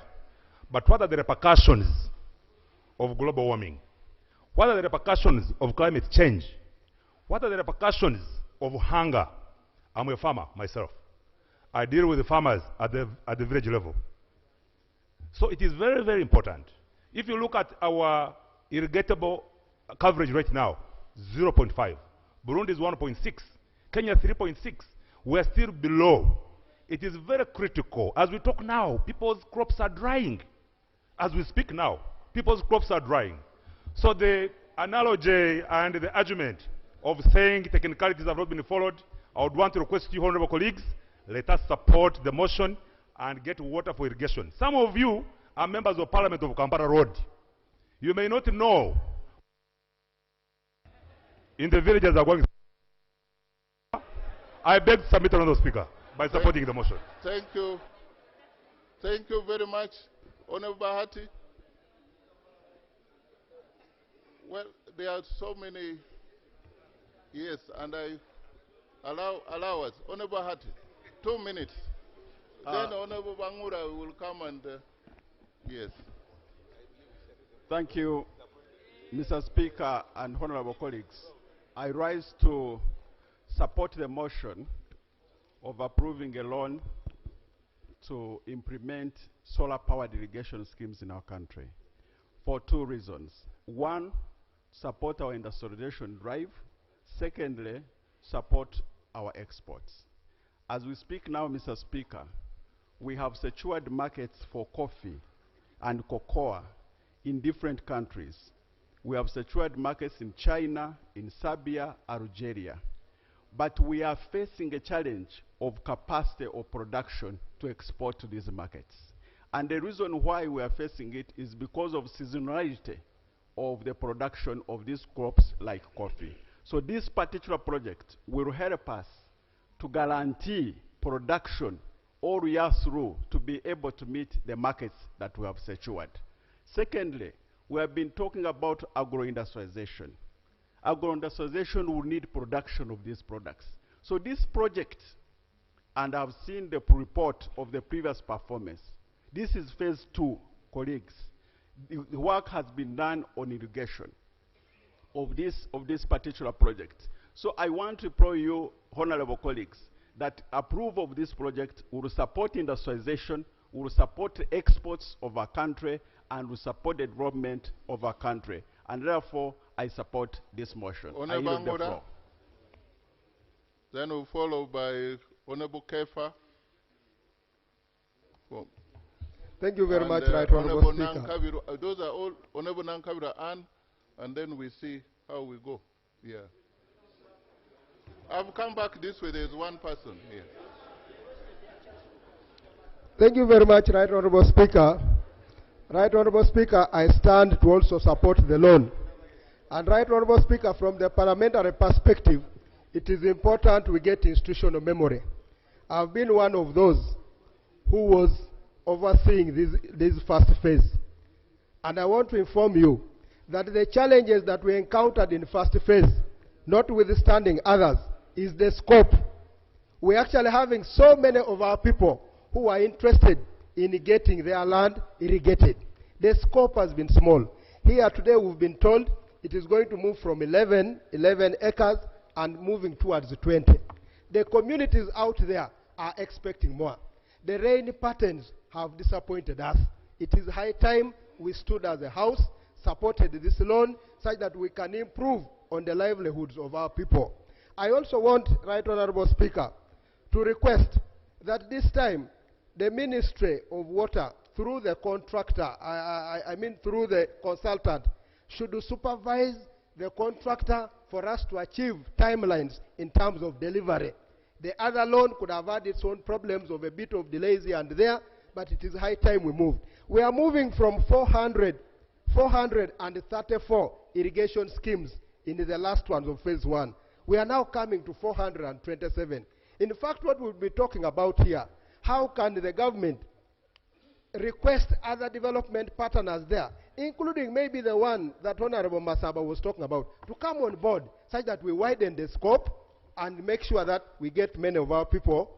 but what are the repercussions of global warming? What are the repercussions of climate change? What are the repercussions of hunger? I'm a farmer myself. I deal with the farmers at the village level. So it is very, very important. If you look at our irrigatable coverage right now, 0.5. Burundi is 1.6. Kenya 3.6. We are still below. It is very critical. As we talk now, people's crops are drying. As we speak now, people's crops are drying. So the analogy and the argument of saying technicalities have not been followed, I would want to request you, honorable colleagues, let us support the motion and get water for irrigation. Some of you are members of Parliament of Kampala Road. You may not know in the villages are going. I beg to submit another speaker by supporting the motion. Thank you. Thank you very much, Honorable Bahati. Well, there are so many. Yes, and I allow us. Honorable Bahati, 2 minutes. Then Honorable Bangura will come and yes. Thank you, Mr. Speaker and honorable colleagues. I rise to support the motion of approving a loan to implement solar-powered irrigation schemes in our country for two reasons. One, support our industrialization drive. Secondly, support our exports. As we speak now, Mr. Speaker, we have secured markets for coffee and cocoa in different countries. We have secured markets in China, in Serbia, Algeria. But we are facing a challenge of capacity of production to export to these markets. And the reason why we are facing it is because of seasonality of the production of these crops like coffee. So this particular project will help us to guarantee production all year through to be able to meet the markets that we have secured. Secondly, we have been talking about agro-industrialization. Agro-industrialization will need production of these products. So this project, and I've seen the report of the previous performance, this is phase 2, colleagues. The work has been done on irrigation of this particular project. So I want to implore you, honorable colleagues, that approve of this project will support industrialization, will support exports of our country, and will support the development of our country. And therefore, I support this motion. I yield the floor. Then we'll follow by Honorable Kefa. Thank you very much, Right Honorable Honorable Speaker. Those are all Honorable Nankabira and then we see how we go. Yeah. I've come back this way. There's one person here. Thank you very much, Right Honorable Speaker. Right Honorable Speaker, I stand to also support the loan. And Right Honorable Speaker, from the parliamentary perspective, it is important we get institutional memory. I've been one of those who was overseeing this first phase. And I want to inform you that the challenges that we encountered in first phase, notwithstanding others, is the scope. We're actually having so many of our people who are interested in getting their land irrigated. The scope has been small. Here today we've been told it is going to move from 11 acres and moving towards 20. The communities out there are expecting more. The rain patterns have disappointed us. It is high time we stood as a house, supported this loan such that we can improve on the livelihoods of our people. I also want, Right Honorable Speaker, to request that this time the Ministry of Water, through the contractor, I mean through the consultant, should supervise the contractor for us to achieve timelines in terms of delivery. The other loan could have had its own problems of a bit of delays here and there, but it is high time we moved. We are moving from 434 irrigation schemes in the last ones of phase 1. We are now coming to 427. In fact, what we'll be talking about here, how can the government request other development partners there, including maybe the one that Honorable Masaba was talking about, to come on board such that we widen the scope and make sure that we get many of our people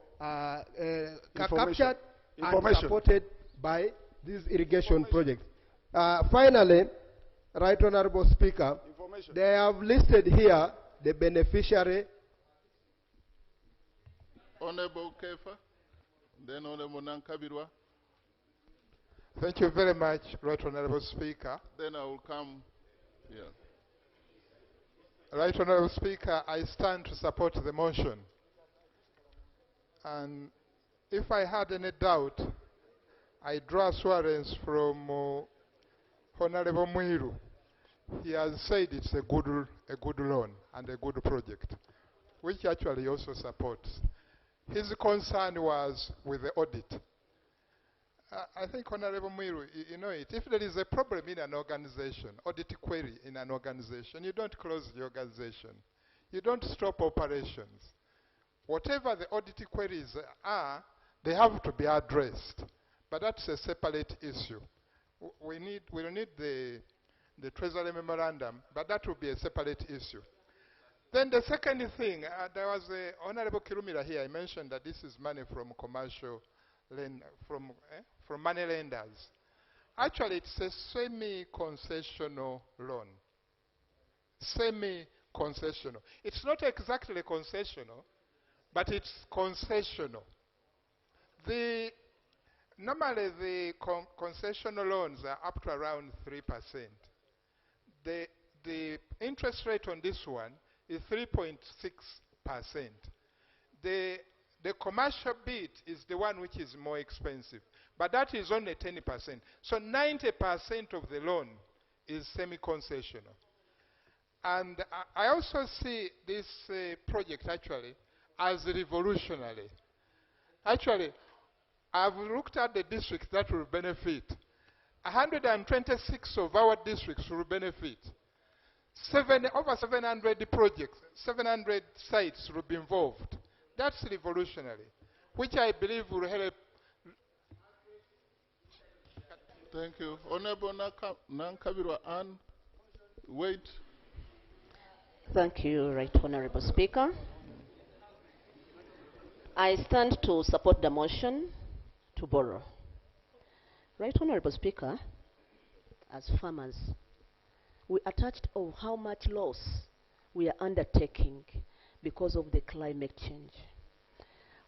captured and supported by these irrigation projects. Finally, Right Honorable Speaker, they have listed here the beneficiary. Honorable Kefa, then Honorable Nankabirwa. Thank you very much, Right Honorable Speaker. Then I will come here. Right Honorable Speaker, I stand to support the motion. And if I had any doubt, I draw assurance from Honorable Muiru. He has said it's a good loan and a good project, which actually he also supports. His concern was with the audit. I think, Honorable Muiru, you know it. If there is a problem in an organization, audit query in an organization, you don't close the organization. You don't stop operations. Whatever the audit queries are, they have to be addressed. But that's a separate issue. We'll need the Treasury Memorandum, but that will be a separate issue. Then the second thing, there was a Honorable Kirumira here. I mentioned that this is money from commercial from money lenders. Actually, it's a semi-concessional loan. Semi-concessional. It's not exactly concessional, but it's concessional. Normally, the concessional loans are up to around 3%. The interest rate on this one is 3.6%. The commercial bit is the one which is more expensive, but that is only 10%. So 90% of the loan is semi-concessional. And I also see this project actually as revolutionary. Actually, I've looked at the districts that will benefit. 126 of our districts will benefit. Over 700 projects, 700 sites will be involved. That's revolutionary, which I believe will help. Thank you. Honorable Nankabirwa Ann, wait. Thank you, Right Honorable Speaker. I stand to support the motion to borrow. Right Honorable Speaker, as farmers, we are touched of how much loss we are undertaking because of the climate change.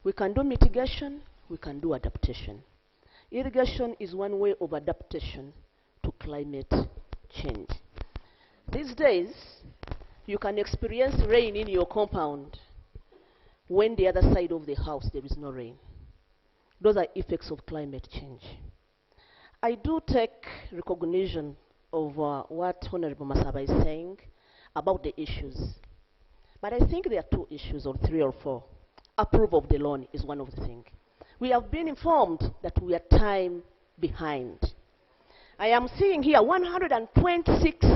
We can do mitigation, we can do adaptation. Irrigation is one way of adaptation to climate change. These days, you can experience rain in your compound when the other side of the house there is no rain. Those are effects of climate change. I do take recognition of what Honorable Masaba is saying about the issues. But I think there are two issues, or three or four. Approval of the loan is one of the things. We have been informed that we are time behind. I am seeing here 126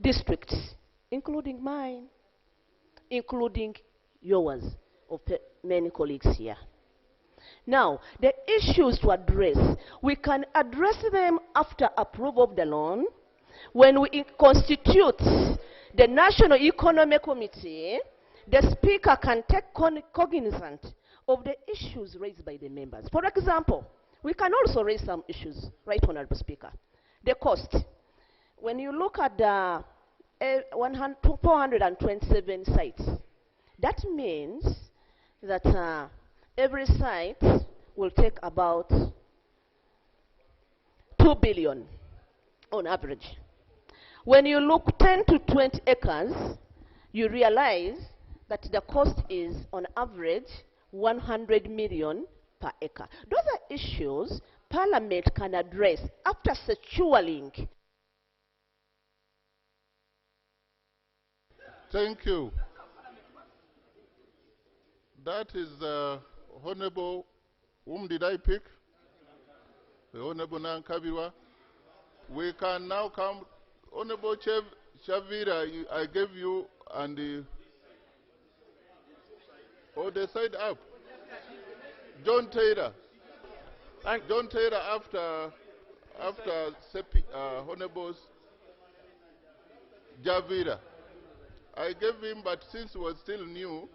districts, including mine, including yours, of many colleagues here. Now, the issues to address, we can address them after approval of the loan, when we constitute the National Economic Committee. The Speaker can take cognizance of the issues raised by the members. For example, we can also raise some issues, Right Honorable Speaker. The cost. When you look at the 427 sites, that means that every site will take about 2 billion on average. When you look 10 to 20 acres, you realize that the cost is on average 100 million per acre. Those are issues Parliament can address after securing. Thank you. That is Honorable, whom did I pick? The Honorable Nankabirwa. We can now come, Honorable Chavira, I gave you, and the side up. John Taylor. John Taylor after Honorable Javira. I gave him, but since he was still new,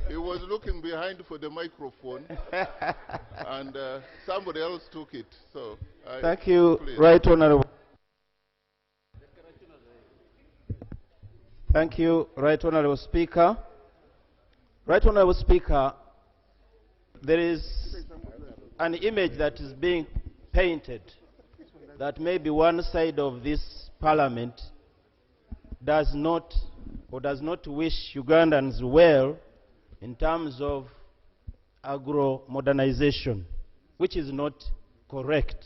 he was looking behind for the microphone, and somebody else took it. So thank you, Right Honorable. Thank you, Right Honorable Speaker. Right Honorable Speaker, there is an image that is being painted that maybe one side of this Parliament does not wish Ugandans well in terms of agro-modernization, which is not correct.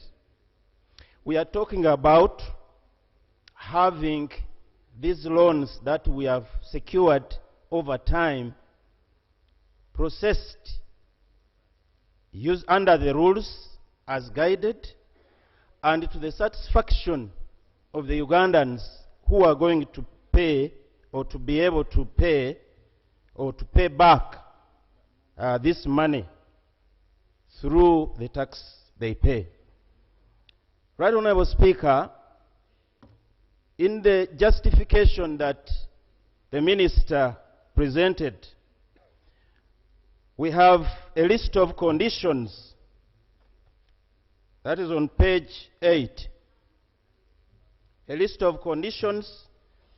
We are talking about having these loans that we have secured over time processed, used under the rules as guided, and to the satisfaction of the Ugandans who are going to pay, or to be able to pay, or to pay back this money through the tax they pay. Right Honorable Speaker, in the justification that the Minister presented, we have a list of conditions that is on page 8 a list of conditions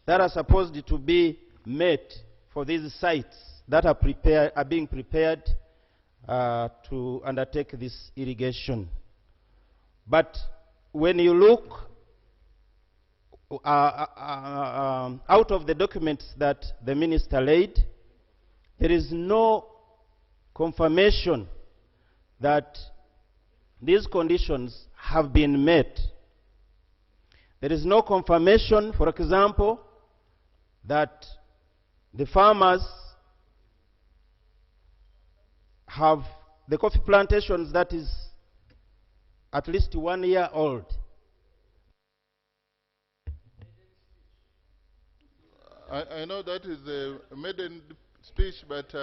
that are supposed to be met for these sites that are being prepared to undertake this irrigation. But when you look out of the documents that the minister laid, there is no confirmation that these conditions have been met. There is no confirmation, for example, that the farmers have the coffee plantations that is at least 1 year old. I know that is a maiden speech, but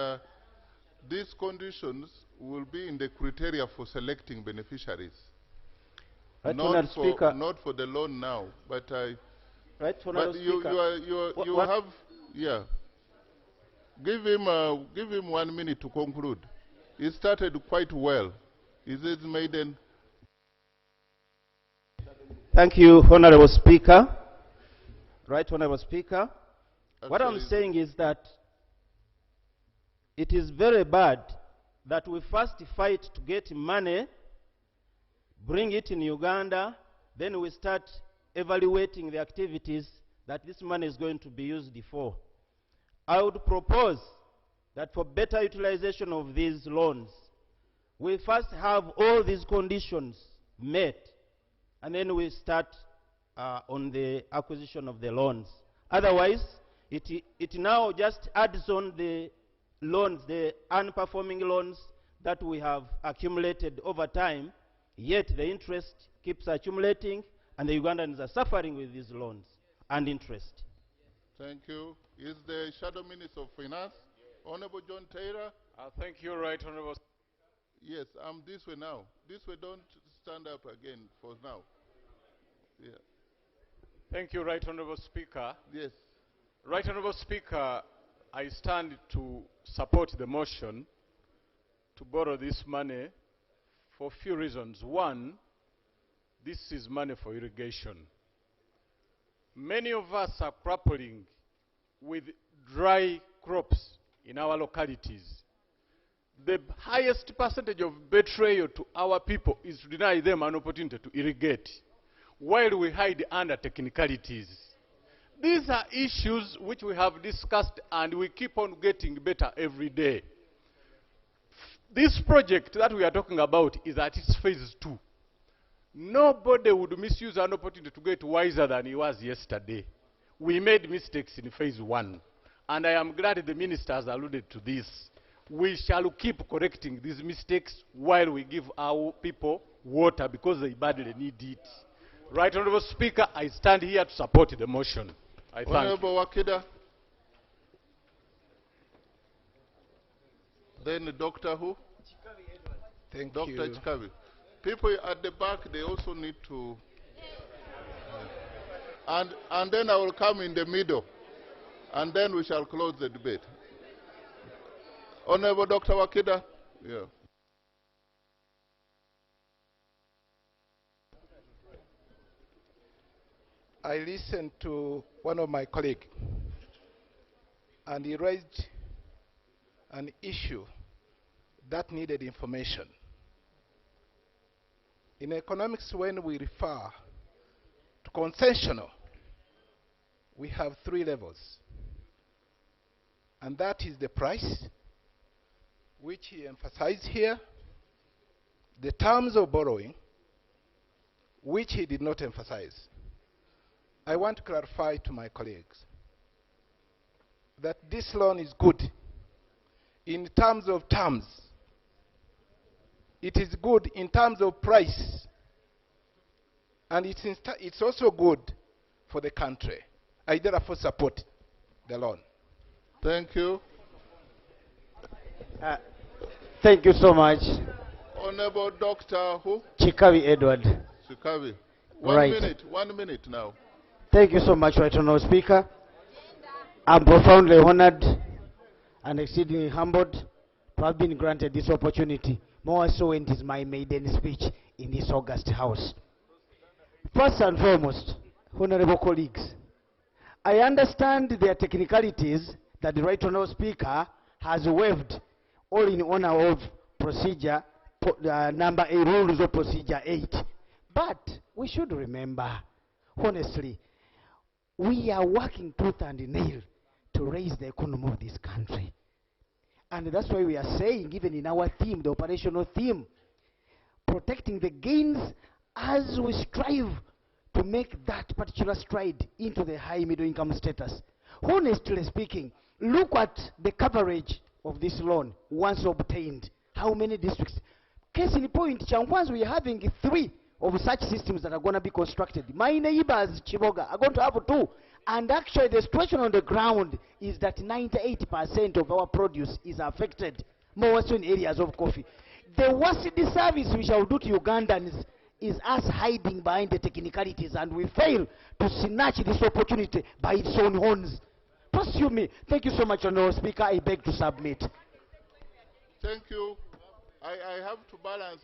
these conditions will be in the criteria for selecting beneficiaries. Right, not Speaker. For the loan now, but right, but you have, yeah. Give him 1 minute to conclude. He started quite well. Is it maiden? Thank you, Honorable Speaker. Right, Honorable Speaker. What I'm saying is that it is very bad that we first fight to get money, bring it in Uganda, then we start evaluating the activities that this money is going to be used for. I would propose that for better utilization of these loans, we first have all these conditions met, and then we start on the acquisition of the loans. Otherwise, it now just adds on the loans, the unperforming loans that we have accumulated over time, yet the interest keeps accumulating, and the Ugandans are suffering with these loans and interest. Thank you. Is the Shadow Minister of Finance, Honorable John Taylor? Thank you, Right Honorable. Yes, I'm this way now. This way, don't stand up again for now. Yeah. Thank you, Right Honorable Speaker. Yes. Right Honorable Speaker, I stand to support the motion to borrow this money for a few reasons. One, this is money for irrigation. Many of us are grappling with dry crops in our localities. The highest percentage of betrayal to our people is to deny them an opportunity to irrigate, while we hide under technicalities. These are issues which we have discussed, and we keep on getting better every day. This project that we are talking about is at its phase 2. Nobody would misuse an opportunity to get wiser than he was yesterday. We made mistakes in phase 1, and I am glad the minister has alluded to this. We shall keep correcting these mistakes while we give our people water because they badly need it. Right Honorable Speaker, I stand here to support the motion. I thank Honorable Wakida. Then Dr. who? Thank Dr. you. Chikabi. People at the back, they also need to... and then I will come in the middle, and then we shall close the debate. Honorable Dr. Wakida. Yeah. I listened to one of my colleagues, and he raised an issue that needed information. In economics, when we refer to concessional, we have 3 levels. And that is the price, which he emphasized here, the terms of borrowing, which he did not emphasize. I want to clarify to my colleagues that this loan is good in terms of terms. It is good in terms of price. And it's also good for the country. I therefore support the loan. Thank you. Thank you so much. Honorable Dr. who? Chikabi Edward. Chikabi. Right. 1 minute now. Thank you so much, Right Honorable Speaker. I'm profoundly honored and exceedingly humbled to have been granted this opportunity, more so when it is my maiden speech in this august house. First and foremost, Honorable colleagues, I understand there are technicalities that the Right Honorable Speaker has waived, all in honor of procedure, number 8, rules of procedure 8. But we should remember, honestly, we are working tooth and nail to raise the economy of this country. And that's why we are saying, even in our theme, the operational theme, protecting the gains as we strive to make that particular stride into the high middle income status. Honestly speaking, look at the coverage of this loan once obtained. How many districts? Case in point, Changwanz, we are having 3 of such systems that are going to be constructed. My neighbors, Chiboga, are going to have 2. And actually, the situation on the ground is that 98% of our produce is affected, more so in areas of coffee. The worst disservice we shall do to Ugandans is us hiding behind the technicalities, and we fail to snatch this opportunity by its own horns. Pursue me. Thank you so much, Honorable Speaker. I beg to submit. Thank you. I have to balance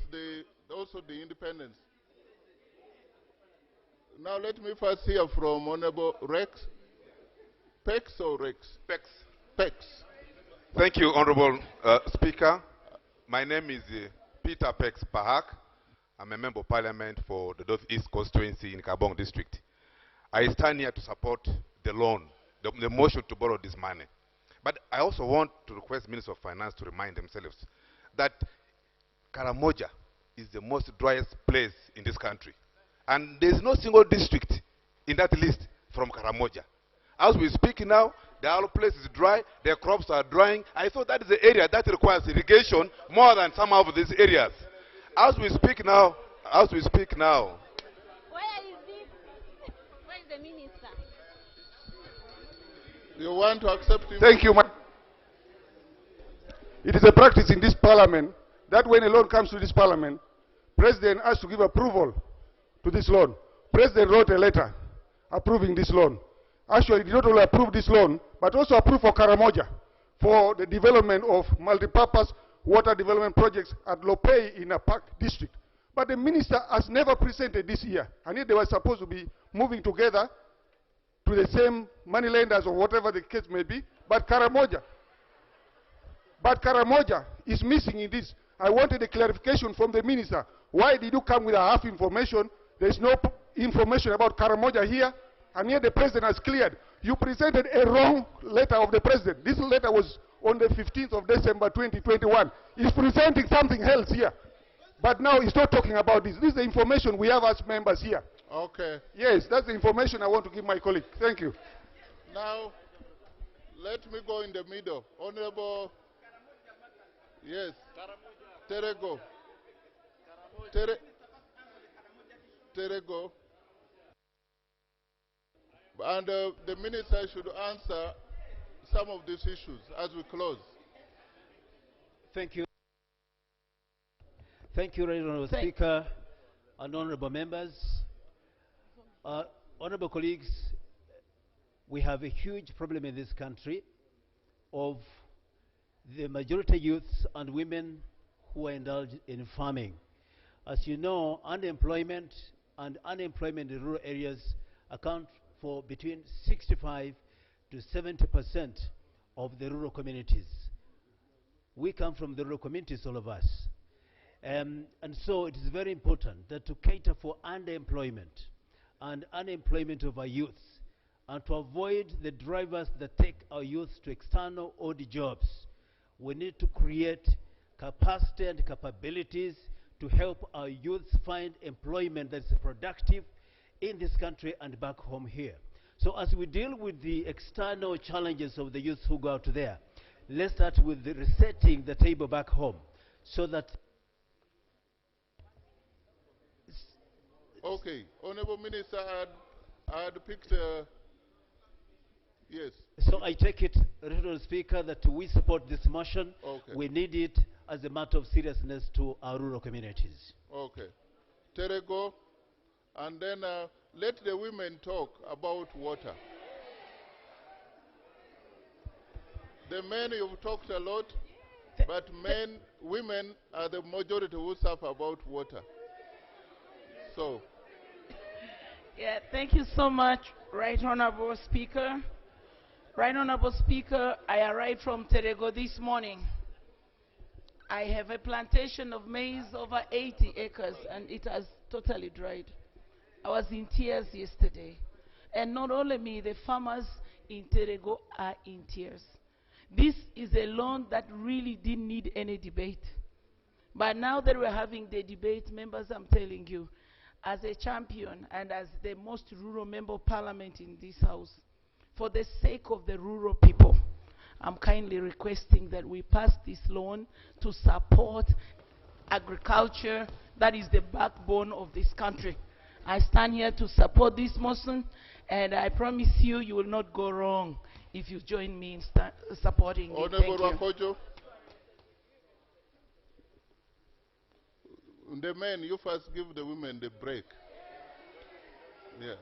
also the independence. Now let me first hear from Honorable Rex. Pex or Rex? Pex. Pex. Thank you, Honorable Speaker. My name is Peter Pex Pahak. I'm a member of Parliament for the North East constituency in Kabong district. I stand here to support the loan, the motion to borrow this money. But I also want to request Minister of Finance to remind themselves that Karamoja is the most driest place in this country. And there's no single district in that list from Karamoja. As we speak now, the whole place is dry, their crops are drying. I thought that is the area that requires irrigation more than some of these areas. As we speak now, Where is this? Where is the minister? You want to accept him? Thank you. It is a practice in this parliament that when a loan comes to this parliament, President has to give approval to this loan. President wrote a letter approving this loan. Actually, he did not only approve this loan, but also approve for Karamoja for the development of multi-purpose water development projects at Lopei in a park district. But the minister has never presented this year, and yet they were supposed to be moving together to the same money lenders or whatever the case may be. But Karamoja is missing in this. I wanted a clarification from the minister. Why did you come with a half information? There's no information about Karamoja here, and yet the president has cleared. You presented a wrong letter of the president. This letter was on the 15th of December 2021. He's presenting something else here. But now he's not talking about this. This is the information we have as members here. Okay. Yes, that's the information I want to give my colleague. Thank you. Now, let me go in the middle. Honorable, yes, Terego. Terego. And the minister should answer some of these issues as we close. Thank you. Thank you, Honorable Speaker and honorable members. Honorable colleagues, we have a huge problem in this country of the majority youths and women who are indulged in farming. As you know, unemployment and unemployment in rural areas account for between 65 to 70% of the rural communities. We come from the rural communities, all of us. And so it is very important that to cater for underemployment and unemployment of our youth, and to avoid the drivers that take our youth to external odd jobs, we need to create capacity and capabilities to help our youth find employment that's productive in this country and back home here. So as we deal with the external challenges of the youth who go out there, let's start with the resetting the table back home so that... Okay, Honorable Minister, I had picked, yes. So I take it, Honorable Speaker, that we support this motion. Okay. We need it as a matter of seriousness to our rural communities. Okay. Terego, and then let the women talk about water. The men, you've talked a lot, but women are the majority who suffer about water. So, Yeah, thank you so much, Right Honorable Speaker. Right Honorable Speaker, I arrived from Terego this morning. I have a plantation of maize over 80 acres, and it has totally dried. I was in tears yesterday. And not only me, the farmers in Terego are in tears. This is a loan that really didn't need any debate. But now that we're having the debate, members, I'm telling you, as a champion and as the most rural member of parliament in this house, for the sake of the rural people, I'm kindly requesting that we pass this loan to support agriculture. That is the backbone of this country. I stand here to support this motion, and I promise you, you will not go wrong if you join me in supporting it. Thank you. The men, you first give the women the break. Yeah.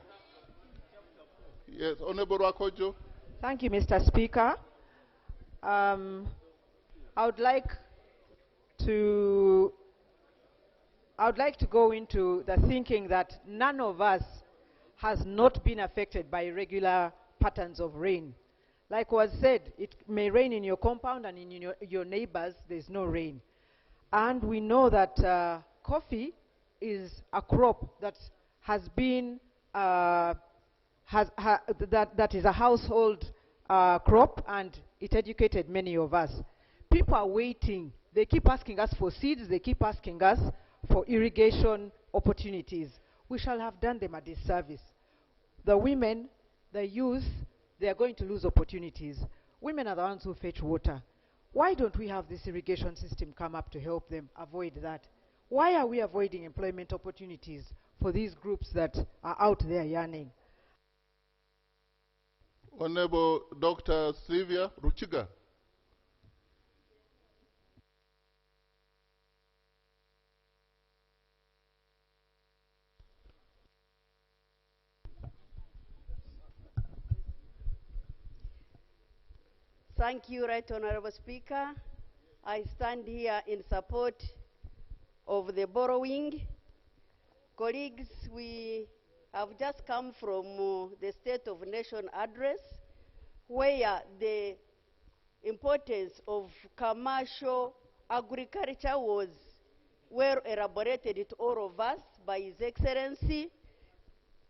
Yes, Honorable Rakojo. Thank you, Mr. Speaker. I would like to go into the thinking that none of us has not been affected by irregular patterns of rain. Like was said, it may rain in your compound, and in your neighbors there's no rain. And we know that coffee is a crop that has been that is a household crop, and it educated many of us. People are waiting. They keep asking us for seeds. They keep asking us for irrigation opportunities. We shall have done them a disservice. The women, the youth, they are going to lose opportunities. Women are the ones who fetch water. Why don't we have this irrigation system come up to help them avoid that? Why are we avoiding employment opportunities for these groups that are out there yearning? Honorable Dr. Sylvia Ruchiga. Thank you, Right Honorable Speaker. I stand here in support of the borrowing. Colleagues, we have just come from the State of Nation address, where the importance of commercial agriculture was well elaborated to all of us by His Excellency,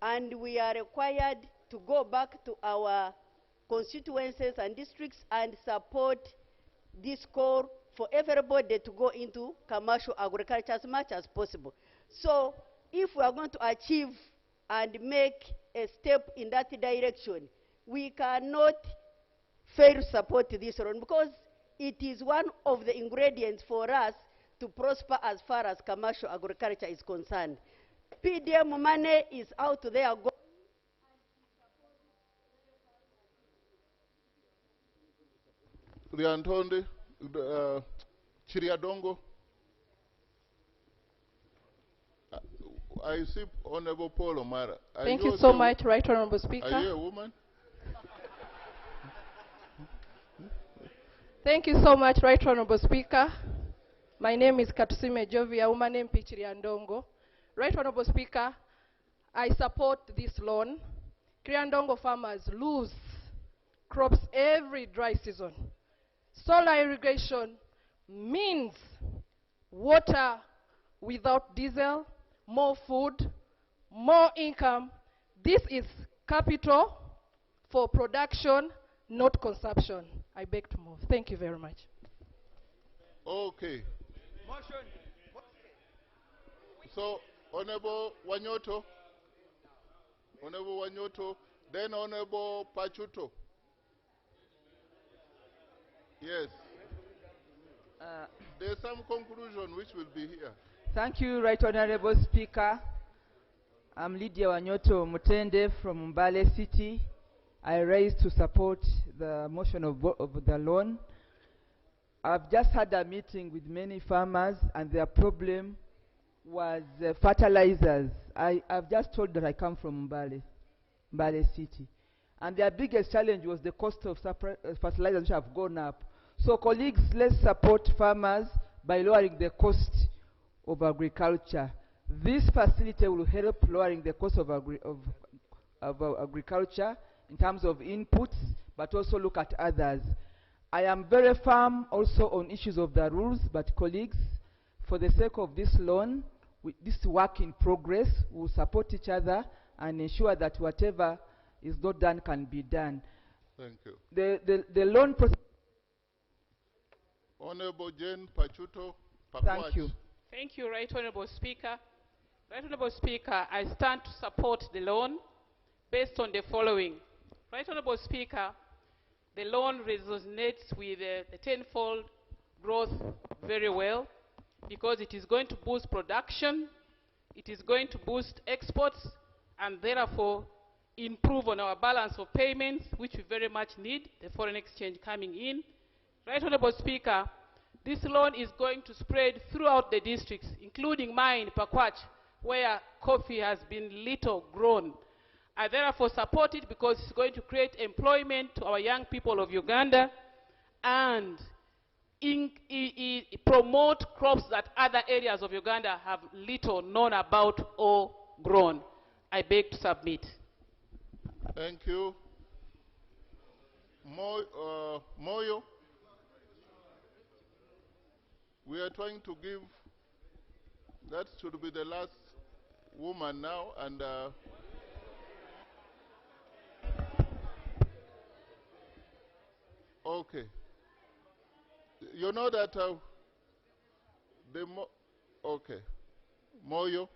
and we are required to go back to our constituencies and districts and support this call for everybody to go into commercial agriculture as much as possible. So if we are going to achieve and make a step in that direction, we cannot fail to support this loan, because it is one of the ingredients for us to prosper as far as commercial agriculture is concerned. PDM money is out there. Riantonde, Chiriadongo. I see Honorable Paul Omara. Thank you so much, Right Honorable Speaker. Are you a woman? Thank you so much, Right Honorable Speaker. My name is Katusime Jovia, woman named Pichiriandongo. Right Honorable Speaker, I support this loan. Kriandongo farmers lose crops every dry season. Solar irrigation means water without diesel, more food, more income. This is capital for production, not consumption. I beg to move. Thank you very much. Okay. Motion. So, Honorable Wanyoto. Honorable Wanyoto. Then Honorable Pachuto. Yes. There's some conclusion which will be here. Thank you, Right Honorable Speaker. I'm Lydia Wanyoto Mutende from Mbale City. I raised to support the motion of the loan. I've just had a meeting with many farmers, and their problem was fertilizers. I've just told that I come from Mbale City. And their biggest challenge was the cost of fertilizers, which have gone up. So colleagues, let's support farmers by lowering the cost of agriculture. This facility will help lowering the cost of agriculture in terms of inputs, but also look at others. I am very firm also on issues of the rules, but colleagues, for the sake of this loan, this work in progress, will support each other and ensure that whatever is not done can be done. Thank you. The loan process. Honorable Jane Pachuto. Thank you. Thank you, Right Honorable Speaker. Right Honorable Speaker, I stand to support the loan based on the following. Right Honorable Speaker, the loan resonates with the tenfold growth very well because it is going to boost production, it is going to boost exports, and therefore improve on our balance of payments, which we very much need, the foreign exchange coming in. Right Honorable Speaker, this loan is going to spread throughout the districts, including mine, Pakwach, where coffee has been little grown. I therefore support it because it's going to create employment to our young people of Uganda and promote crops that other areas of Uganda have little known about or grown. I beg to submit. Thank you. Moyo. We are trying to give, that should be the last woman now, and okay. You know that okay. Moyo.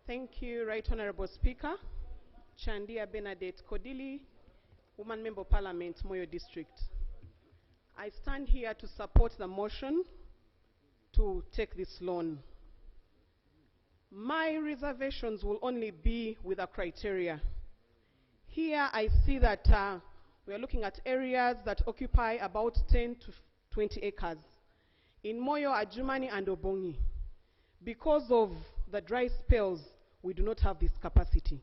Thank you, Right Honorable Speaker. Chandia Bernadette Kodili, Woman Member of Parliament, Moyo District. I stand here to support the motion to take this loan. My reservations will only be with a criteria. Here I see that we are looking at areas that occupy about 10 to 20 acres. In Moyo, Adjumani, and Obongi, because of the dry spells, we do not have this capacity.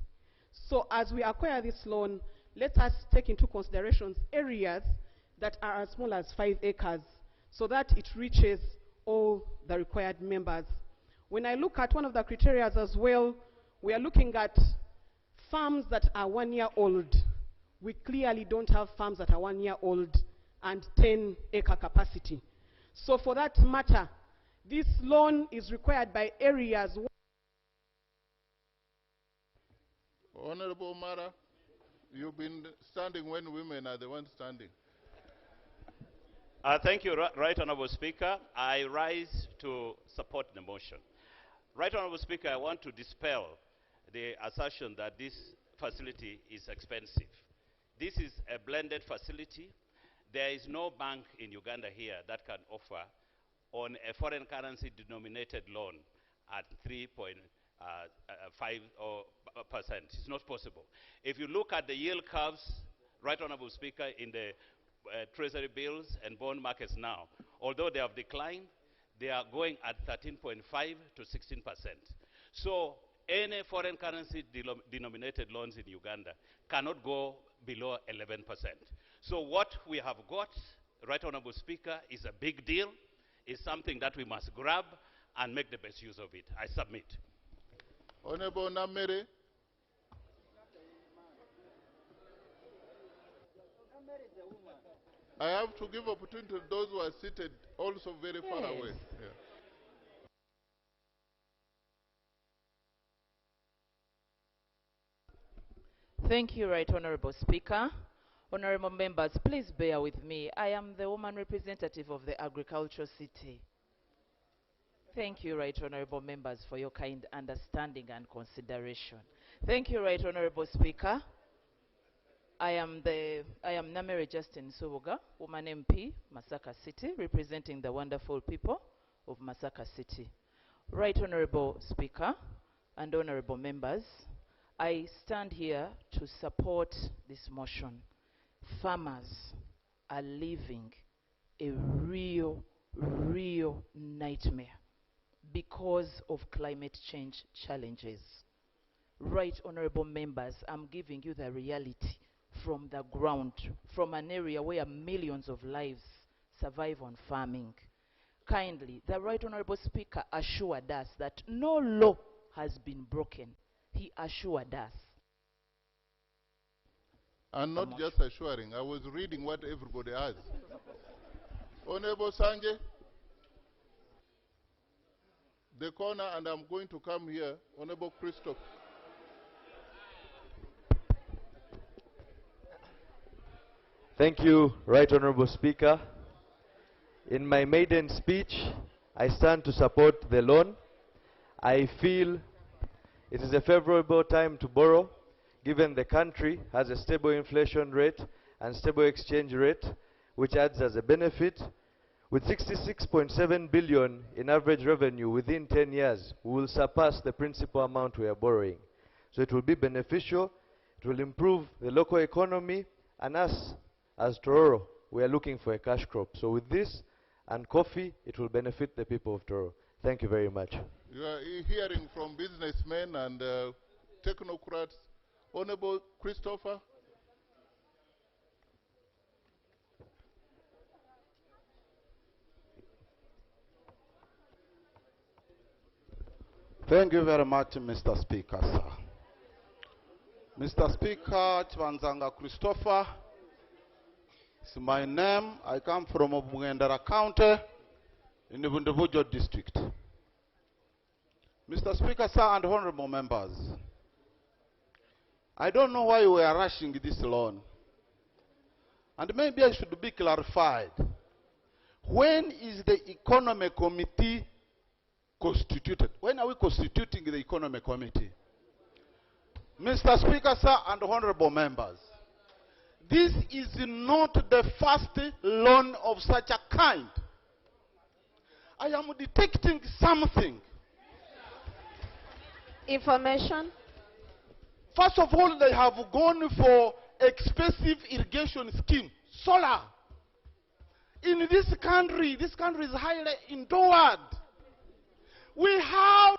So as we acquire this loan, let us take into consideration areas that are as small as 5 acres so that it reaches all the required members. When I look at one of the criteria as well, we are looking at farms that are 1 year old. We clearly don't have farms that are 1 year old and 10-acre capacity. So for that matter, this loan is required by areas. Honorable Mara, you've been standing when women are the ones standing. Thank you, Right Honorable Speaker. I rise to support the motion. Right Honorable Speaker, I want to dispel the assertion that this facility is expensive. This is a blended facility. There is no bank in Uganda here that can offer on a foreign currency denominated loan at 3.5%. It's not possible. If you look at the yield curves, Right Honorable Speaker, in the treasury bills and bond markets now, although they have declined, they are going at 13.5 to 16%. So any foreign currency denominated loans in Uganda cannot go below 11%. So what we have got, Right Honorable Speaker, is a big deal. It's something that we must grab and make the best use of it. I submit. Honorable Namere. I have to give opportunity to those who are seated also very far away. Yeah. Thank you, Right Honorable Speaker. Honorable members, please bear with me. I am the woman representative of the Agricultural City. Thank you, Right Honorable members, for your kind understanding and consideration. Thank you, Right Honorable Speaker. I am Namere Justin Soboga, woman MP, Masaka City, representing the wonderful people of Masaka City. Right Honorable Speaker and honorable members, I stand here to support this motion. Farmers are living a real nightmare because of climate change challenges. Right Honorable members, I'm giving you the reality from the ground, from an area where millions of lives survive on farming. kindly, the Right Honorable Speaker assured us that no law has been broken. He assured us. And not just assuring, I was reading what everybody has. Honorable Sanjay, the corner, and I'm going to come here. Honorable Christoph. Thank you, Right Honorable Speaker. In my maiden speech, I stand to support the loan. I feel it is a favorable time to borrow, given the country has a stable inflation rate and stable exchange rate, which adds as a benefit. With 66.7 billion in average revenue within 10 years, we will surpass the principal amount we are borrowing. So it will be beneficial, it will improve the local economy, and us, as Tororo, we are looking for a cash crop. So with this and coffee, it will benefit the people of Tororo. Thank you very much. You are hearing from businessmen and technocrats. Honorable Christopher. Thank you very much, Mr. Speaker, sir. Mr. Speaker, Chwanzanga Christopher is my name. I come from Obugendera County in the Vundavujo district. Mr. Speaker, sir, and honorable members, I don't know why we are rushing this loan. And maybe I should be clarified. When is the Economy Committee constituted? When are we constituting the Economy Committee? Mr. Speaker, sir, and honorable members, this is not the first loan of such a kind. I am detecting something. Information. First of all, they have gone for expensive irrigation scheme, solar. In this country is highly endowed. We have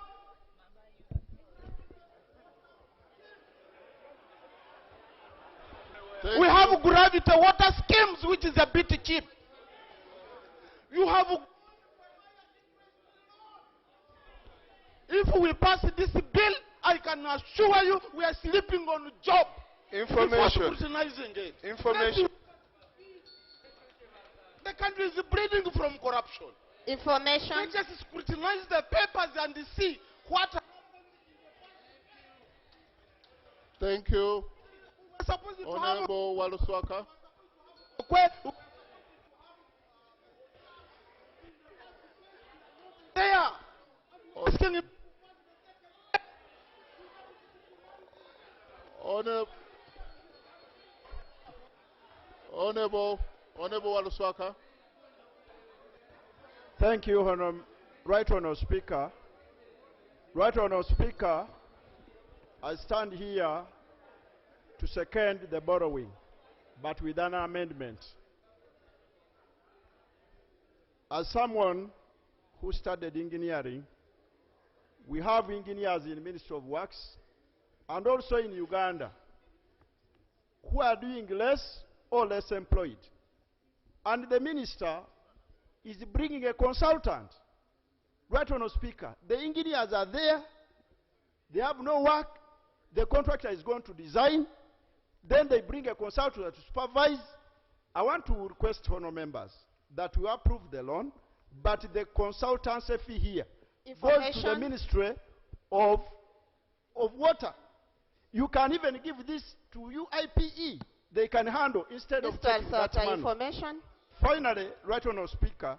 gravity water schemes, which is a bit cheap. You have. If we pass this bill, I can assure you we are sleeping on job. Information. Information. The country is bleeding from corruption. Information. Let us scrutinize the papers and see what. Thank you. Honorable Waluswaka. There. Honorable Waluswaka. Thank you, Right Honourable Speaker. Right Honourable Speaker, I stand here to second the borrowing, but with an amendment. As someone who studied engineering, we have engineers in the Ministry of Works and also in Uganda who are doing less or less employed. And the minister is bringing a consultant. Right Honourable Speaker, the engineers are there, they have no work, the contractor is going to design, then they bring a consultant to supervise. I want to request honourable members that we approve the loan, but the consultancy fee here goes to the Ministry of Water. You can even give this to UIPE. They can handle instead of taking that money. Information. Finally, Right Honourable Speaker,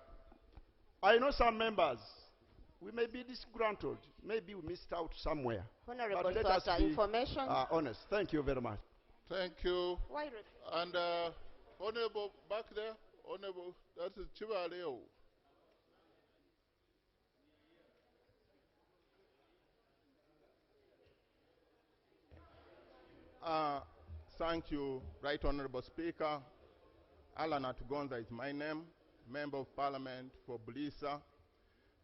I know some members, we may be disgruntled, maybe we missed out somewhere. Honourable But let us be information. honest. Thank you very much. Thank you. Why And Honorable back there, Honorable, that is Chivaleo. Thank you, Right Honorable Speaker. Alan Atugonza is my name, Member of Parliament for Bulisa.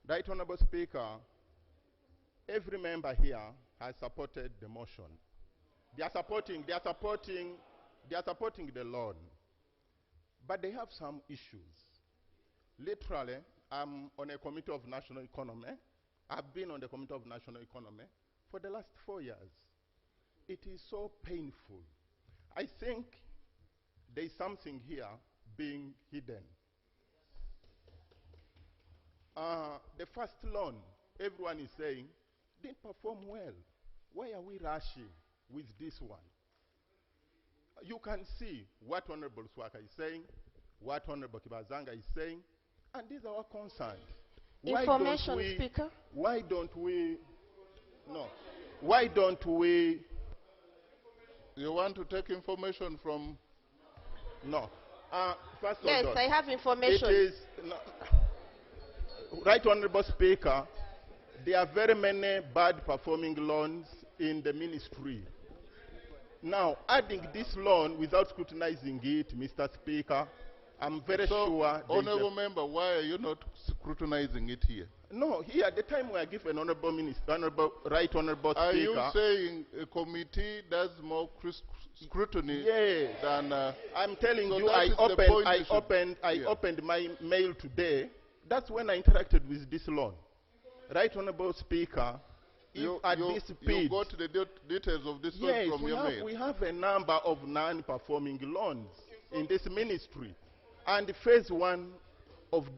Right Honorable Speaker, every member here has supported the motion. They are supporting the loan. But they have some issues. Literally, I'm on a committee of national economy. I've been on the committee of national economy for the last 4 years. It is so painful. I think there is something here being hidden. The first loan, everyone is saying, didn't perform well. Why are we rushing with this one? You can see what Honorable Swaka is saying, what Honorable Kibazanga is saying, and these are our concerns. Information, Speaker. Why don't we, no, why don't we, you want to take information from? No. First of Yes, all, I have information. It is, no, Right Honorable Speaker, there are very many bad performing loans in the ministry. Now, adding this loan without scrutinizing it, Mr. Speaker, I'm very sure... Honorable Member, why are you not scrutinizing it here? No, here, at the time we are given Honorable Minister, Right Honorable Speaker... Are you saying a committee does more scrutiny than... I'm telling so you, I opened my mail today. That's when I interacted with this loan. Right Honorable Speaker, you got the details of this loan from your mail? We have a number of non-performing loans in this ministry. And phase one of